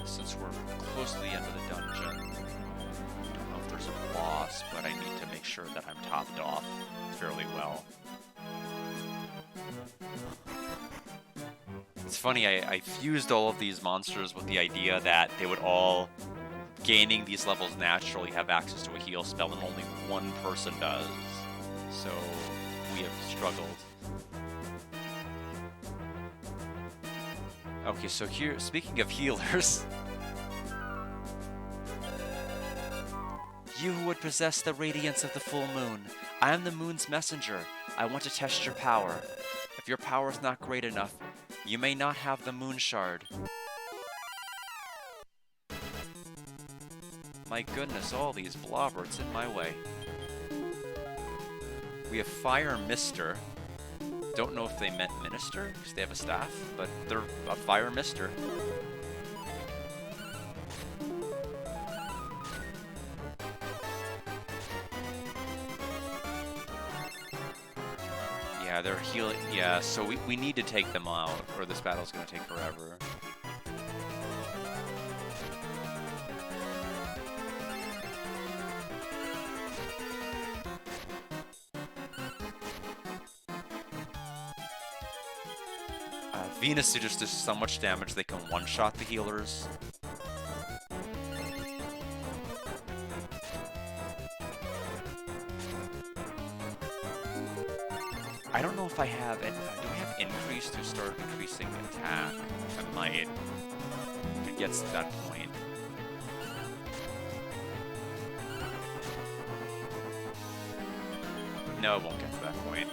S1: Since we're close to the end of the dungeon, I don't know if there's a boss, but I need to make sure that I'm topped off fairly well. It's funny, I fused all of these monsters with the idea that they would all, gaining these levels naturally, have access to a heal spell, and only one person does. So we have struggled. Okay, so here, speaking of healers, you who would possess the radiance of the full moon, I am the moon's messenger. I want to test your power. If your power is not great enough, you may not have the moon shard. My goodness, all these blobberts in my way. We have Fire Mister. Don't know if they meant minister, because they have a staff, but they're a Fire Mister. Yeah, they're healing. Yeah, so we need to take them out, or this battle's going to take forever. Venus just does so much damage they can one-shot the healers. I don't know if I have... Do I have increase to start increasing attack? I might. If it gets to that point. No, it won't get to that point.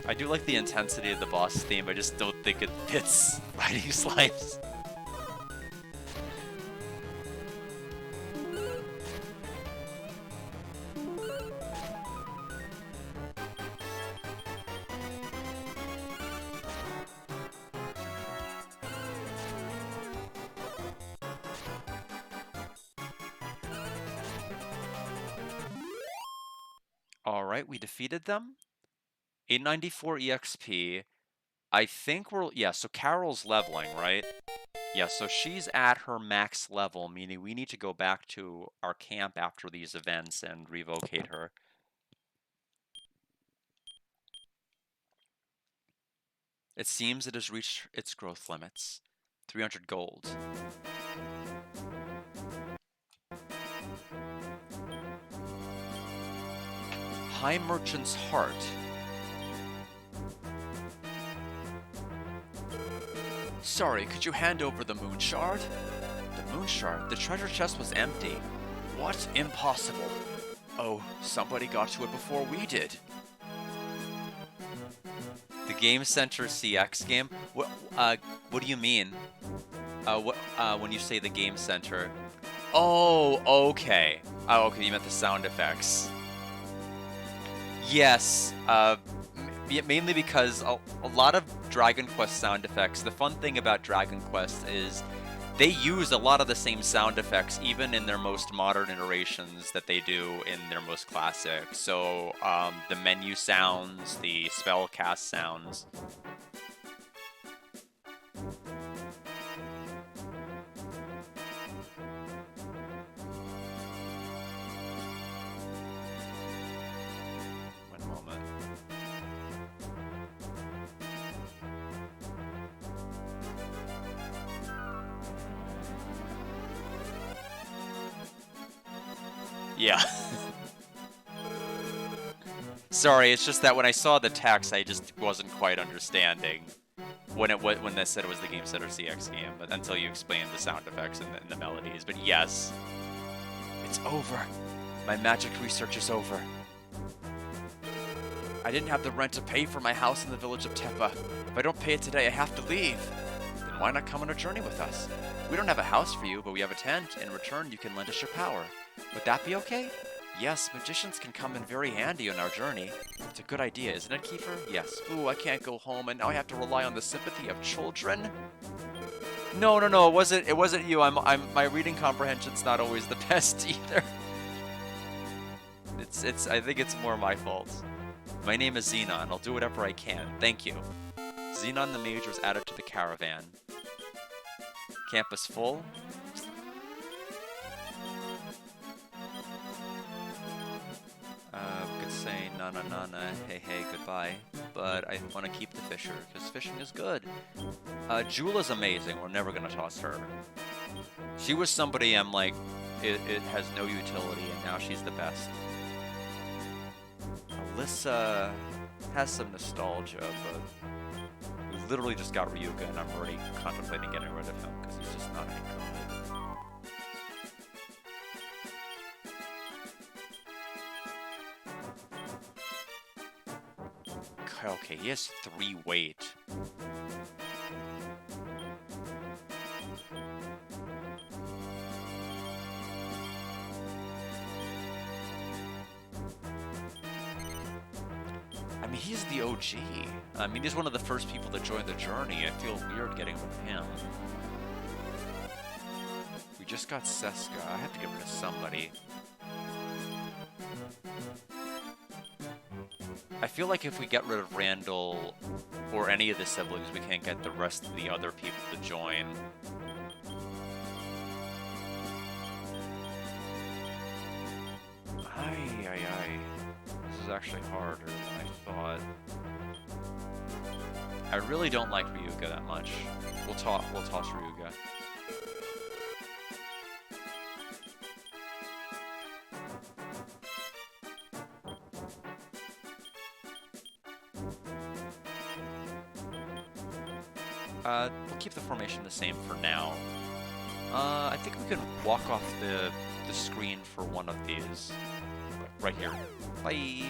S1: I do like the intensity of the boss theme, I just don't think it fits riding slimes. Alright, we defeated them. 894 EXP. I think we're... Yeah, so Carol's leveling, right? Yeah, so she's at her max level, meaning we need to go back to our camp after these events and revocate her. It seems it has reached its growth limits. 300 gold. High Merchant's Heart. Sorry, could you hand over the moon shard? The Moonshard, the treasure chest was empty. What? Impossible. Oh, somebody got to it before we did. The Game Center CX game? What do you mean? When you say the Game Center? Oh, okay. Oh, okay, you meant the sound effects. Yes, mainly because a lot of Dragon Quest sound effects, the fun thing about Dragon Quest is they use a lot of the same sound effects even in their most modern iterations that they do in their most classic. So the menu sounds, the spell cast sounds. One moment. Yeah. Sorry, it's just that when I saw the text, I just wasn't quite understanding when they said it was the Game Center CX game, but until you explained the sound effects and the melodies. But yes, it's over. My magic research is over. I didn't have the rent to pay for my house in the village of Tepa. If I don't pay it today, I have to leave. Then why not come on a journey with us? We don't have a house for you, but we have a tent. In return, you can lend us your power. Would that be okay? Yes, magicians can come in very handy on our journey. It's a good idea, isn't it, Kiefer? Yes. Ooh, I can't go home, and now I have to rely on the sympathy of children? No, it wasn't you. My reading comprehension's not always the best either. I think it's more my fault. My name is Xenon. I'll do whatever I can. Thank you. Xenon the Mage was added to the Caravan. Campus full? We could say na, hey, goodbye. But I want to keep the Fisher, because fishing is good. Jula's amazing. We're never going to toss her. She was somebody I'm like, it has no utility, and now she's the best. Alyssa has some nostalgia, but we literally just got Ryuga, and I'm already contemplating getting rid of him, because he's just not any good. Okay, he has 3 weight. I mean, he's the OG. I mean, he's one of the first people to join the journey. I feel weird getting rid of him. We just got Seska. I have to get rid of somebody. I feel like if we get rid of Randall or any of the siblings, we can't get the rest of the other people to join. Ay. This is actually harder than I thought. I really don't like Ryuga that much. We'll toss Ryuga. We'll keep the formation the same for now. I think we can walk off the screen for one of these. Right here. Bye!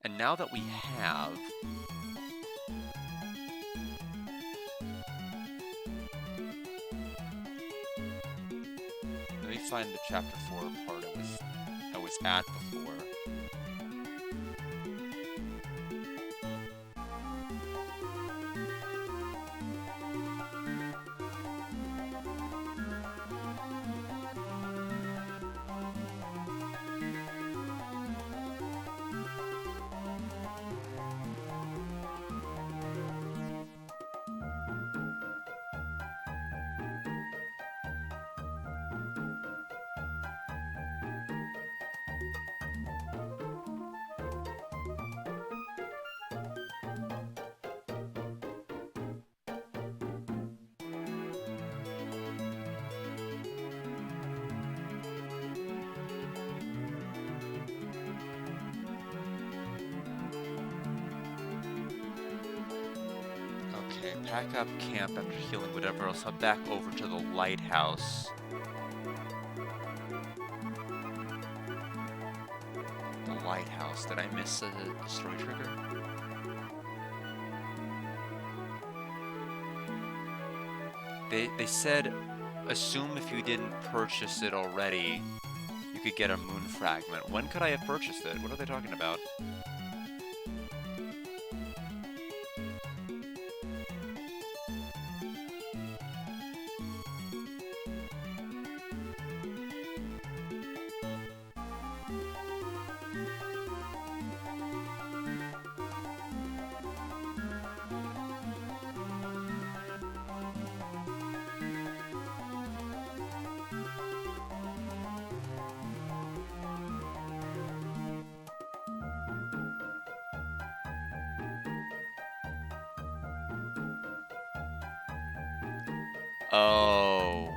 S1: And now that we have... Let me find the chapter 4 part I was at before. Pack up camp after healing whatever else. Head back over to the lighthouse. The lighthouse. Did I miss a story trigger? They said, assume if you didn't purchase it already, you could get a moon fragment. When could I have purchased it? What are they talking about? Oh.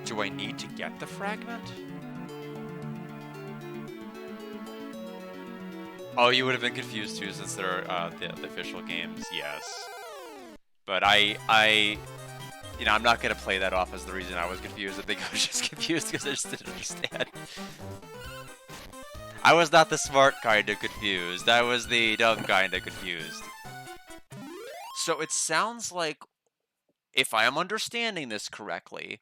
S1: Do I need to get the fragment? Oh, you would have been confused too since they're the official games, yes. But you know, I'm not gonna play that off as the reason I was confused. I think I was just confused because I just didn't understand. I was not the smart kind of confused. I was the dumb kind of confused. So it sounds like, if I am understanding this correctly,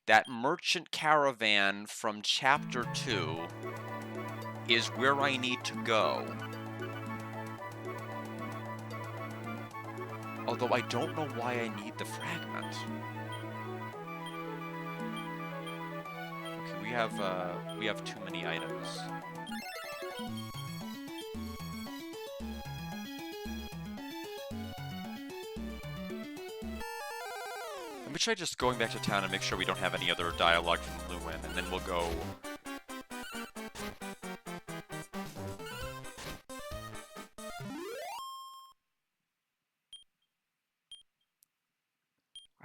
S1: that merchant caravan from chapter 2 is where I need to go. Although I don't know why I need the fragment. Okay, we have too many items. Let me try just going back to town and make sure we don't have any other dialogue from Lewin, and then we'll go.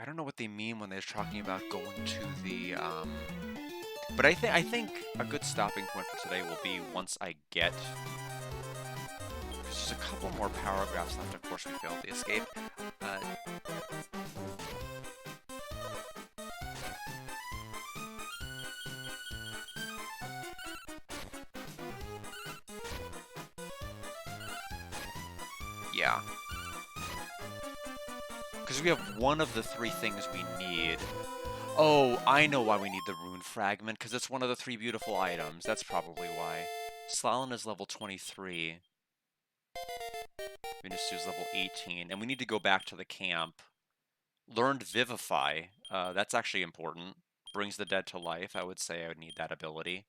S1: I don't know what they mean when they're talking about going to the, but I think a good stopping point for today will be once I get. There's a couple more paragraphs left. Of course, we failed the escape. Yeah. Because we have one of the 3 things we need. Oh, I know why we need the rune fragment, because it's one of the 3 beautiful items. That's probably why. Slalom is level 23. Venusu's level 18. And we need to go back to the camp. Learned Vivify. That's actually important. Brings the dead to life. I would say I would need that ability.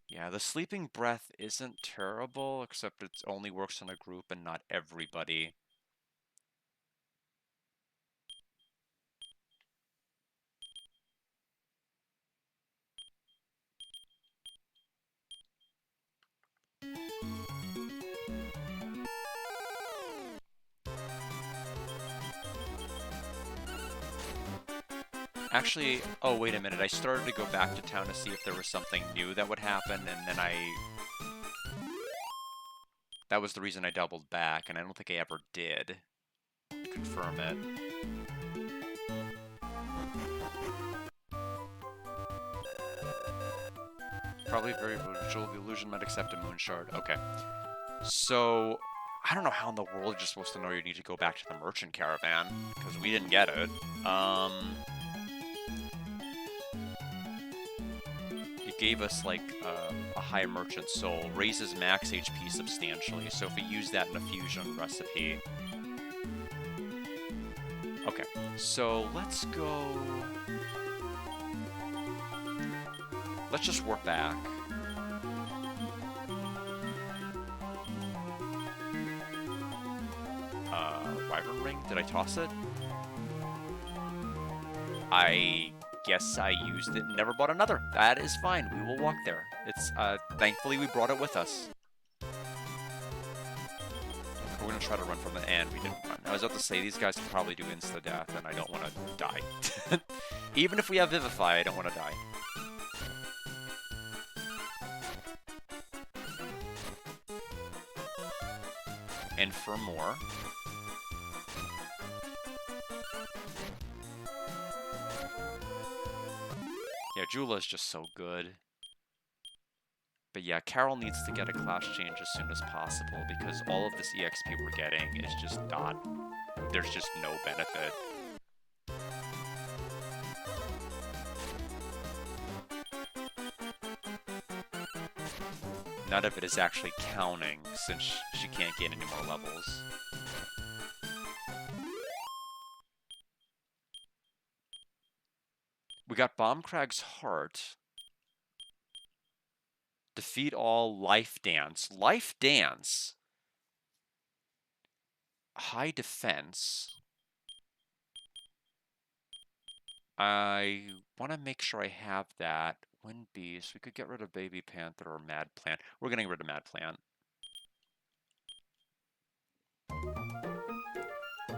S1: Yeah, the Sleeping Breath isn't terrible, except it only works in a group and not everybody. Actually, oh, wait a minute. I started to go back to town to see if there was something new that would happen, and then that was the reason I doubled back, and I don't think I ever did confirm it. Probably very visual. The illusion might accept a moon shard. Okay. So, I don't know how in the world you're supposed to know you need to go back to the merchant caravan, because we didn't get it. It gave us, like, a high merchant soul. Raises max HP substantially, so if we use that in a fusion recipe... Okay, so let's go... Let's just work back. Wyvern Ring? Did I toss it? I guess I used it and never bought another. That is fine. We will walk there. It's, thankfully we brought it with us. We're we're gonna try to run from it, and we didn't run. I was about to say, these guys can probably do insta-death, and I don't want to die. Even if we have Vivify, I don't want to die. And for more. Yeah, Jula is just so good. But yeah, Carol needs to get a class change as soon as possible because all of this EXP we're getting is just not... There's just no benefit. None of it is actually counting since she can't gain any more levels. We got Bombcrag's Heart. Defeat all Life Dance. Life Dance? High Defense. I want to make sure I have that. Wind Beast. We could get rid of Baby Panther or Mad Plant. We're getting rid of Mad Plant.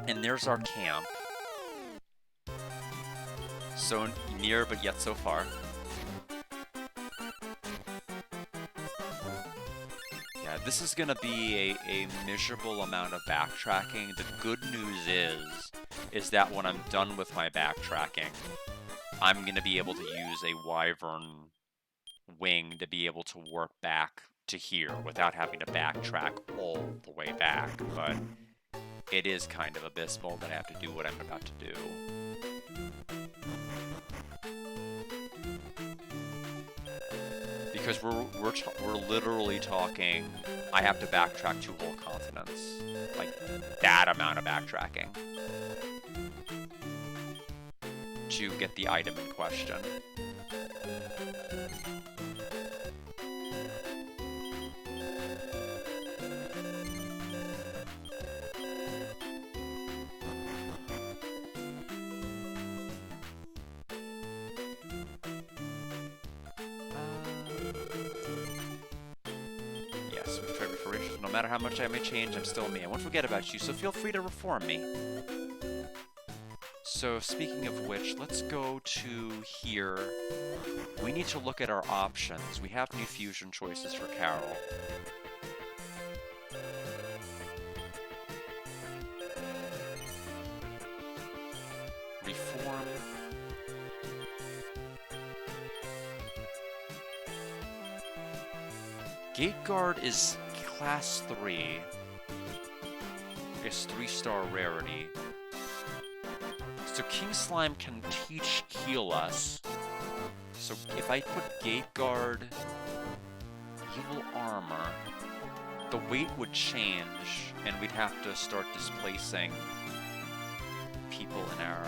S1: And there's our camp. So near, but yet so far. Yeah, this is gonna be a miserable amount of backtracking. The good news is that when I'm done with my backtracking, I'm gonna be able to use a Wyvern wing to be able to work back to here without having to backtrack all the way back, but it is kind of abysmal that I have to do what I'm about to do. Because we're literally talking, I have to backtrack 2 whole continents. Like, that amount of backtracking. To get the item in question. Yes, we've tried reformation. No matter how much I may change, I'm still me. I won't forget about you, so feel free to reform me. So, speaking of which, let's go to here. We need to look at our options. We have new fusion choices for Carol. Reform. Gate Guard is class 3. It's 3-star rarity. So King Slime can teach heal us. So if I put Gate Guard, Evil Armor, the weight would change, and we'd have to start displacing people in our...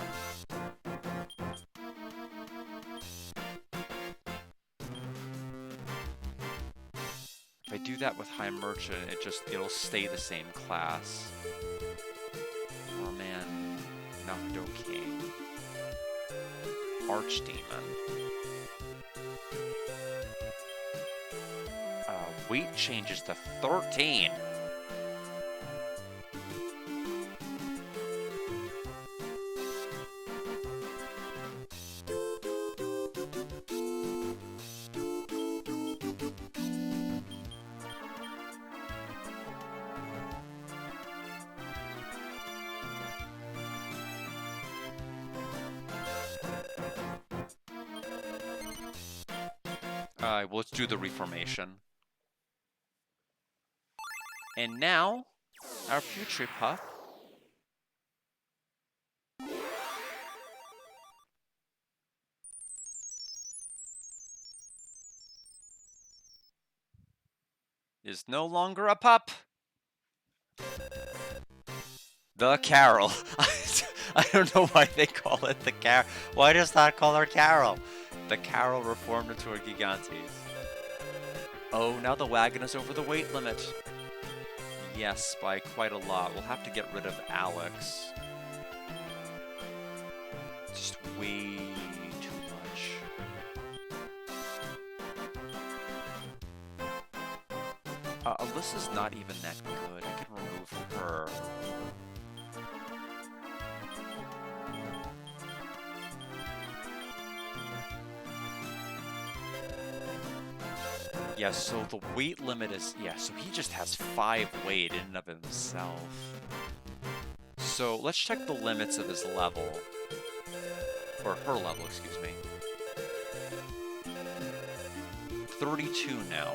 S1: If I do that with High Merchant, it'll stay the same class. Oh man, Nocto King. Archdemon. Weight changes to 13. Well, let's do the reformation. And now, our future pup. Is no longer a pup. The Carol. I don't know why they call it the Carol. Why does that call her Carol? The Carol reformed into a Gigantes. Oh, now the wagon is over the weight limit. Yes, by quite a lot. We'll have to get rid of Alex. Just way too much. Alyssa's not even that good. I can remove her. Yeah, so the weight limit is... Yeah, so he just has 5 weight in and of himself. So let's check the limits of his level. Or her level, excuse me. 32 now.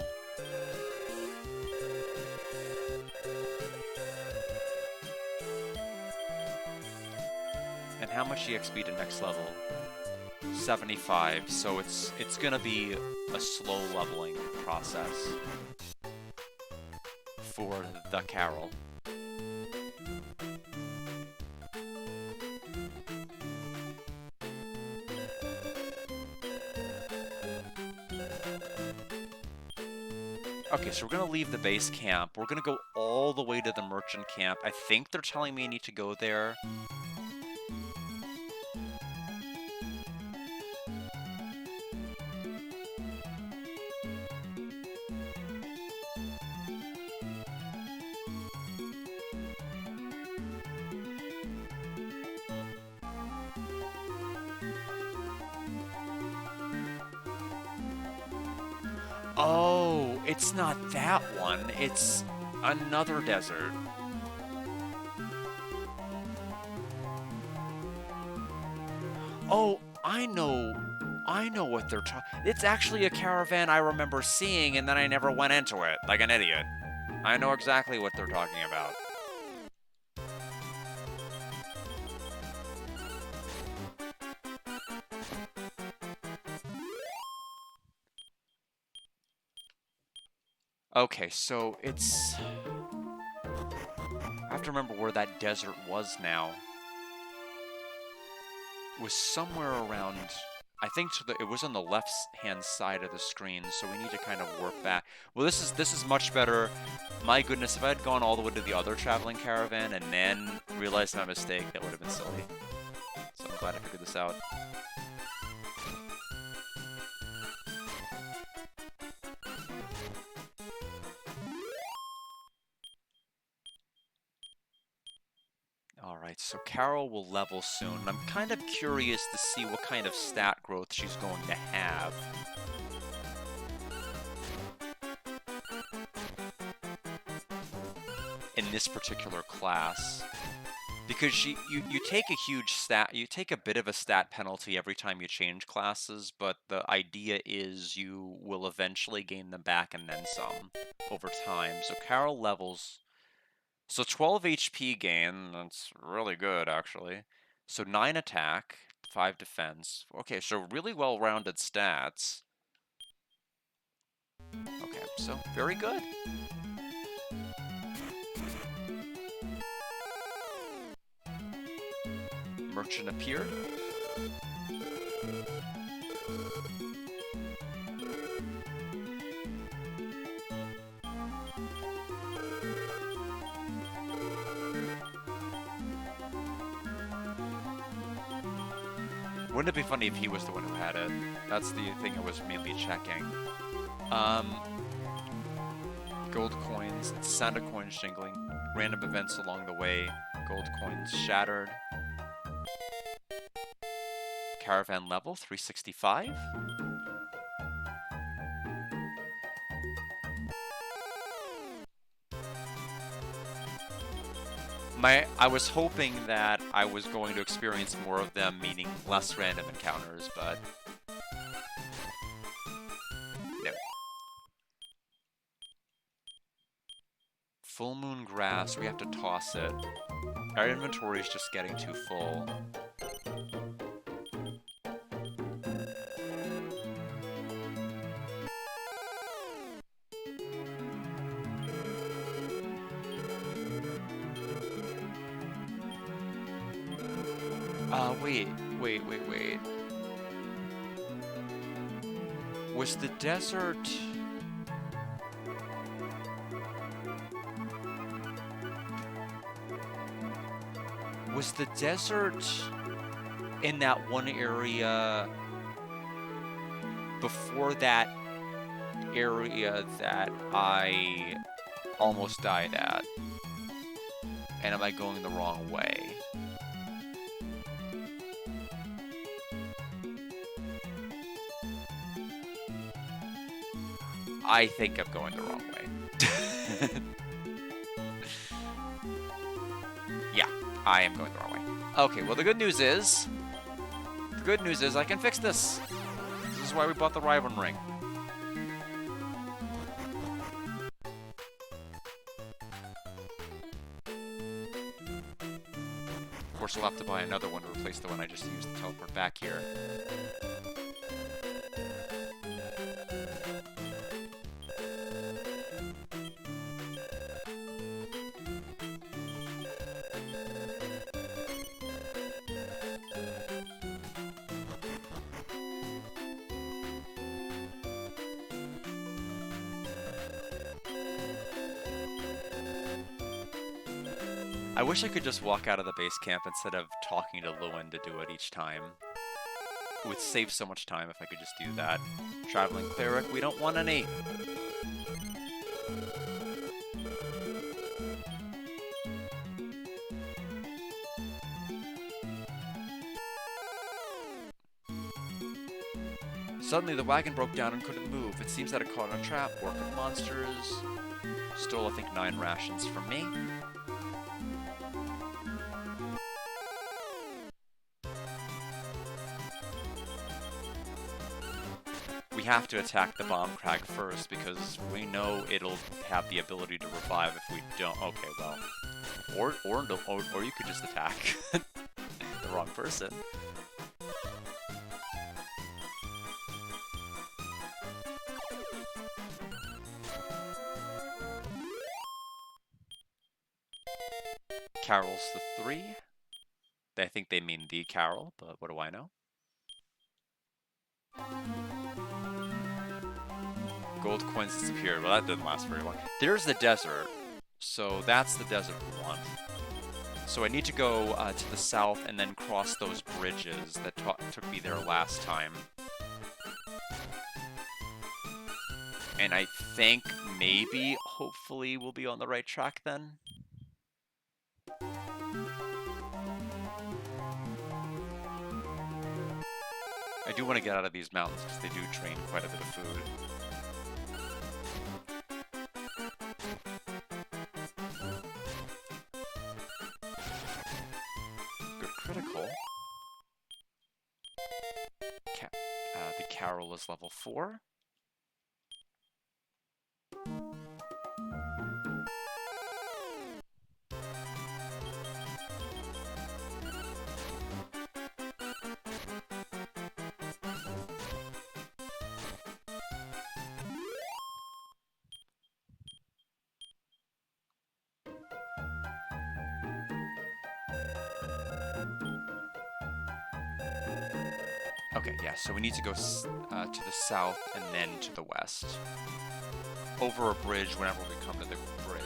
S1: And how much EXP to next level? 75, so it's gonna be a slow leveling process for the Carol. Okay, so we're gonna leave the base camp. We're gonna go all the way to the merchant camp. I think they're telling me I need to go there. Oh, it's not that one. It's another desert. Oh, I know what they're talking. It's actually a caravan I remember seeing, and then I never went into it, like an idiot. I know exactly what they're talking about. Okay, so it's... I have to remember where that desert was now. It was somewhere around... I think it was on the left-hand side of the screen, so we need to kind of work back. Well, this is much better. My goodness, if I had gone all the way to the other traveling caravan and then realized my mistake, that would have been silly. So I'm glad I figured this out. Alright, so Carol will level soon. I'm kind of curious to see what kind of stat growth she's going to have. In this particular class. Because you take a bit of a stat penalty every time you change classes, but the idea is you will eventually gain them back and then some over time. So Carol levels... So 12 HP gain, that's really good, actually. So 9 attack, 5 defense. Okay, so really well-rounded stats. Okay, so very good. Merchant appeared. Wouldn't it be funny if he was the one who had it? That's the thing I was mainly checking. Gold coins, it's sound of coins jingling. Random events along the way. Gold coins shattered. Caravan level 365. I was hoping that I was going to experience more of them, meaning less random encounters, but no. Full moon grass, we have to toss it. Our inventory is just getting too full. Wait. Was the desert... Was the desert in that one area before that area that I almost died at? And am I going the wrong way? I think I'm going the wrong way. Yeah, I am going the wrong way. Okay, well the good news is I can fix this. This is why we bought the Riven ring. Of course, we'll have to buy another one to replace the one I just used to teleport back here. I wish I could just walk out of the base camp instead of talking to Lewin to do it each time. It would save so much time if I could just do that. Traveling cleric, we don't want any. Suddenly the wagon broke down and couldn't move. It seems that it caught in a trap. Work of monsters. Stole, I think, 9 rations from me. We have to attack the bomb crag first because we know it'll have the ability to revive if we don't. Okay, well, or you could just attack the wrong person. Carol's the 3. I think they mean the Carol, but what do I know? Gold coins disappeared. Well, that didn't last very long. There's the desert. So that's the desert we want. So I need to go to the south and then cross those bridges that took me there last time. And I think maybe, hopefully, we'll be on the right track then. I do want to get out of these mountains because they do drain quite a bit of food. Good critical. The Carol is level 4. Okay, yeah, so we need to go to the south and then to the west. Over a bridge whenever we come to the bridge.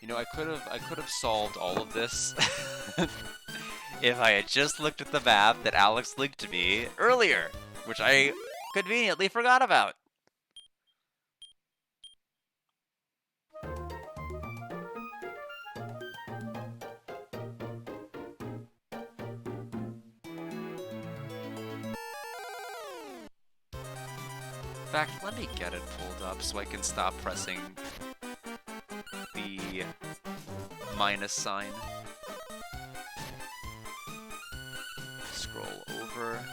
S1: You know, I could have solved all of this if I had just looked at the map that Alex linked to me earlier, which I conveniently forgot about. In fact, let me get it pulled up so I can stop pressing the minus sign. Scroll over.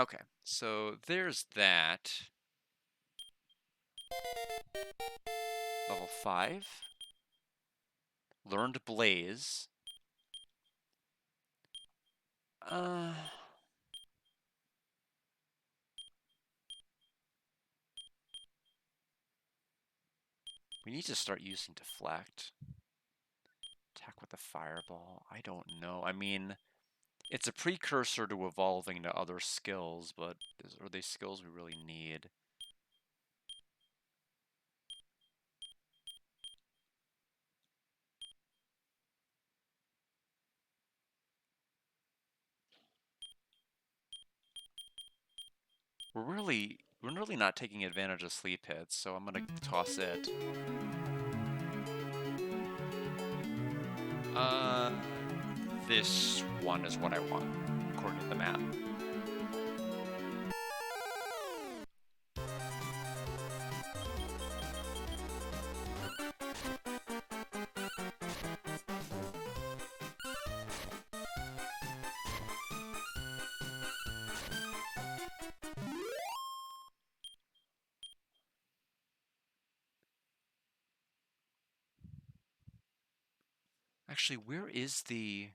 S1: Okay, so there's that. Level 5. Learned Blaze. We need to start using Deflect. Attack with a Fireball. I don't know. I mean, it's a precursor to evolving to other skills, but are they skills we really need? we're really not taking advantage of sleep hits, so I'm gonna toss it. Uh, this one is what I want, according to the map. Actually, where is the...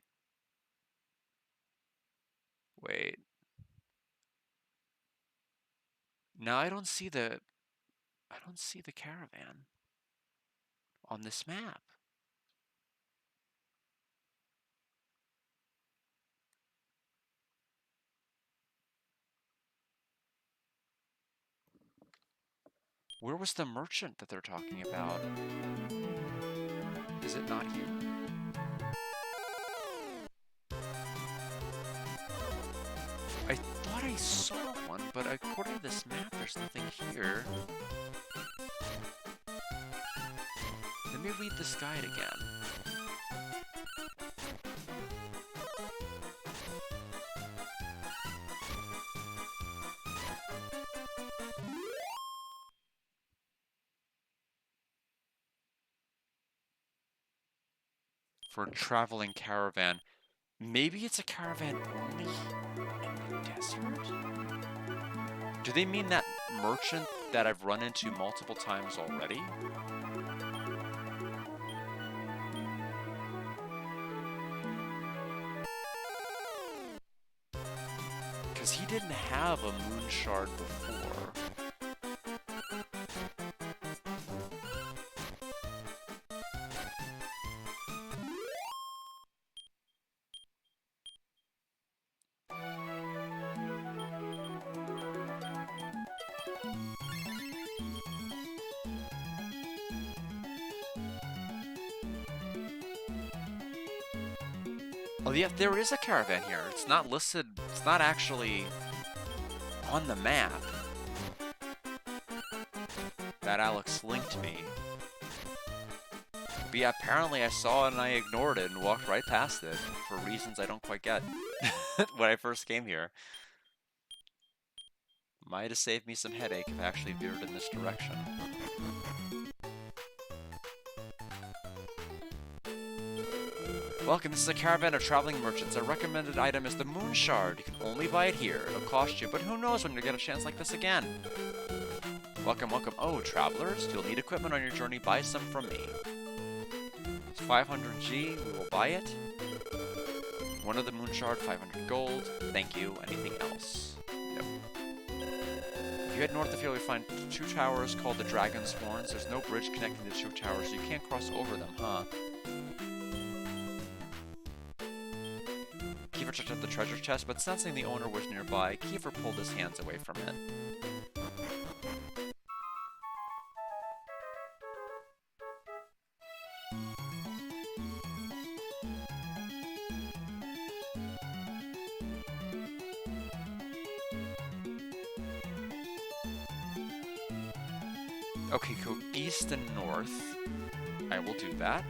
S1: Wait. No, I don't see the caravan on this map. Where was the merchant that they're talking about? Is it not here? I thought I saw one, but according to this map, there's nothing here. Let me read this guide again. For a traveling caravan. Maybe it's a caravan only in the desert? Do they mean that merchant that I've run into multiple times already? Because he didn't have a moon shard before. Oh yeah, there is a caravan here. It's not listed, it's not actually on the map that Alex linked me. But yeah, apparently I saw it and I ignored it and walked right past it for reasons I don't quite get when I first came here. Might have saved me some headache if I actually veered in this direction. Welcome, this is a caravan of traveling merchants. Our recommended item is the Moon Shard. You can only buy it here. It'll cost you, but who knows when you'll get a chance like this again. Welcome, welcome. Oh, travelers, you'll need equipment on your journey. Buy some from me. It's 500G. We will buy it. One of the Moon Shard, 500 gold. Thank you. Anything else? Nope. If you head north of here, you'll find two towers called the Dragon's Horns. There's no bridge connecting the two towers, so you can't cross over them, huh? Kiefer checked out the treasure chest, but sensing the owner was nearby, Kiefer pulled his hands away from it. Okay, go east and north. I will do that.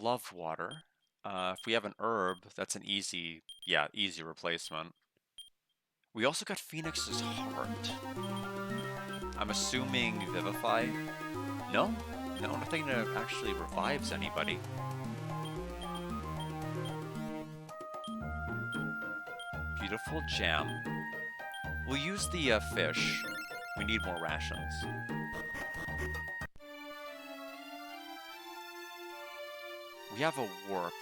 S1: Love water. If we have an herb, that's an easy, yeah, easy replacement. We also got Phoenix's Heart. I'm assuming Vivify? No? No, nothing that actually revives anybody. Beautiful gem. We'll use the fish. We need more rations. We have a warp.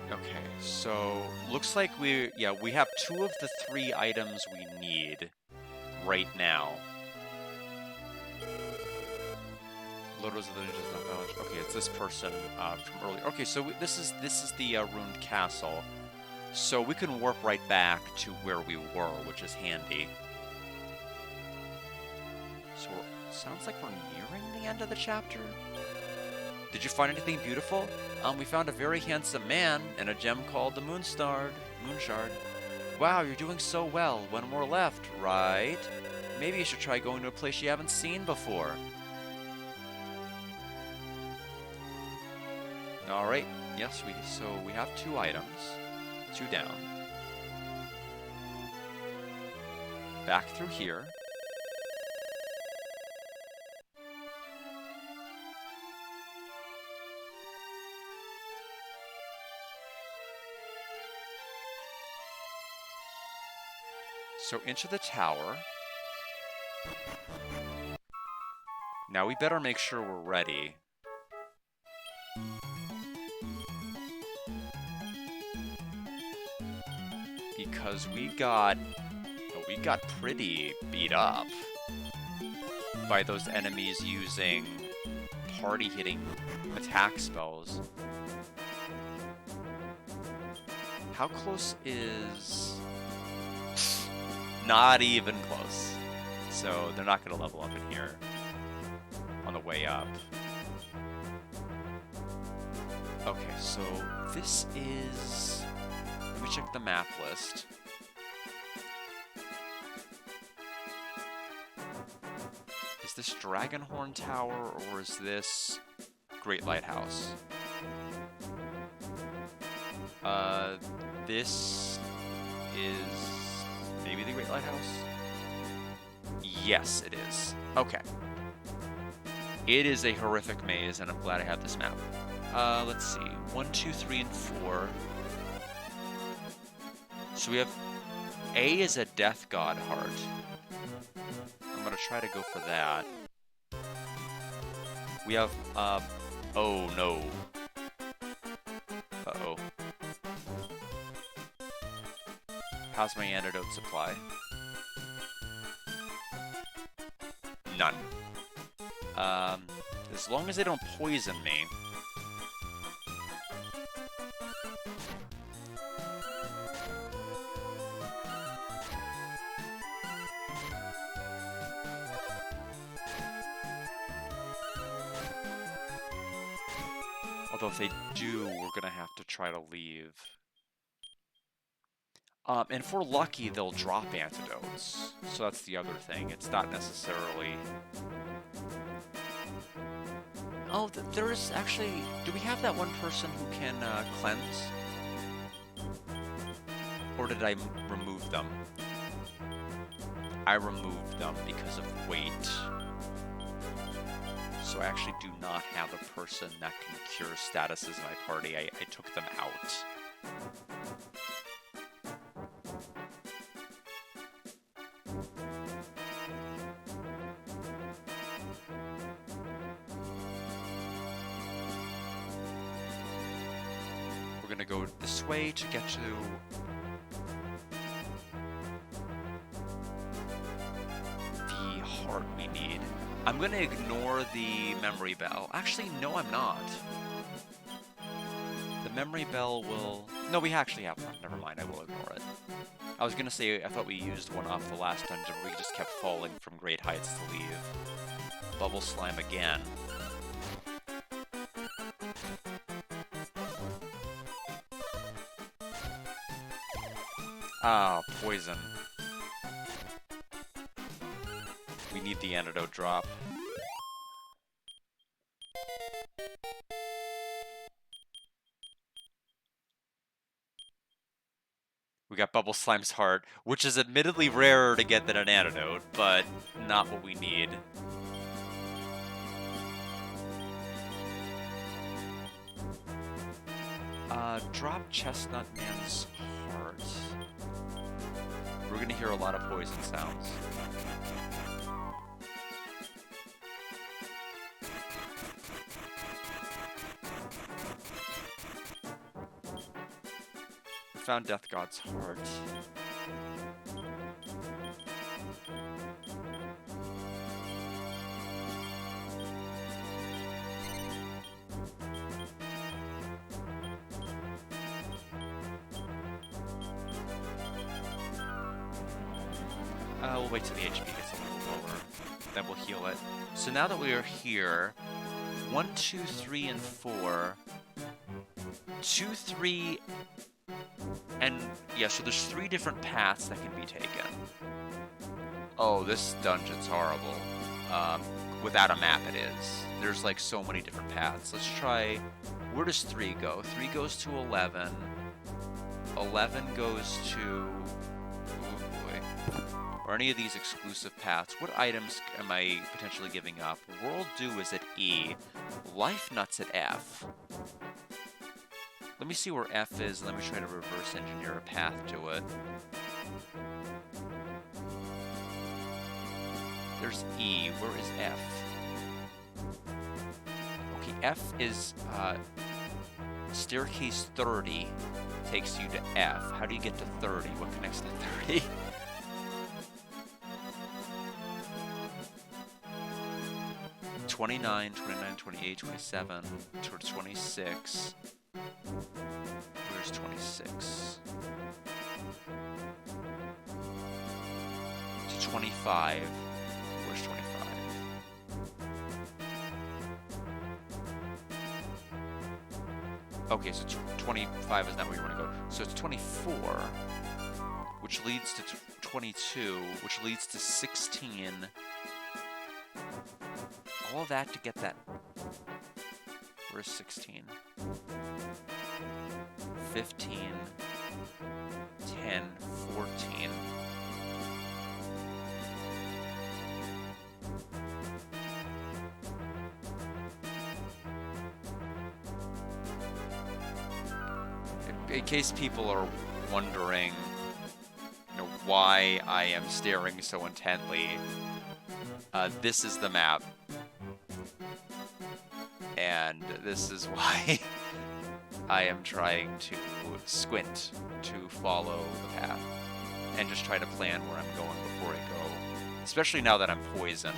S1: Okay, so looks like we have 2 of the 3 items we need right now. Lotos of the Ninjas not village. Okay, it's this person from earlier. Okay, so this is the ruined castle. So we can warp right back to where we were, which is handy. So sounds like we're nearing the end of the chapter. Did you find anything beautiful? We found a very handsome man and a gem called the Moonshard. Wow, you're doing so well. 1 more left, right? Maybe you should try going to a place you haven't seen before. Alright, yes, so we have 2 items. 2 down. Back through here. So into the tower. Now we better make sure we're ready. Because we got pretty beat up by those enemies using party-hitting attack spells. How close is... Not even close. So they're not going to level up in here on the way up. Okay, so this is... Let me check the map list. Is this Dragonhorn Tower or is this Great Lighthouse? This is maybe the Great Lighthouse? Yes, it is. Okay. It is a horrific maze, and I'm glad I have this map. Let's see. 1, 2, 3, and 4. So we have A is a Death God heart. I'm gonna try to go for that. We have, oh no. Uh-oh. How's my antidote supply? None. As long as they don't poison me. Although if they do, we're gonna have to try to leave. And if we're lucky, they'll drop antidotes. So that's the other thing. It's not necessarily... Oh, there is actually... Do we have that one person who can cleanse? Or did I remove them? I removed them because of weight. So I actually do not have a person that can cure statuses in my party. I took them out. We're gonna go this way to get to... the heart we need. I'm gonna ignore the memory bell. Actually, no, I'm not. The memory bell will... No, we actually have one. Never mind, I will ignore it. I was gonna say, I thought we used one off the last dungeon where we just kept falling from great heights to leave. Bubble slime again. Ah, poison. We need the antidote drop. We got Bubble Slime's heart, which is admittedly rarer to get than an antidote, but not what we need. Drop Chestnut Man's heart. We're gonna hear a lot of poison sounds. Found Death God's heart. We'll wait till the HP gets a little lower, then we'll heal it. So now that we are here, 1, 2, 3, and 4. 2, 3, and yeah, so there's 3 different paths that can be taken. Oh, this dungeon's horrible. Without a map it is. There's like so many different paths. Let's try, where does 3 go? 3 goes to 11. 11 goes to, oh boy. Or any of these exclusive paths. What items am I potentially giving up? World Dew is at E. Life Nuts at F. Let me see where F is, and let me try to reverse engineer a path to it. There's E. Where is F? Okay, F is staircase 30 takes you to F. How do you get to 30? What connects to 30? $29, $29, $28, $27, towards 26. Where's 26? To 25. Where's 25? Okay, so 25 is not where you want to go. So it's 24, which leads to 22, which leads to 16. All that to get that. Where's 16? 15, 10, 14. In case people are wondering, why I am staring so intently, this is the map. And this is why I am trying to squint to follow the path and just try to plan where I'm going before I go, especially now that I'm poisoned.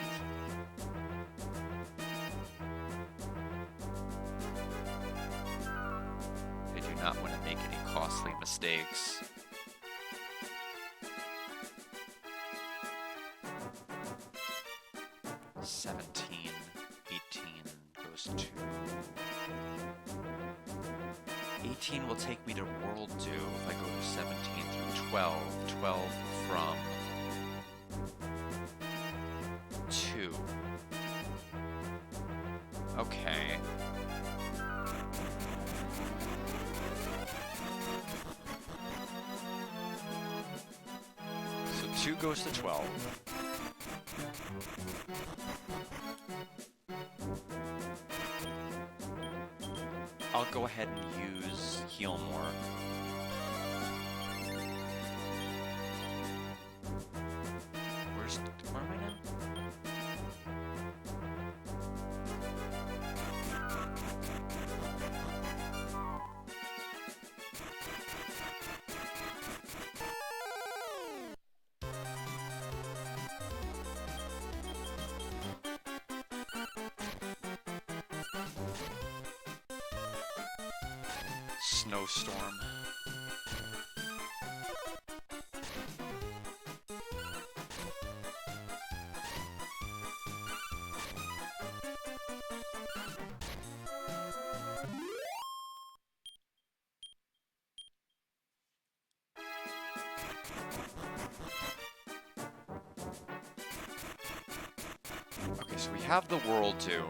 S1: I do not want to make any costly mistakes. $17, 18 goes to 18 will take me to World Dew if I go to 17 through 12. 12 from 2. Okay. So 2 goes to 12. I'll go ahead and use Heal More. Where am I now? Snowstorm. Okay, so we have the World Dew.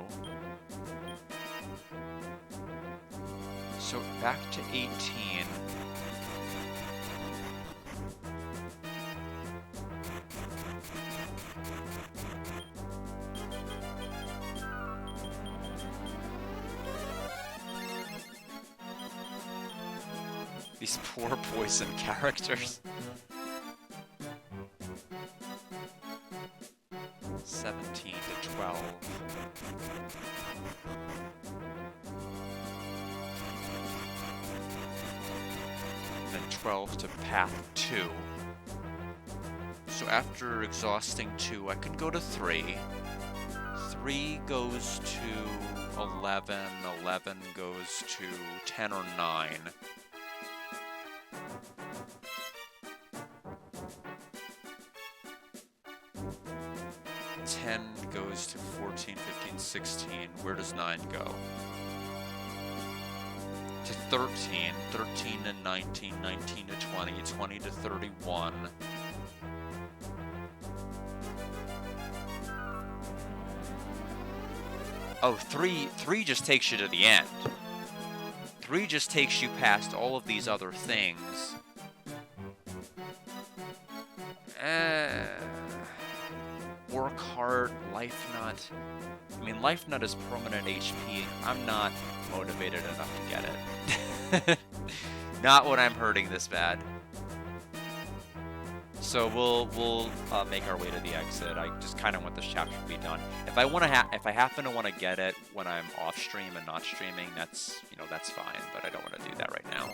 S1: So back to 18. These poor poison characters. 17 to 12. Then 12 to path 2. So after exhausting 2, I can go to 3. 3 goes to 11. 11 goes to 10 or 9. 10 goes to 14, 15, 16. Where does 9 go? To 13. 13 to 19. 19 to 20. 20 to 31. Oh, 3 just takes you to the end. 3 just takes you past all of these other things. Work hard, Life Nut. I mean, Life Nut is permanent HP. I'm not motivated enough to get it. Not when I'm hurting this bad. So we'll make our way to the exit. I just kind of want this chapter to be done. If I happen to want to get it when I'm off stream and not streaming, that's that's fine. But I don't want to do that right now.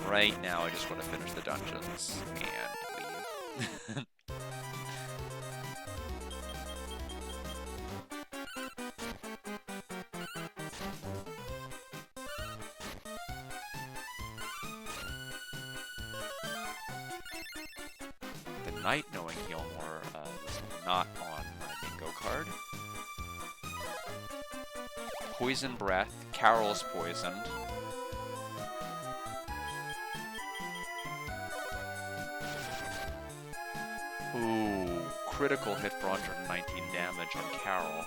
S1: Right now, I just want to finish the dungeons and leave. The Night Knowing Healmore is not on my bingo card. Poison Breath. Carol's poisoned. Ooh, critical hit for 119 damage on Carol.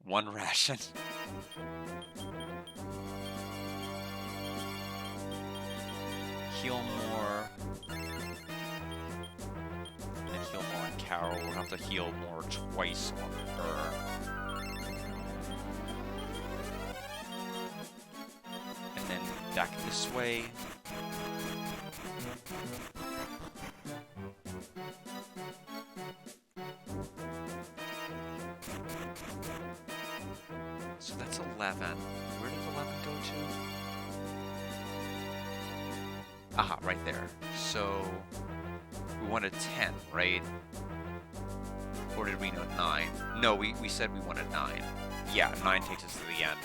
S1: One ration. Heal more. Heal more on Carol. We'll have to heal more twice on her. And then back this way. So that's 11. Where did 11 go to? Aha, right there. So we wanted 10, right? Or did we know 9? No, we said we wanted 9. Yeah, 9 takes us to the end.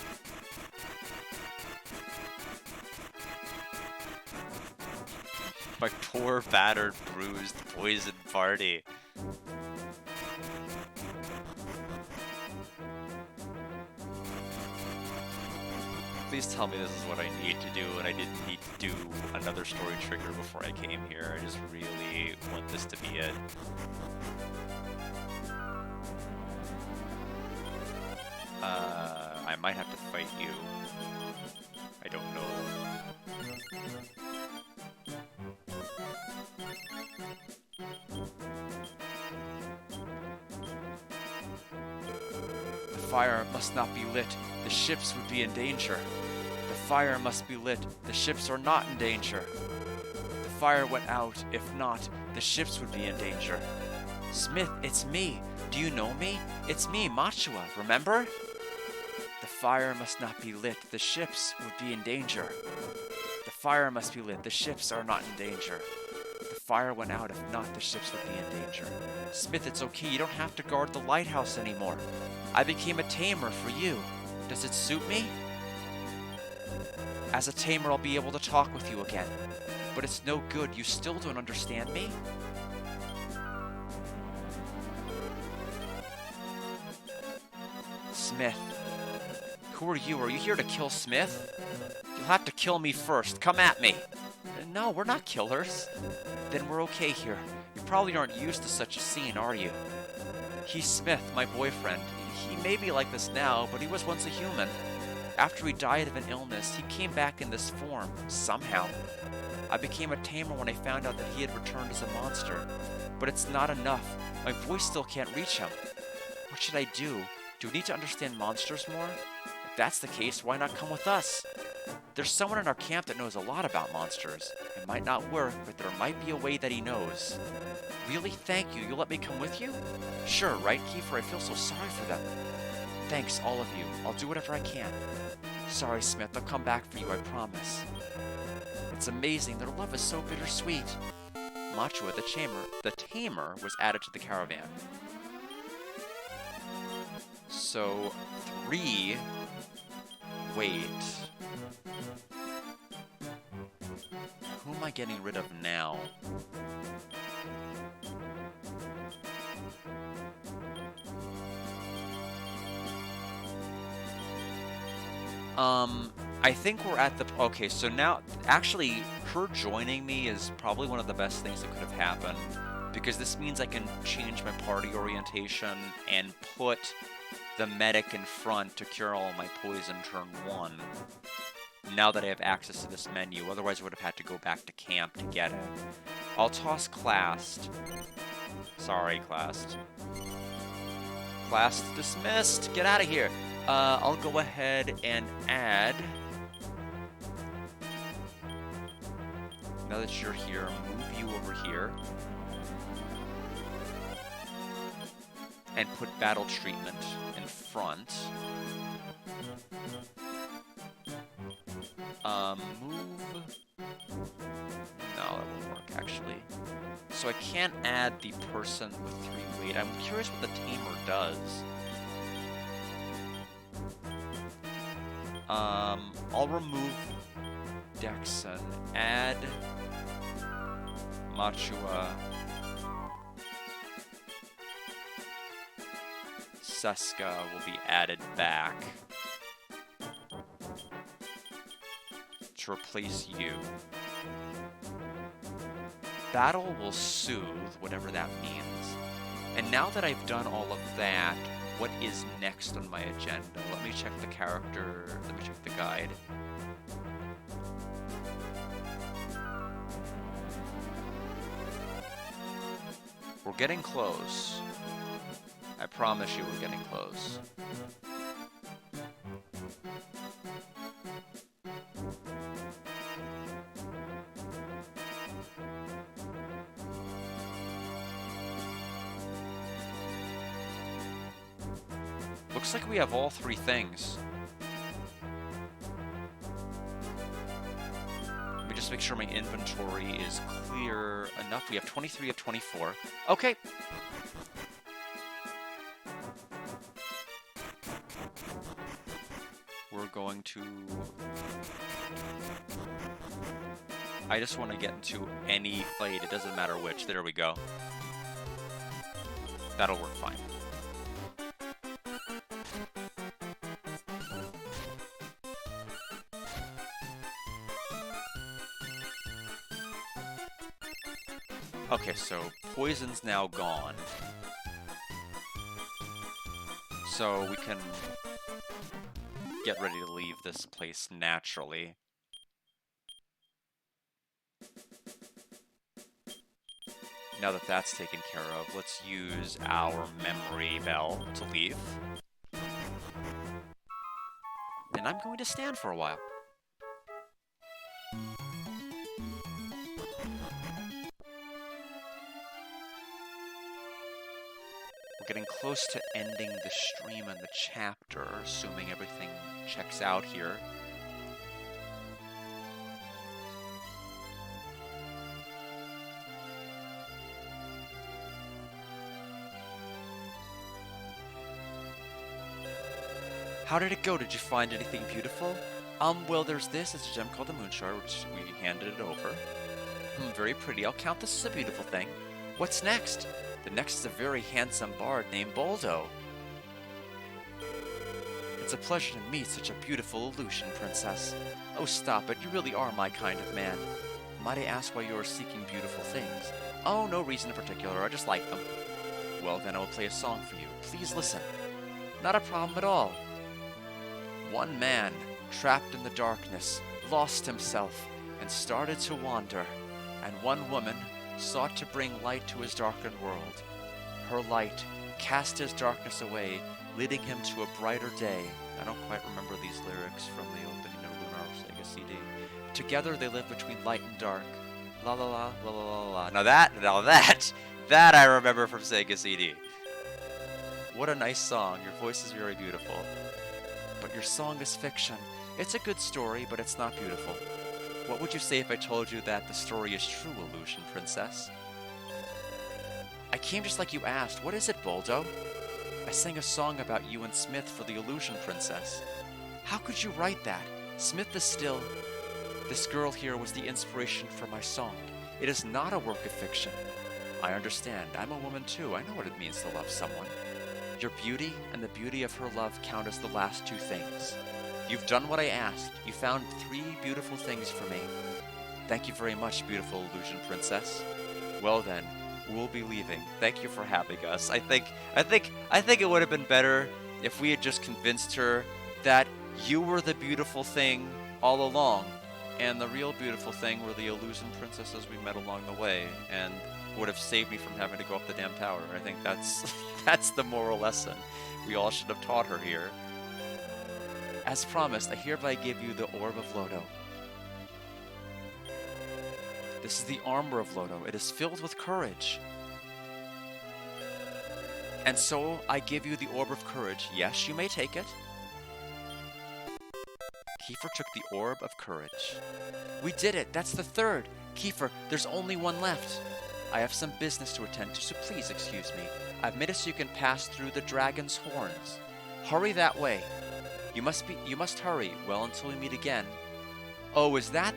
S1: My poor, battered, bruised, poisoned party. Please tell me this is what I need to do, and I didn't need to do another story trigger before I came here. I just really want this to be it. I might have to fight you. I don't know. The fire must not be lit. The ships would be in danger. The fire must be lit. The ships are not in danger. The fire went out. If not, the ships would be in danger. Smith, it's me. Do you know me? It's me, Machua, remember? The fire must not be lit. The ships would be in danger. The fire must be lit. The ships are not in danger. The fire went out. If not, the ships would be in danger. Smith, it's okay. You don't have to guard the lighthouse anymore. I became a tamer for you. Does it suit me? As a tamer, I'll be able to talk with you again. But it's no good. You still don't understand me? Smith. Who are you? Are you here to kill Smith? You'll have to kill me first. Come at me. No, we're not killers. Then we're okay here. You probably aren't used to such a scene, are you? He's Smith, my boyfriend. He may be like this now, but he was once a human. After he died of an illness, he came back in this form, somehow. I became a tamer when I found out that he had returned as a monster. But it's not enough. My voice still can't reach him. What should I do? Do we need to understand monsters more? If that's the case, why not come with us? There's someone in our camp that knows a lot about monsters. It might not work, but there might be a way that he knows. Really? Thank you. You'll let me come with you? Sure, right, Kiefer? I feel so sorry for them. Thanks, all of you. I'll do whatever I can. Sorry, Smith. I'll come back for you, I promise. It's amazing. Their love is so bittersweet. Machua, the tamer, was added to the caravan. So, 3... Wait. Who am I getting rid of now? I think we're at the... Okay, so now, actually, her joining me is probably one of the best things that could have happened, because this means I can change my party orientation and put the medic in front to cure all my poison turn 1, now that I have access to this menu. Otherwise, I would have had to go back to camp to get it. I'll toss Classed. Sorry, Classed. Class dismissed! Get out of here! I'll go ahead and add... Now that you're here, move you over here. And put battle treatment in front. Move... No, that won't work, actually. So I can't add the person with 3 weight. I'm curious what the tamer does. I'll remove Dexon, add Machua, Seska will be added back to replace you. Battle will soothe, whatever that means. And now that I've done all of that, what is next on my agenda? Let me check the character, let me check the guide. We're getting close. I promise you we're getting close. Looks like we have all 3 things. Let me just make sure my inventory is clear enough. We have 23 of 24. Okay. We're going to... I just want to get into any fight. It doesn't matter which. There we go. That'll work fine. Okay, so poison's now gone. So we can get ready to leave this place naturally. Now that that's taken care of, let's use our memory bell to leave. And I'm going to stand for a while. We're getting close to ending the stream and the chapter, assuming everything checks out here. How did it go? Did you find anything beautiful? Well, there's this. It's a gem called the Moonshard, which we handed it over. Very pretty. I'll count this as a beautiful thing. What's next? The next is a very handsome bard named Boldo. It's a pleasure to meet such a beautiful illusion, Princess. Oh, stop it. You really are my kind of man. Might I ask why you are seeking beautiful things? Oh, no reason in particular. I just like them. Well, then I will play a song for you. Please listen. Not a problem at all. One man, trapped in the darkness, lost himself, and started to wander. And one woman sought to bring light to his darkened world. Her light cast his darkness away, leading him to a brighter day. I don't quite remember these lyrics from the opening of Lunar Sega CD. Together they live between light and dark. La la la la la la la. Now that I remember from Sega CD. What a nice song. Your voice is very beautiful. But your song is fiction. It's a good story, but it's not beautiful. What would you say if I told you that the story is true, Illusion Princess? I came just like you asked. What is it, Boldo? I sang a song about you and Smith for the Illusion Princess. How could you write that? Smith is still... This girl here was the inspiration for my song. It is not a work of fiction. I understand. I'm a woman too. I know what it means to love someone. Your beauty and the beauty of her love count as the last two things. You've done what I asked. You found 3 beautiful things for me. Thank you very much, beautiful Illusion Princess. Well then, we'll be leaving. Thank you for having us. I think it would have been better if we had just convinced her that you were the beautiful thing all along, and the real beautiful thing were the Illusion Princesses we met along the way, and would have saved me from having to go up the damn tower. I think that's that's the moral lesson we all should have taught her here. As promised, I hereby give you the Orb of Lodo. This is the armor of Lodo. It is filled with courage. And so I give you the Orb of Courage. Yes, you may take it. Kiefer took the Orb of Courage. We did it. That's the 3rd. Kiefer, there's only one left. I have some business to attend to, so please excuse me. I've made it so you can pass through the dragon's horns. Hurry that way. You must hurry. Well, until we meet again. Oh, is that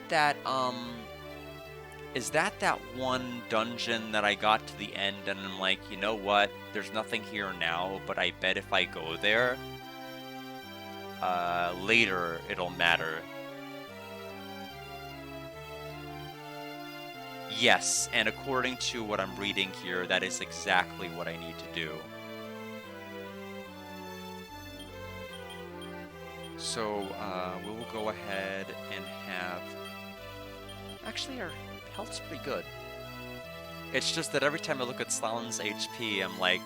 S1: one dungeon that I got to the end and I'm like, you know what? There's nothing here now, but I bet if I go there, later it'll matter. Yes, and according to what I'm reading here, that is exactly what I need to do. So, we will go ahead and have... Actually, our health's pretty good. It's just that every time I look at Slalom's HP, I'm like,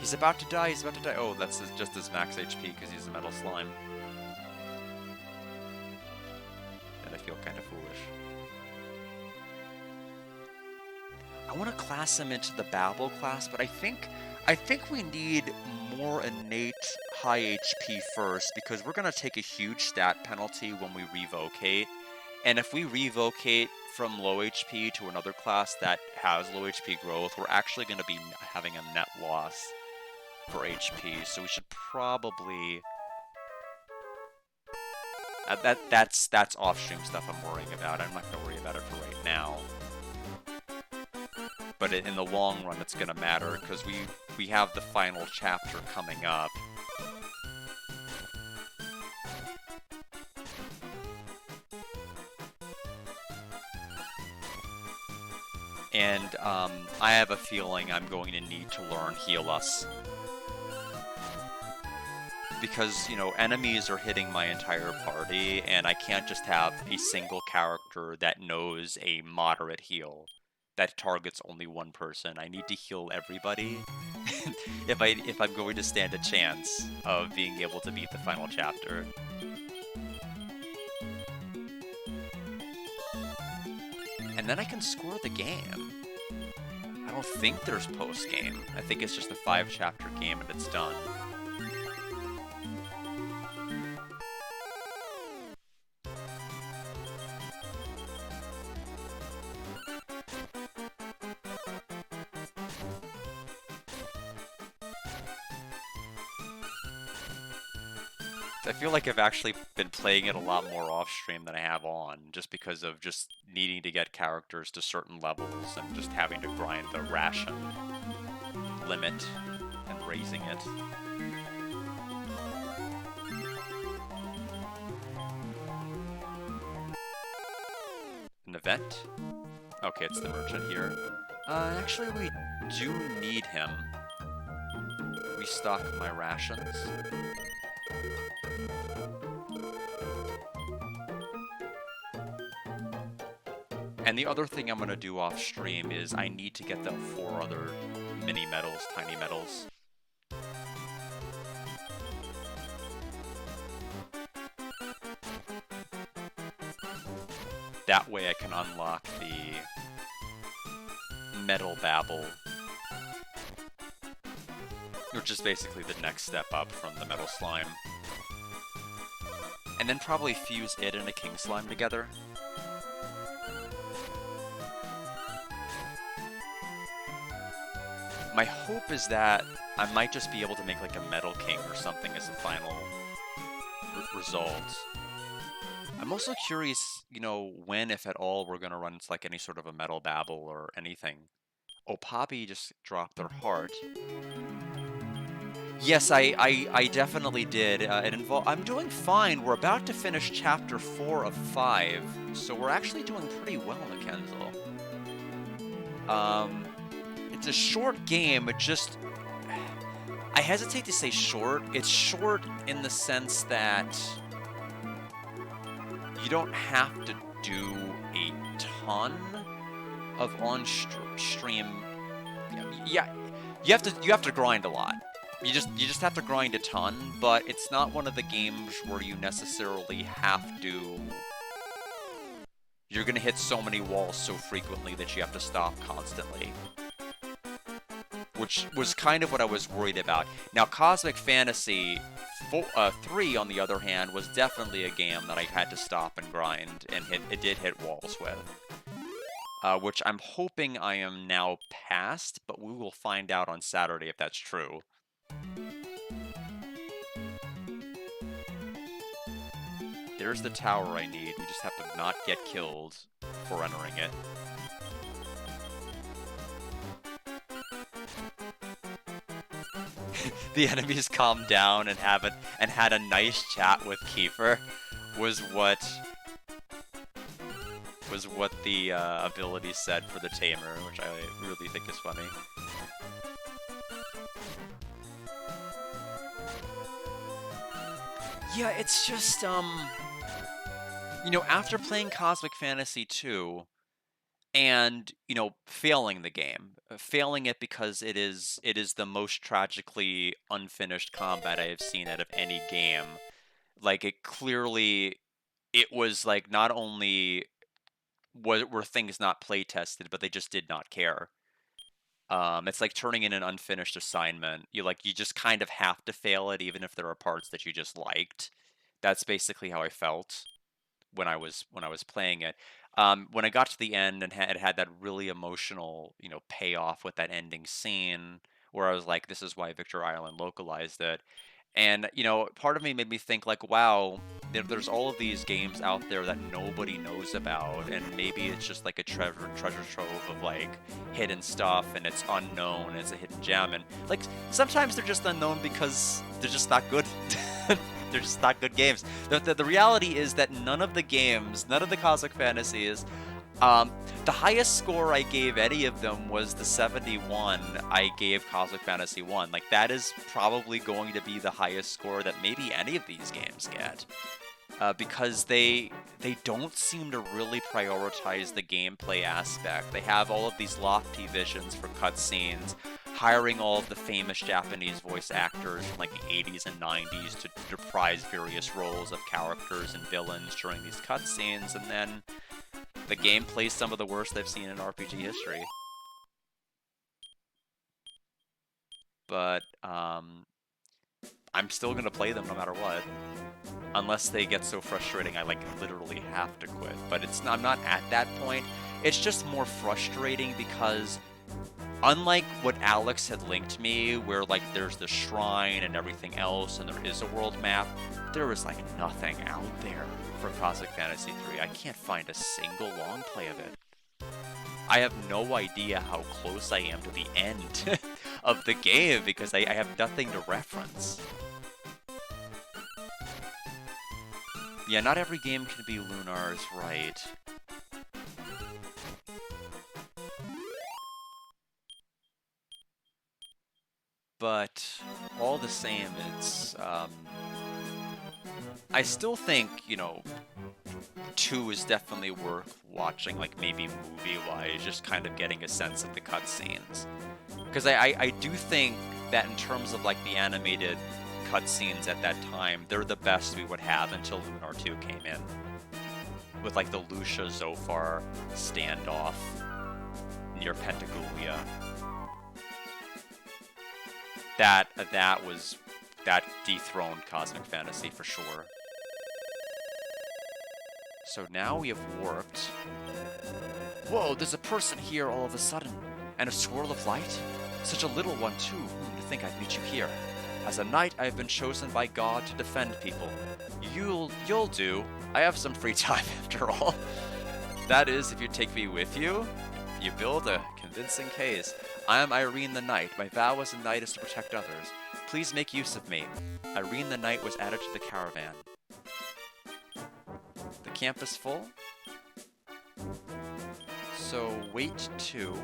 S1: he's about to die, he's about to die. Oh, that's just his max HP because he's a metal slime. And I feel kind of foolish. I want to class him into the Babel class, but I think we need more innate high HP first, because we're going to take a huge stat penalty when we revocate. And if we revocate from low HP to another class that has low HP growth, we're actually going to be having a net loss for HP. So we should probably... that's off-stream stuff I'm worrying about. I'm not going to worry about it for right now. But in the long run, it's going to matter, because we have the final chapter coming up. And I have a feeling I'm going to need to learn Heal Us. Because, you know, enemies are hitting my entire party, and I can't just have a single character that knows a moderate heal that targets only one person. I need to heal everybody if I'm going to stand a chance of being able to beat the final chapter. And then I can score the game. I don't think there's post-game. I think it's just a 5-chapter game and it's done. I feel like I've actually been playing it a lot more off-stream than I have on, just because of just needing to get characters to certain levels and just having to grind the ration limit and raising it. An event? Okay, it's the merchant here. Actually, we do need him. Restock my rations. And the other thing I'm going to do off stream is I need to get the 4 other mini medals, tiny medals. That way I can unlock the Metal Babble, which is basically the next step up from the Metal Slime. And then probably fuse it and a King Slime together. My hope is that I might just be able to make like a Metal King or something as a final result. I'm also curious, you know, when, if at all, we're going to run into like any sort of a Metal Babble or anything. Oh, Poppy just dropped their heart. Yes, I definitely did. I'm doing fine. We're about to finish chapter 4 of 5, so we're actually doing pretty well, Mackenzel. It's a short game, it just... I hesitate to say short. It's short in the sense that you don't have to do a ton of on-stream... Yeah, you have to grind a lot. You just have to grind a ton, but it's not one of the games where you necessarily have to... You're gonna hit so many walls so frequently that you have to stop constantly. Which was kind of what I was worried about. Now, Cosmic Fantasy 3, on the other hand, was definitely a game that I had to stop and grind, and it did hit walls with. Which I'm hoping I am now past, but we will find out on Saturday if that's true. There's the tower I need. We just have to not get killed for entering it. The enemies calmed down and had a nice chat with Kiefer was what the ability said for the Tamer, which I really think is funny. Yeah, it's just you know, after playing Cosmic Fantasy 2 and, you know, failing the game, failing it because it is the most tragically unfinished combat I have seen out of any game. Like, it clearly, it was like not only were things not play tested, but they just did not care. It's like turning in an unfinished assignment. You just kind of have to fail it, even if there are parts that you just liked. That's basically how I felt when I was playing it. When I got to the end and it had that really emotional, you know, payoff with that ending scene, where I was like, this is why Victor Island localized it. And, you know, part of me made me think, like, wow, there's all of these games out there that nobody knows about, and maybe it's just like a treasure trove of, like, hidden stuff, and it's unknown, and it's a hidden gem, and, like, sometimes they're just unknown because they're just not good. They're just not good games. The reality is that none of the games, none of the Cosmic Fantasies, the highest score I gave any of them was the 71 I gave Cosmic Fantasy 1. Like, that is probably going to be the highest score that maybe any of these games get. Because they don't seem to really prioritize the gameplay aspect. They have all of these lofty visions for cutscenes, hiring all of the famous Japanese voice actors from like the 80s and 90s to reprise various roles of characters and villains during these cutscenes, and then the game plays some of the worst I've seen in RPG history. But I'm still gonna play them no matter what. Unless they get so frustrating I like literally have to quit. But I'm not at that point. It's just more frustrating because unlike what Alex had linked me, where like there's the shrine and everything else and there is a world map, there is like nothing out there for Cosmic Fantasy 3. I can't find a single long play of it. I have no idea how close I am to the end of the game because I have nothing to reference. Yeah, not every game can be Lunar's, right? But all the same, it's I still think, you know, 2 is definitely worth watching, like maybe movie-wise, just kind of getting a sense of the cutscenes. Because I do think that in terms of like the animated cutscenes at that time, they're the best we would have until Lunar 2 came in. With like the Lucia Zophar standoff near Pentagoulia. That dethroned Cosmic Fantasy for sure. So now we have warped. Whoa, there's a person here all of a sudden. And a swirl of light? Such a little one too. To think I'd meet you here. As a knight, I have been chosen by God to defend people. You'll do. I have some free time after all. That is, if you take me with you. You build a convincing case. I am Irene the Knight. My vow as a knight is to protect others. Please make use of me. Irene the Knight was added to the caravan. The camp is full. So wait 2.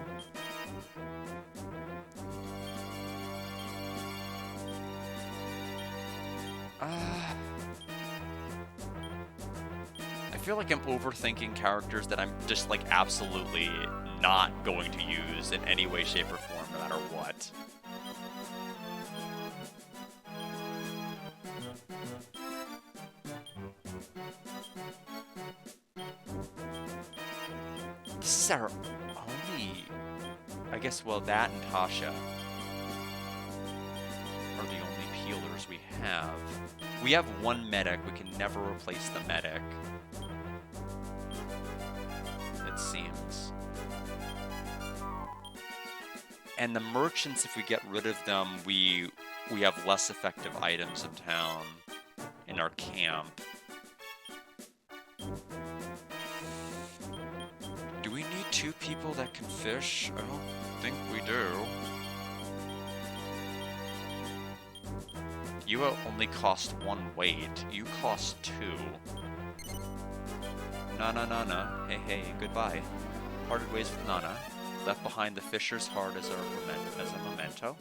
S1: I feel like I'm overthinking characters that I'm just like absolutely not going to use in any way, shape, or form, no matter what. This is our only... I guess, well, that and Tasha are the only peelers we have. We have one medic. We can never replace the medic. It seems. And the merchants, if we get rid of them, we have less effective items in town, in our camp. Do we need 2 people that can fish? I don't think we do. You only cost 1 weight. You cost 2. Na. Hey, goodbye. Parted ways with Nana. Left behind the fisher's heart as a memento.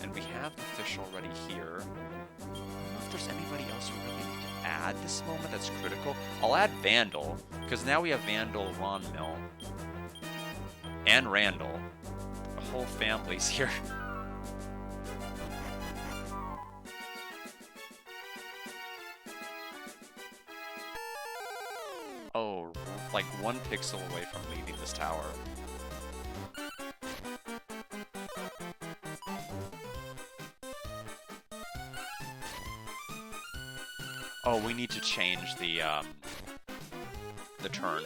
S1: And we have the fish already here. I don't know if there's anybody else we really need to add this moment that's critical. I'll add Vandal, because now we have Vandal, Ron Mill, and Randall. The whole family's here. Oh, like 1 pixel away from leaving this tower. Oh, we need to change the turn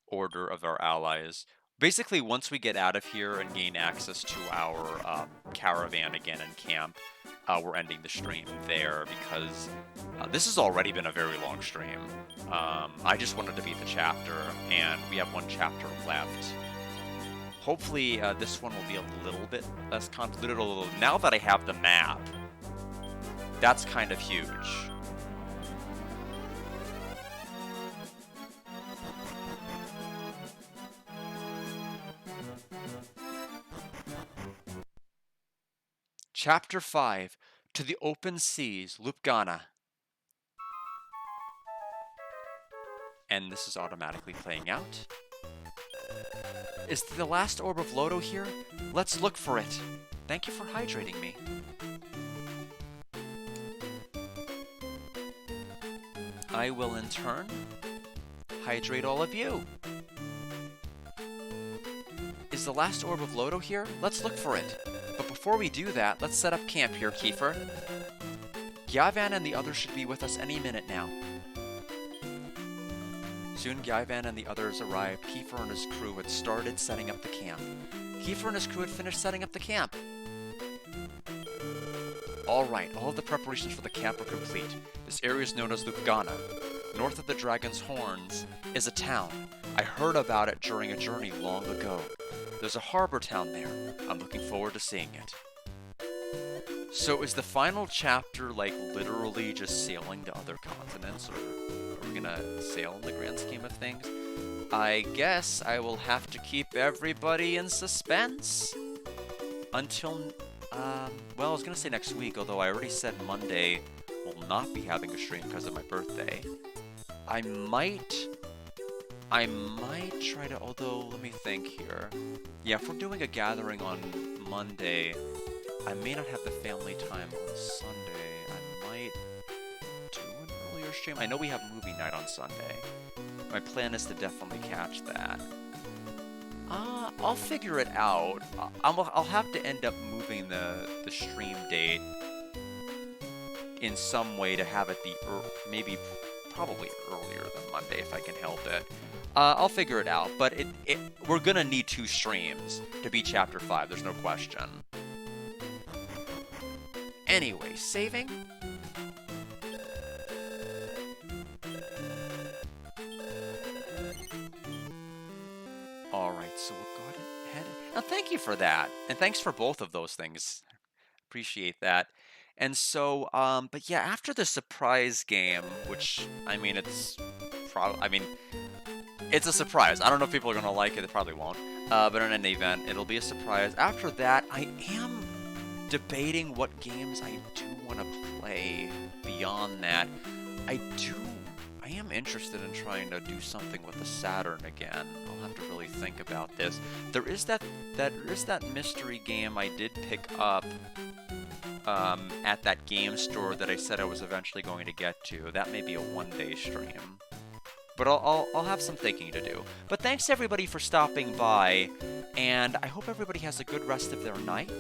S1: order of our allies. Basically, once we get out of here and gain access to our caravan again and camp, we're ending the stream there because this has already been a very long stream. I just wanted to beat the chapter, and we have 1 chapter left. Hopefully, this one will be a little bit less convoluted. Now that I have the map, that's kind of huge. Chapter 5, To the Open Seas, Lupgana. And this is automatically playing out. Is the last orb of Lodo here? Let's look for it. Thank you for hydrating me. I will in turn hydrate all of you. Is the last orb of Lodo here? Let's look for it. But before we do that, let's set up camp here, Kiefer. Gyavan and the others should be with us any minute now. Soon Gyavan and the others arrived. Kiefer and his crew had started setting up the camp. Kiefer and his crew had finished setting up the camp. Alright, all of the preparations for the camp are complete. This area is known as Lupgana. North of the Dragon's Horns is a town. I heard about it during a journey long ago. There's a harbor town there. I'm looking forward to seeing it. So is the final chapter, like, literally just sailing to other continents, or... are we gonna sail in the grand scheme of things? I guess I will have to keep everybody in suspense until, well, I was gonna say next week, although I already said Monday will not be having a stream because of my birthday. I might try to, although, let me think here. Yeah, if we're doing a gathering on Monday, I may not have the family time on Sunday. I might do an earlier stream. I know we have movie night on Sunday. My plan is to definitely catch that. I'll figure it out. I'll have to end up moving the stream date in some way to have it be probably earlier than Monday if I can help it. I'll figure it out, but we're gonna need 2 streams to beat Chapter 5, there's no question. Anyway, saving? Alright, so we'll go ahead. Now, thank you for that, and thanks for both of those things. Appreciate that. And so, but yeah, after the surprise game, which, I mean, it's a surprise. I don't know if people are gonna like it, they probably won't. But in any event, it'll be a surprise. After that, I am debating what games I do want to play beyond that. I am interested in trying to do something with the Saturn again. I'll have to really think about this. There is that mystery game I did pick up at that game store that I said I was eventually going to get to. That may be a one-day stream. But I'll have some thinking to do. But thanks everybody for stopping by, and I hope everybody has a good rest of their night.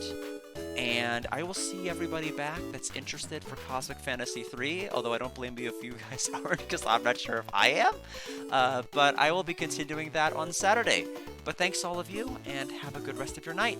S1: And I will see everybody back that's interested for Cosmic Fantasy 3, although I don't blame you if you guys aren't, because I'm not sure if I am. But I will be continuing that on Saturday. But thanks all of you, and have a good rest of your night.